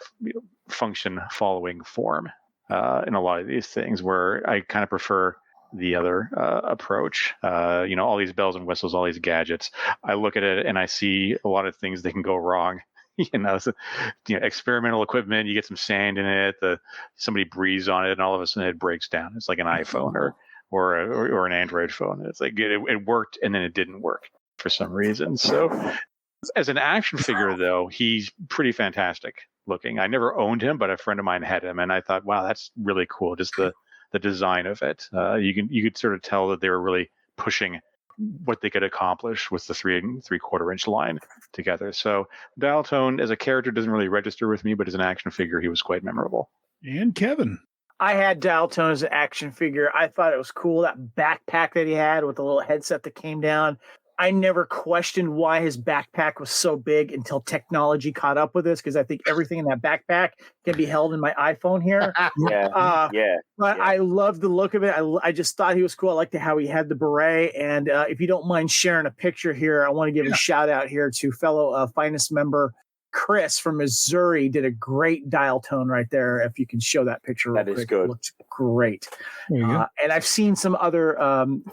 function following form in a lot of these things, where I kind of prefer the other approach. All these bells and whistles, all these gadgets. I look at it and I see a lot of things that can go wrong. Experimental equipment. You get some sand in it. Somebody breathes on it, and all of a sudden it breaks down. It's like an iPhone or an Android phone. It's like it worked and then it didn't work for some reason. So, as an action figure, though, he's pretty fantastic looking. I never owned him, but a friend of mine had him, and I thought, wow, that's really cool. Just the design of it. You could sort of tell that they were really pushing what they could accomplish with the 3 3/4 inch line together. So Dial Tone as a character doesn't really register with me, but as an action figure, he was quite memorable. And Kevin? I had Dial Tone as an action figure. I thought it was cool, that backpack that he had with the little headset that came down. I never questioned why his backpack was so big until technology caught up with this, because I think everything in that backpack can be held in my iPhone here. But I love the look of it. I just thought he was cool. I liked how he had the beret. And if you don't mind sharing a picture here, I want to give a shout out here to fellow finest member Chris from Missouri. Did a great Dial Tone right there. If you can show that picture real quick. Is good. It looks great. And I've seen some other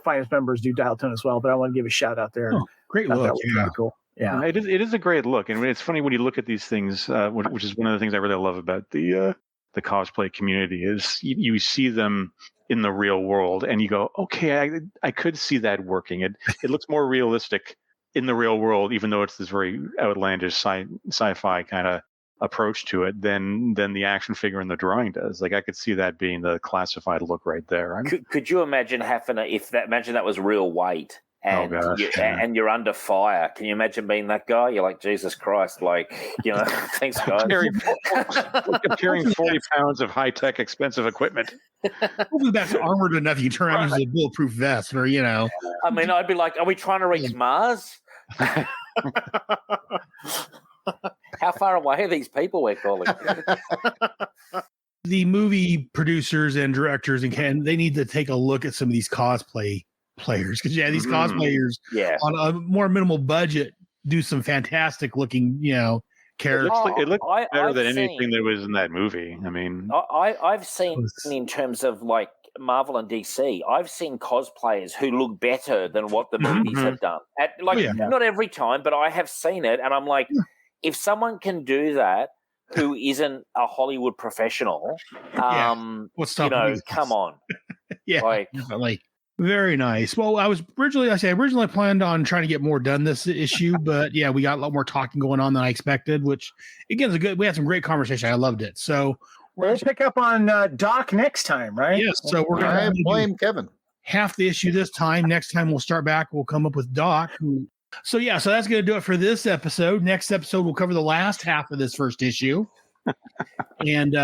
finest members do Dial Tone as well, but I want to give a shout out there. Great look. That was really cool. Yeah, it is a great look, and it's funny when you look at these things, which is one of the things I really love about the cosplay community, is you see them in the real world, and you go, okay, I could see that working. It looks more realistic in the real world, even though it's this very outlandish sci-fi kind of approach to it, than the action figure in the drawing does. Like, I could see that being the classified look right there. Could you imagine imagine that was real weight? And, and you're under fire. Can you imagine being that guy? You're like, Jesus Christ, thanks, guys. Carrying 40 pounds of high-tech, expensive equipment. Hopefully that's armored enough. You turn around using a bulletproof vest, or I mean, I'd be like, are we trying to reach Mars? How far away are these people we're calling? The movie producers and directors they need to take a look at some of these cosplay players, because these cosplayers on a more minimal budget do some fantastic looking character. It looks better I've than seen- anything that was in that movie. I mean, I've seen in terms of like Marvel and DC, I've seen cosplayers who look better than what the movies have done. Not every time, but I have seen it, and I'm like, if someone can do that who isn't a Hollywood professional, what's stopping you? come on. Definitely. Very nice. Well, I originally planned on trying to get more done this issue, but yeah, we got a lot more talking going on than I expected, which again we had some great conversation. I loved it. So we'll pick up on Doc next time, right? Yes. So we're going to blame Kevin. Half the issue this time. Next time we'll start back. We'll come up with Doc. So that's going to do it for this episode. Next episode we'll cover the last half of this first issue, and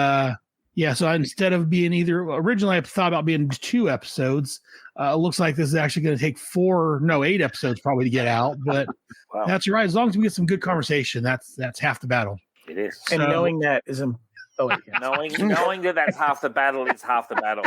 so instead of being originally I thought about being 2 episodes. It looks like this is actually going to take 8 episodes probably to get out, but that's right. As long as we get some good conversation, that's half the battle. It is. And knowing that is knowing that that's half the battle is half the battle.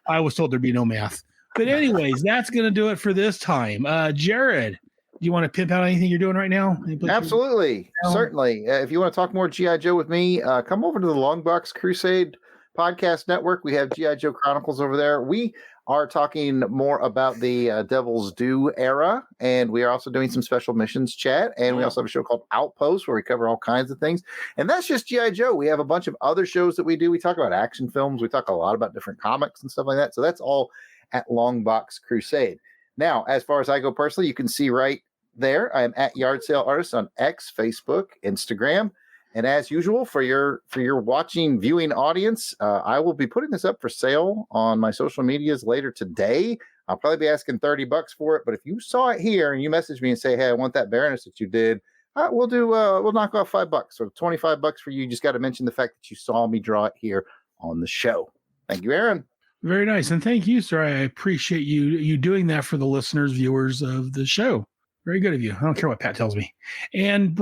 I was told there'd be no math. But anyways, that's going to do it for this time. Jared, do you want to pimp out anything you're doing right now? Absolutely. Certainly. If you want to talk more G.I. Joe with me, come over to the Longbox Crusade podcast network. We have G.I. Joe Chronicles over there. We are talking more about the Devil's Due era, and we are also doing some special missions chat, and we also have a show called Outpost where we cover all kinds of things, and that's just G.I. Joe. We have a bunch of other shows that we do. We talk about action films. We talk a lot about different comics and stuff like that, so that's all at Longbox Crusade. Now, as far as I go personally, you can see right there, I am at Yard Sale Artist on X, Facebook, Instagram. And as usual, for your viewing audience, I will be putting this up for sale on my social medias later today. I'll probably be asking $30 for it, but if you saw it here and you message me and say, "Hey, I want that Baroness that you did," we'll knock off $5. So $25 for you. You just got to mention the fact that you saw me draw it here on the show. Thank you, Aaron. Very nice, and thank you, sir. I appreciate you doing that for the listeners, viewers of the show. Very good of you. I don't care what Pat tells me. And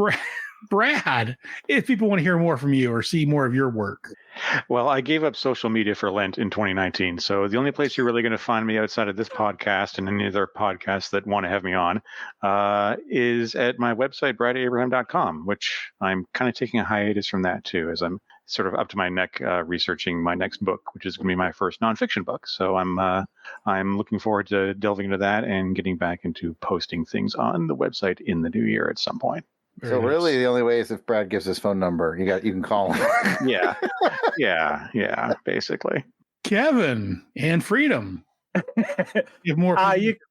Brad, if people want to hear more from you or see more of your work. Well, I gave up social media for Lent in 2019. So the only place you're really going to find me outside of this podcast and any other podcasts that want to have me on is at my website, bradabraham.com, which I'm kind of taking a hiatus from that too, as I'm sort of up to my neck researching my next book, which is going to be my first nonfiction book. So I'm looking forward to delving into that and getting back into posting things on the website in the new year at some point. So really, the only way is if Brad gives his phone number. You can call him. yeah, basically. Kevin and Freedom. Give more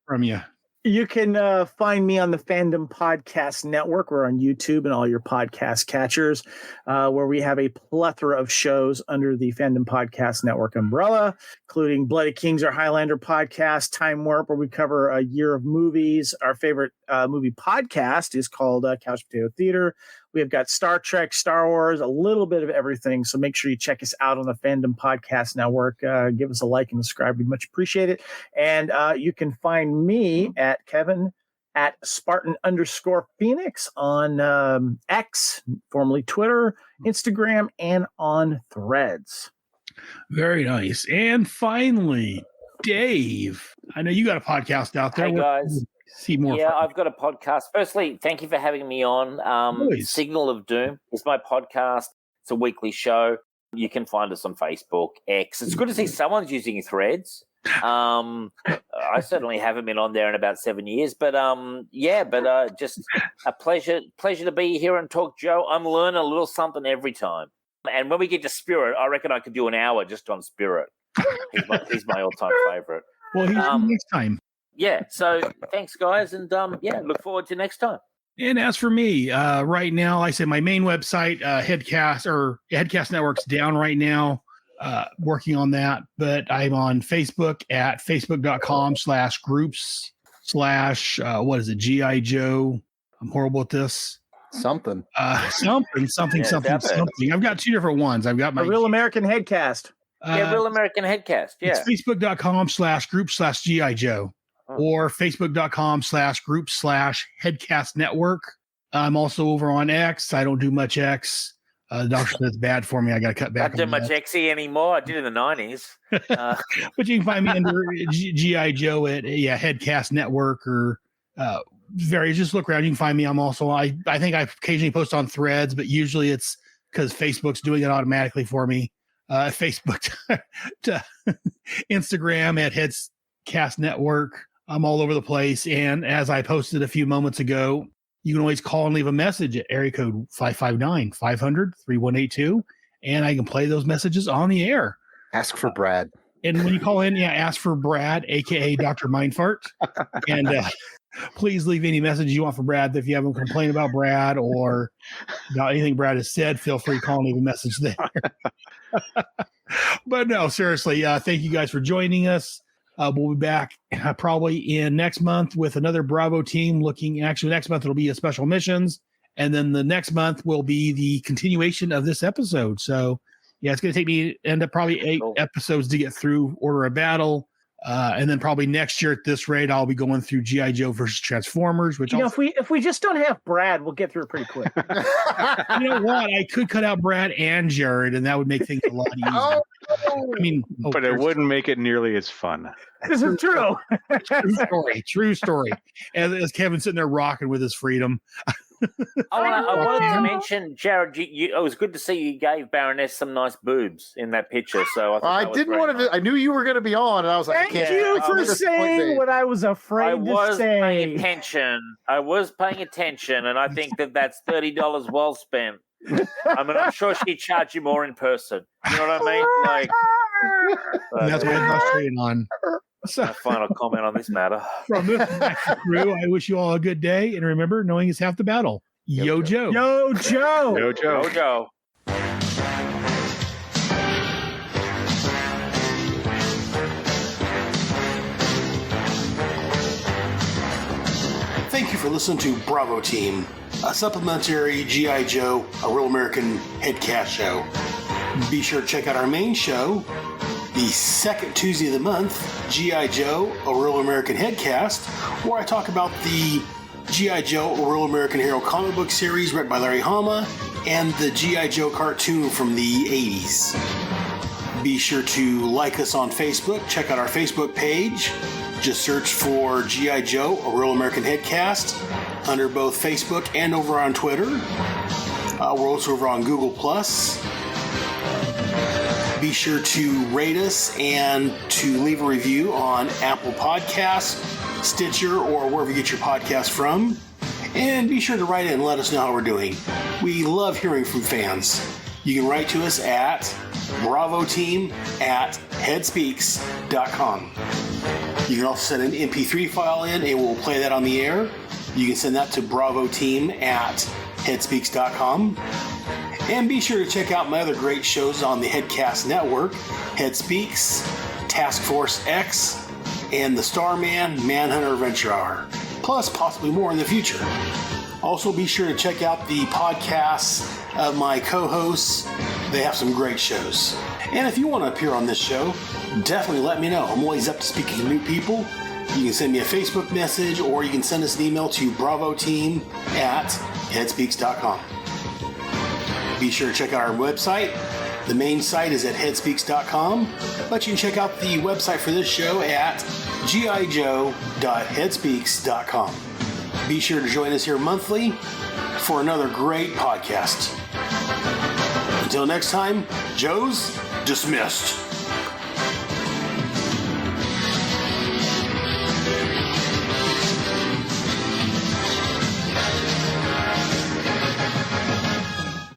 from you. You can find me on the Fandom Podcast Network. We're on YouTube and all your podcast catchers, where we have a plethora of shows under the Fandom Podcast Network umbrella, including Bloody Kings, our Highlander podcast, Time Warp, where we cover a year of movies. Our favorite movie podcast is called Couch Potato Theater. We have got Star Trek, Star Wars, a little bit of everything. So make sure you check us out on the Fandom Podcast Network. Give us a like and subscribe. We'd much appreciate it. And you can find me at Kevin at Spartan_Phoenix on X, formerly Twitter, Instagram, and on Threads. Very nice. And finally, Dave, I know you got a podcast out there. Hey, guys. See more. Yeah, I've got a podcast. Firstly, thank you for having me on. Signal of Doom is my podcast. It's a weekly show. You can find us on Facebook, X. It's good to see someone's using Threads. I certainly haven't been on there in about 7 years, but just a pleasure to be here and talk Joe. I'm learning a little something every time. And when we get to Spirit, I reckon I could do an hour just on Spirit. He's my all-time favorite. Well, he's next time. Yeah, so thanks, guys, and look forward to next time. And as for me, right now, like I said, my main website, Headcast Network's down right now, working on that, but I'm on Facebook at facebook.com/groups/ what is it, G.I. Joe. I'm horrible at this. Something. Something. I've got 2 different ones. I've got my Real American Headcast. Real American Headcast. Yeah. It's facebook.com/groups/G.I. Joe. Or facebook.com/group/Headcast Network. I'm also over on X. I don't do much X. The doctor says it's bad for me. I got to cut back. I don't do much XE anymore. I did in the 90s. But you can find me under G.I. Joe at Headcast Network or varies. Just look around. You can find me. I'm also, I think I occasionally post on Threads, but usually it's because Facebook's doing it automatically for me. Facebook to Instagram at Headscast Network. I'm all over the place. And as I posted a few moments ago, you can always call and leave a message at area code 559-500-3182. And I can play those messages on the air. Ask for Brad. And when you call in, ask for Brad, a.k.a. Dr. Mindfart. And please leave any message you want for Brad. If you have a complaint about Brad or about anything Brad has said, feel free to call and leave a message there. But no, seriously, thank you guys for joining us. We'll be back probably in next month with another Bravo team actually next month it'll be a special missions. And then the next month will be the continuation of this episode. So yeah, it's going to take me probably 8 episodes to get through Order of Battle. And then probably next year at this rate, I'll be going through G.I. Joe versus Transformers. Which if we just don't have Brad, we'll get through it pretty quick. You know what? I could cut out Brad and Jared, and that would make things a lot easier. But it wouldn't make it nearly as fun. This is true. True story. As Kevin's sitting there rocking with his freedom. I wanted to mention, Jared, it was good to see you gave Baroness some nice boobs in that picture. So I didn't want to. I knew you were going to be on, and I was like, Thank you for saying what I was afraid to say. Paying attention. I was paying attention, and I think that's $30 well spent. I mean, I'm sure she'd charge you more in person. You know what I mean? Like, that's what I'm straight on. So, my final comment on this matter. From this crew, I wish you all a good day, and remember, knowing is half the battle. Yo, Joe. Yo, Joe. Yo, Joe. Yo, Joe. Thank you for listening to Bravo Team, a supplementary G.I. Joe, a Real American Headcast show. Be sure to check out our main show, the second Tuesday of the month, G.I. Joe, a Real American Headcast, where I talk about the G.I. Joe, a Real American Hero comic book series read by Larry Hama and the G.I. Joe cartoon from the 80s. Be sure to like us on Facebook. Check out our Facebook page. Just search for G.I. Joe, a Real American Headcast under both Facebook and over on Twitter. We're also over on Google+. Be sure to rate us and to leave a review on Apple Podcasts, Stitcher, or wherever you get your podcast from. And be sure to write in and let us know how we're doing. We love hearing from fans. You can write to us at bravoteam@headspeaks.com. You can also send an MP3 file in and we'll play that on the air. You can send that to bravoteam@headspeaks.com. And be sure to check out my other great shows on the Headcast Network, Head Speaks, Task Force X, and the Starman Manhunter Adventure Hour, plus possibly more in the future. Also, be sure to check out the podcasts of my co-hosts. They have some great shows. And if you want to appear on this show, definitely let me know. I'm always up to speaking to new people. You can send me a Facebook message, or you can send us an email to bravoteam@headspeaks.com. Be sure to check out our website. The main site is at headspeaks.com, but you can check out the website for this show at gijoe.headspeaks.com. Be sure to join us here monthly for another great podcast. Until next time, Joe's dismissed.